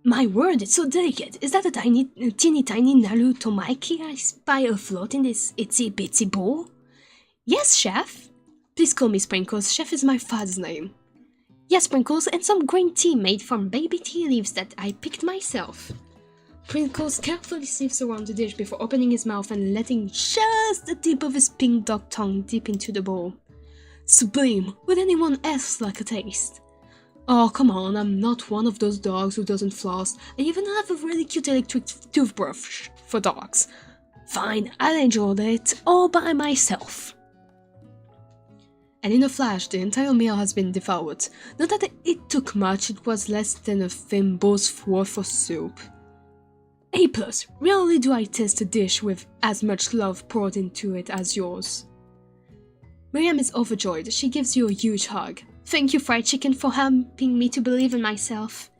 My word, it's so delicate. Is that a teeny tiny Naru Tomaiki I spy afloat in this itsy bitsy bowl? Yes, chef. Please call me Sprinkles. Chef is my father's name. Yes, Sprinkles, and some green tea made from baby tea leaves that I picked myself. Sprinkles carefully sifts around the dish before opening his mouth and letting just the tip of his pink dog tongue dip into the bowl. Sublime! Would anyone else like a taste? Oh, come on, I'm not one of those dogs who doesn't floss. I even have a really cute electric toothbrush for dogs. Fine, I'll enjoy it all by myself. And in a flash, the entire meal has been devoured. Not that it took much, it was less than a thimble's worth of soup. A+, rarely do I taste a dish with as much love poured into it as yours. Miriam is overjoyed. She gives you a huge hug. Thank you, fried chicken, for helping me to believe in myself.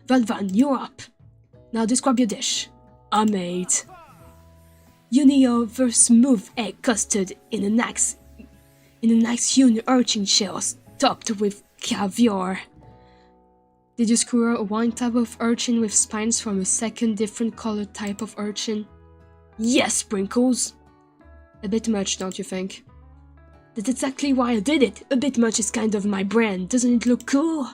Van, you're up. Now describe your dish. I made Unio vs. Smooth egg custard in a in a nice uni urchin shell topped with caviar. Did you skewer one type of urchin with spines from a second different colored type of urchin? Yes, Sprinkles! A bit much, don't you think? That's exactly why I did it! A bit much is kind of my brand, doesn't it look cool?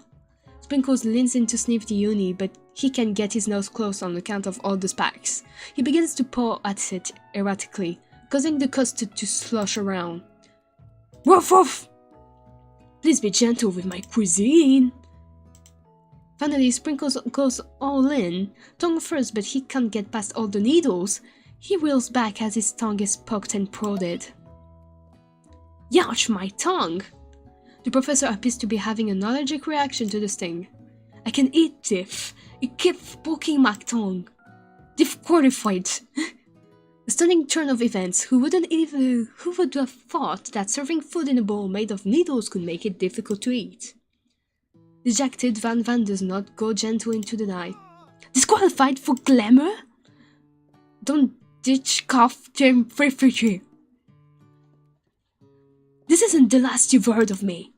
Sprinkles leans in to sniff the uni, but he can't get his nose close on account of all the spikes. He begins to paw at it erratically, causing the custard to slosh around. Woof woof! Please be gentle with my cuisine! Finally, Sprinkles goes all in, tongue first, but he can't get past all the needles. He reels back as his tongue is poked and prodded. Youch, my tongue! The professor appears to be having an allergic reaction to the sting. I can eat Diff. It keeps poking my tongue. Diff qualified. A stunning turn of events. Who would have thought that serving food in a bowl made of needles could make it difficult to eat? Dejected, Van does not go gentle into the night. Disqualified for glamour? Don't ditch cough Jim Free. This isn't the last you've heard of me.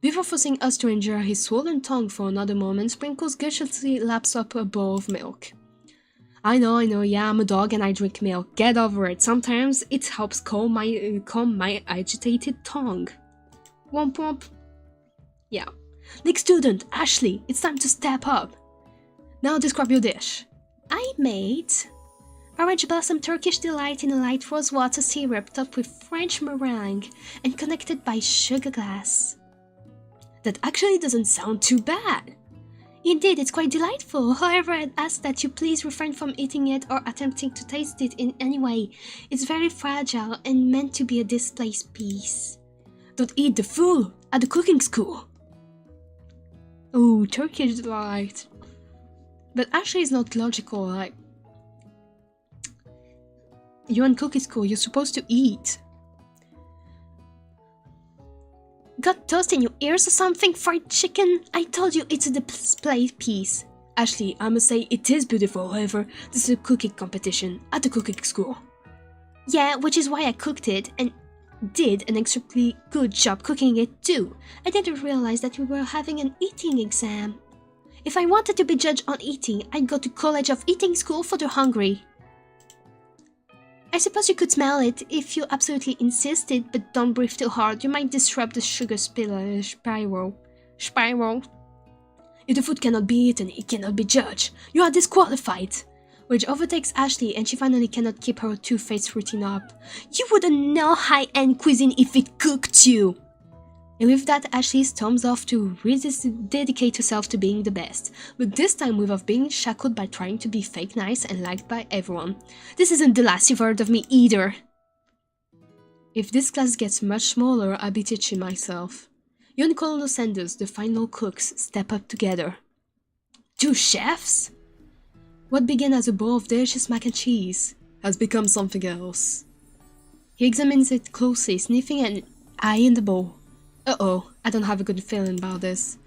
Before forcing us to endure his swollen tongue for another moment, Sprinkles graciously laps up a bowl of milk. I know, yeah, I'm a dog and I drink milk. Get over it. Sometimes it helps calm my agitated tongue. Womp womp. Yeah. Next student, Ashley, it's time to step up. Now describe your dish. I made orange blossom Turkish delight in a light rose water syrup topped with French meringue and connected by sugar glass. That actually doesn't sound too bad. Indeed, it's quite delightful. However, I'd ask that you please refrain from eating it or attempting to taste it in any way. It's very fragile and meant to be a display piece. Don't eat the fool at the cooking school. Oh, Turkish delight. But actually it's not logical, like... You're in cooking school, you're supposed to eat. Got toast in your ears or something, fried chicken? I told you it's a display piece. Ashley, I must say it is beautiful, however, this is a cooking competition at the cooking school. Yeah, which is why I cooked it and did an extremely good job cooking it too. I didn't realize that we were having an eating exam. If I wanted to be judged on eating, I'd go to College of Eating School for the Hungry. I suppose you could smell it if you absolutely insisted, but don't breathe too hard. You might disrupt the sugar spiral. If the food cannot be eaten, it cannot be judged. You are disqualified. Which overtakes Ashley and she finally cannot keep her two-faced routine up. You wouldn't know high-end cuisine if it cooked you. And with that, Ashley storms off to dedicate herself to being the best, but this time without being shackled by trying to be fake nice and liked by everyone. This isn't the last you've heard of me either. If this class gets much smaller, I'll be teaching myself. You and Colonel Sanders, the final cooks, step up together. Two chefs? What began as a bowl of delicious mac and cheese has become something else. He examines it closely, sniffing an eye in the bowl. Uh-oh, I don't have a good feeling about this.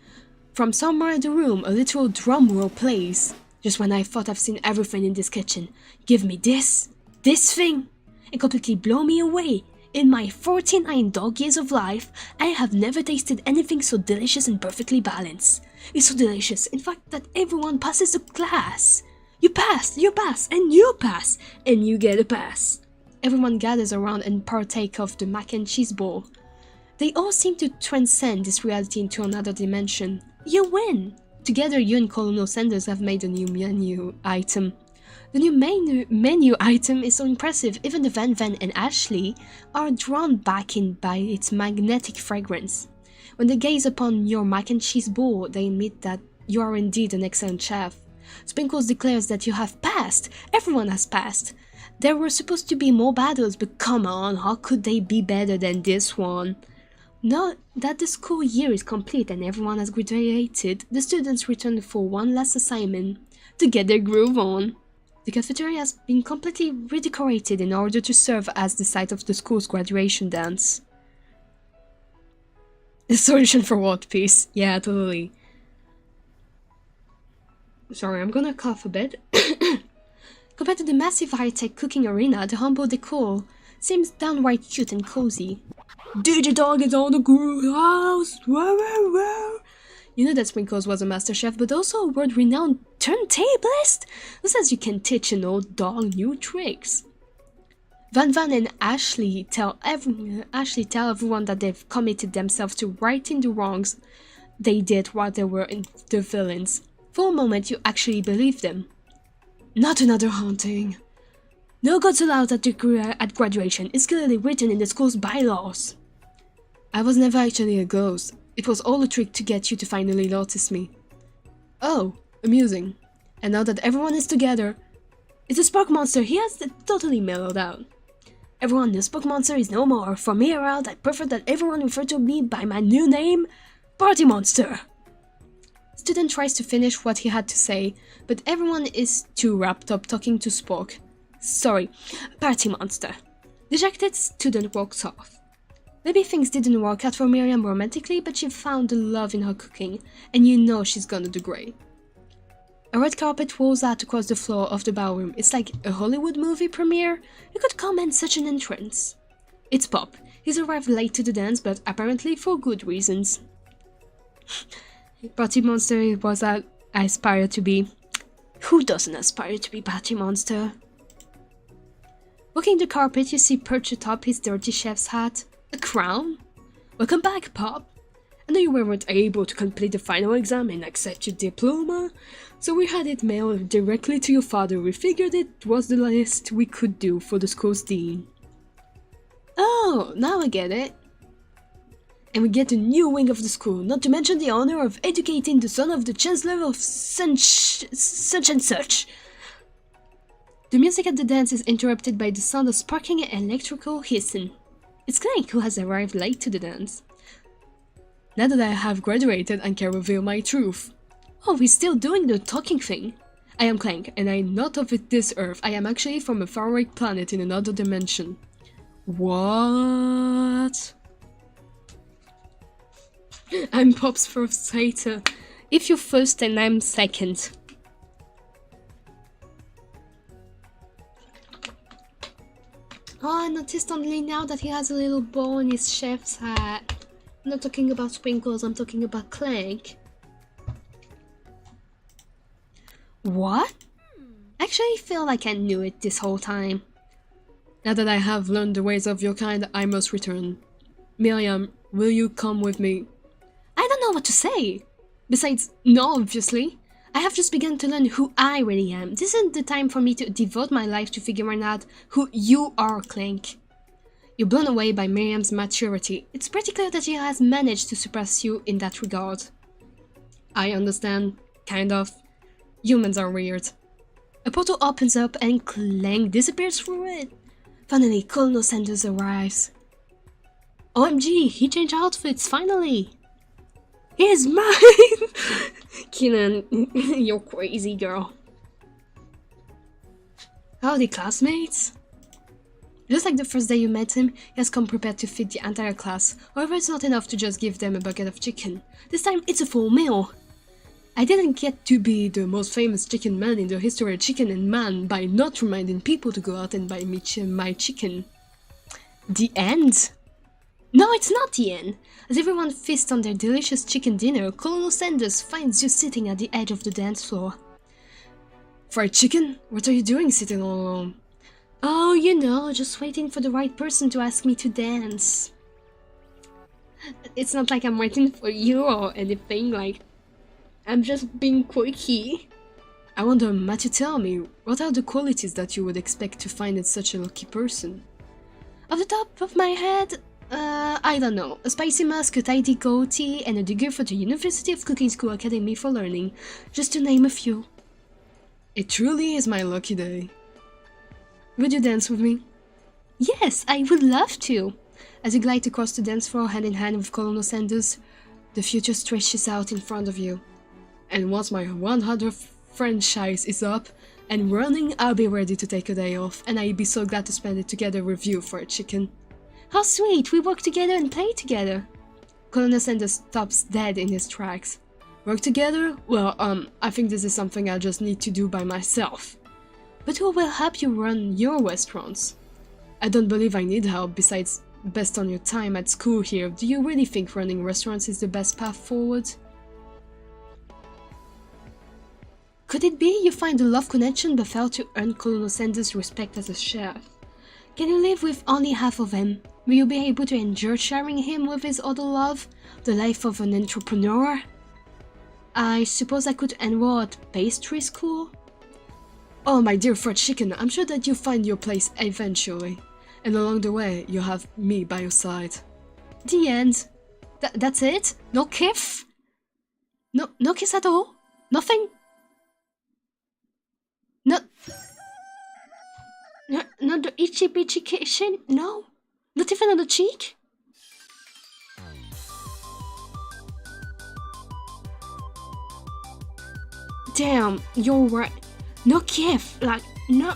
From somewhere in the room, a literal drum roll plays. Just when I thought I've seen everything in this kitchen. Give me this thing, and completely blow me away. In my 49 dog years of life, I have never tasted anything so delicious and perfectly balanced. It's so delicious, in fact, that everyone passes the class. You pass, and you pass, and you get a pass. Everyone gathers around and partake of the mac and cheese bowl. They all seem to transcend this reality into another dimension. You win! Together, you and Colonel Sanders have made a new menu item. The new menu item is so impressive, even the Van and Ashley are drawn back in by its magnetic fragrance. When they gaze upon your mac and cheese bowl, they admit that you are indeed an excellent chef. Sprinkles declares that you have passed. Everyone has passed. There were supposed to be more battles, but come on, how could they be better than this one? Now that the school year is complete and everyone has graduated, the students return for one last assignment to get their groove on. The cafeteria has been completely redecorated in order to serve as the site of the school's graduation dance. A solution for what, peace? Yeah, totally. Sorry, I'm gonna cough a bit. Compared to the massive high-tech cooking arena, the humble decor seems downright cute and cozy. Digidog is on the house! You know that Sprinkles was a master chef, but also a world-renowned turntablist who says you can teach an old dog new tricks. Van and Ashley tell everyone that they've committed themselves to righting the wrongs they did while they were the villains. For a moment, you actually believe them. Not another haunting. No gods allowed at graduation is clearly written in the school's bylaws. I was never actually a ghost. It was all a trick to get you to finally notice me. Oh, amusing. And now that everyone is together, it's a spark monster. He has totally mellowed out. Everyone, the spark monster is no more. From here out, I prefer that everyone refer to me by my new name, Party Monster. Student tries to finish what he had to say, but everyone is too wrapped up talking to Spock. Sorry, Party Monster. Dejected, student walks off. Maybe things didn't work out for Miriam romantically, but she found the love in her cooking, and you know she's gonna do great. A red carpet rolls out across the floor of the ballroom. It's like a Hollywood movie premiere. You could command such an entrance. It's Pop. He's arrived late to the dance, but apparently for good reasons. Party Monster was I aspire to be. Who doesn't aspire to be Party Monster? Walking the carpet, you see perched atop his dirty chef's hat. A crown? Welcome back, Pop. I know you weren't able to complete the final exam and accept your diploma, so we had it mailed directly to your father. We figured it was the least we could do for the school's dean. Oh, now I get it. And we get a new wing of the school, not to mention the honor of educating the son of the chancellor of such and such. The music at the dance is interrupted by the sound of sparking electrical hissing. It's Clank who has arrived late to the dance. Now that I have graduated and can reveal my truth. Oh, he's still doing the talking thing. I am Clank, and I'm not of this earth. I am actually from a faraway planet in another dimension. What? I'm Pop's first hater. If you're first, then I'm second. Oh, I noticed only now that he has a little bow on his chef's hat. I'm not talking about Sprinkles, I'm talking about Clank. What? I actually feel like I knew it this whole time. Now that I have learned the ways of your kind, I must return. Miriam, will you come with me? I don't know what to say. Besides, no, obviously. I have just begun to learn who I really am. This isn't the time for me to devote my life to figuring out who you are, Clank. You're blown away by Miriam's maturity. It's pretty clear that she has managed to surpass you in that regard. I understand. Kind of. Humans are weird. A portal opens up and Clank disappears through it. Finally, Colonel Sanders arrives. OMG, he changed outfits, finally! He's mine! Keenan, you're crazy, girl. Howdy, classmates. Just like the first day you met him, he has come prepared to feed the entire class. However, it's not enough to just give them a bucket of chicken. This time, it's a full meal. I didn't get to be the most famous chicken man in the history of chicken and man by not reminding people to go out and buy me my chicken. The end? No, it's not the end. As everyone feasts on their delicious chicken dinner, Colonel Sanders finds you sitting at the edge of the dance floor. Fried chicken? What are you doing sitting all alone? Oh, you know, just waiting for the right person to ask me to dance. It's not like I'm waiting for you or anything, like, I'm just being quirky. I wonder, Matthew, tell me, what are the qualities that you would expect to find in such a lucky person? Off the top of my head, I don't know. A spicy mask, a tidy goatee, and a degree for the University of Cooking School Academy for Learning, just to name a few. It truly is my lucky day. Would you dance with me? Yes, I would love to. As you glide across the dance floor hand in hand with Colonel Sanders, the future stretches out in front of you. And once my 100th franchise is up and running, I'll be ready to take a day off, and I'd be so glad to spend it together with you for a chicken. How sweet, we work together and play together. Colonel Sanders stops dead in his tracks. Work together? Well, I think this is something I just need to do by myself. But who will help you run your restaurants? I don't believe I need help. Besides, based on your time at school here, do you really think running restaurants is the best path forward? Could it be you find a love connection but fail to earn Colonel Sanders' respect as a chef? Can you live with only half of him? Will you be able to enjoy sharing him with his other love? The life of an entrepreneur? I suppose I could enroll at pastry school? Oh, my dear fried chicken, I'm sure that you'll find your place eventually. And along the way, you'll have me by your side. The end. That's it? No kiss? No kiss at all? Nothing? Not the itchy bitchy kissing? No? Not even on the cheek? Damn, you're right. No kiss, like, no.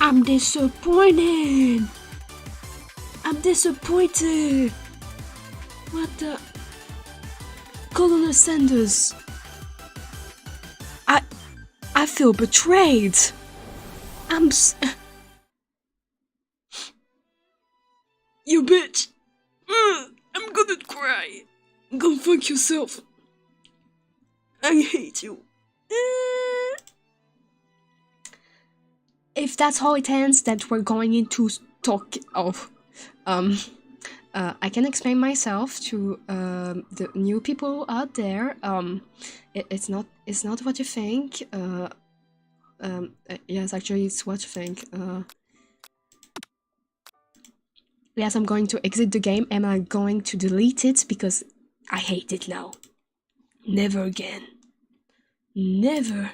I'm disappointed. I'm disappointed. What the? Colonel Sanders. I feel betrayed. You bitch. I'm gonna cry. Go fuck yourself. I hate you. If that's how it ends, that we're going into talk of, I can explain myself to the new people out there. It's not what you think. Yes, actually, it's what you think. Yes, I'm going to exit the game and I'm going to delete it because I hate it now. Never again. Never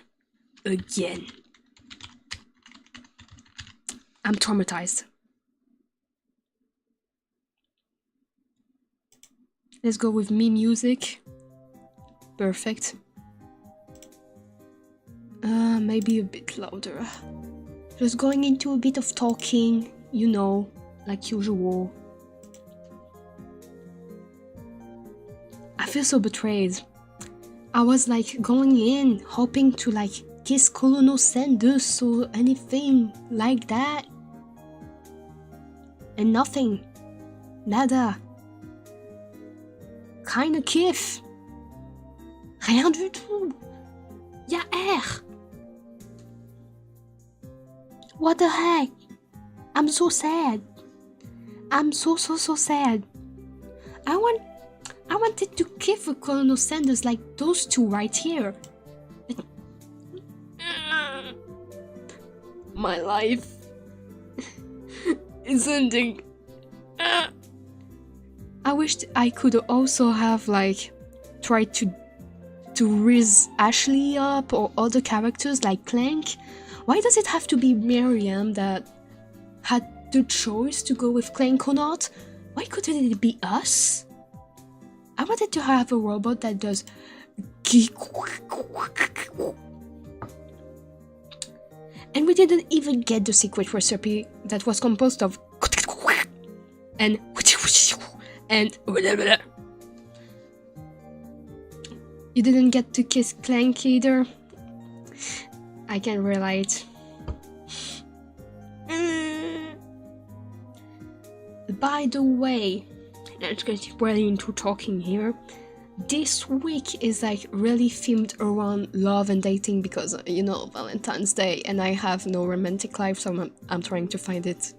again. I'm traumatized. Let's go with me music. Perfect. Maybe a bit louder. Just going into a bit of talking, you know, like usual. I feel so betrayed. I was like going in, hoping to like kiss Colonel Sanders or anything like that. And nothing. Nada. Keine kiff. Rien du tout. Y'a air. What the heck? I'm so sad. I'm so sad. I wanted to kiss with Colonel Sanders like those two right here. My life is ending. I wished I could also have like tried to raise Ashley up or other characters like Clank. Why does it have to be Miriam that had the choice to go with Clank or not? Why couldn't it be us? I wanted to have a robot that does and we didn't even get the secret recipe that was composed of and you didn't get to kiss Clank either. I can relate. By the way, let's get really into talking here. This week is like really themed around love and dating because, you know, Valentine's Day, and I have no romantic life, so I'm trying to find it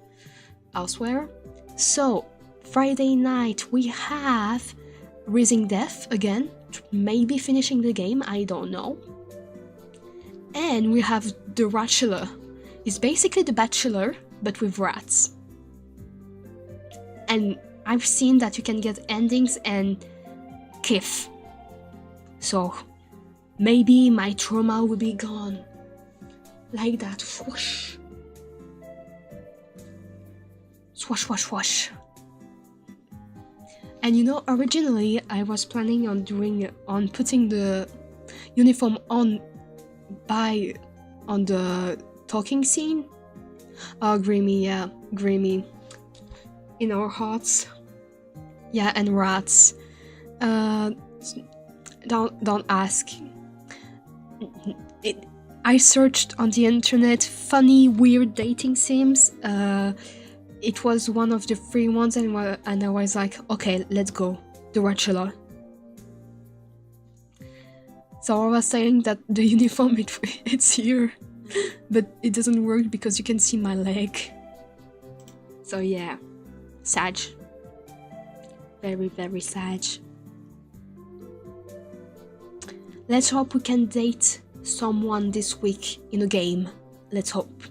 elsewhere. So, Friday night we have Raising Death again, maybe finishing the game, I don't know. And we have The Bachelor. It's basically The Bachelor, but with rats. And I've seen that you can get endings and kiff. So, maybe my trauma will be gone. Like that. Whoosh. Swash, wash, wash. And you know, originally I was planning on putting the uniform on the talking scene. Oh, Grimmy, yeah, Grimmy. In our hearts. Yeah, and rats. Don't ask. I searched on the internet funny, weird dating sims. It was one of the free ones, and I was like, okay, let's go. The Bachelor. So I was saying that the uniform, it's here, but it doesn't work because you can see my leg. So yeah, sad. Very, very sad. Let's hope we can date someone this week in a game. Let's hope.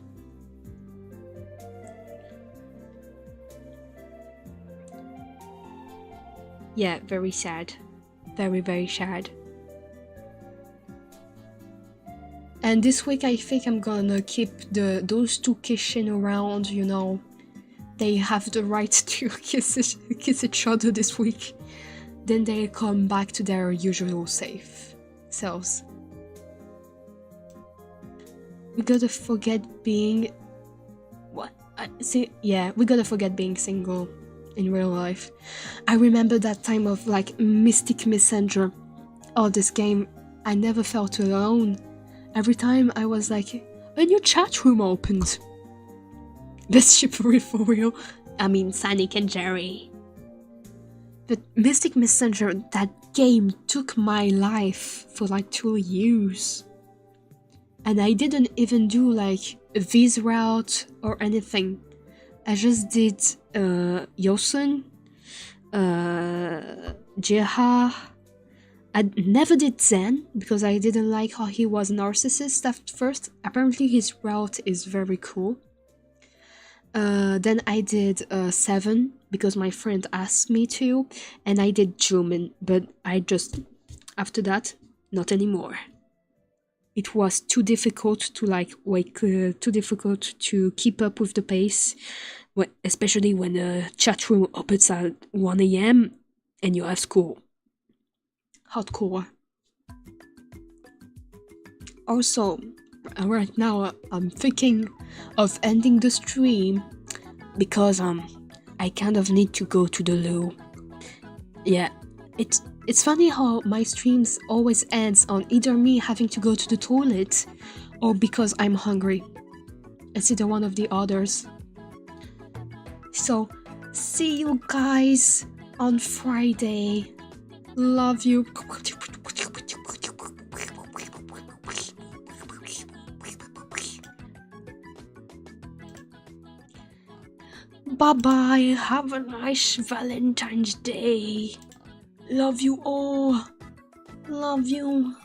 Yeah, very sad. Very, very sad. And this week I think I'm gonna keep those two kissing around, you know. They have the right to kiss each other this week. Then they come back to their usual safe selves. We gotta forget being... What? Yeah, we gotta forget being single in real life. I remember that time of like Mystic Messenger. Oh, this game, I never felt alone. Every time I was like, a new chat room opened. That's chivalry for real. I mean, Sonic and Jerry. But Mystic Messenger, that game took my life for like 2 years. And I didn't even do like a Viz route or anything. I just did Yosun, Jeha. I never did Zen because I didn't like how he was a narcissist at first. Apparently his route is very cool. Then I did 7 because my friend asked me to, and I did Jumin, but I just, after that, not anymore. It was too difficult to too difficult to keep up with the pace, especially when the chat room opens at 1 a.m. and you have school. Hardcore. Also, right now I'm thinking of ending the stream because I kind of need to go to the loo. Yeah, it's funny how my streams always ends on either me having to go to the toilet or because I'm hungry. It's either one of the others. So, see you guys on Friday. Love you. Bye bye. Have a nice Valentine's Day. Love you all. Love you.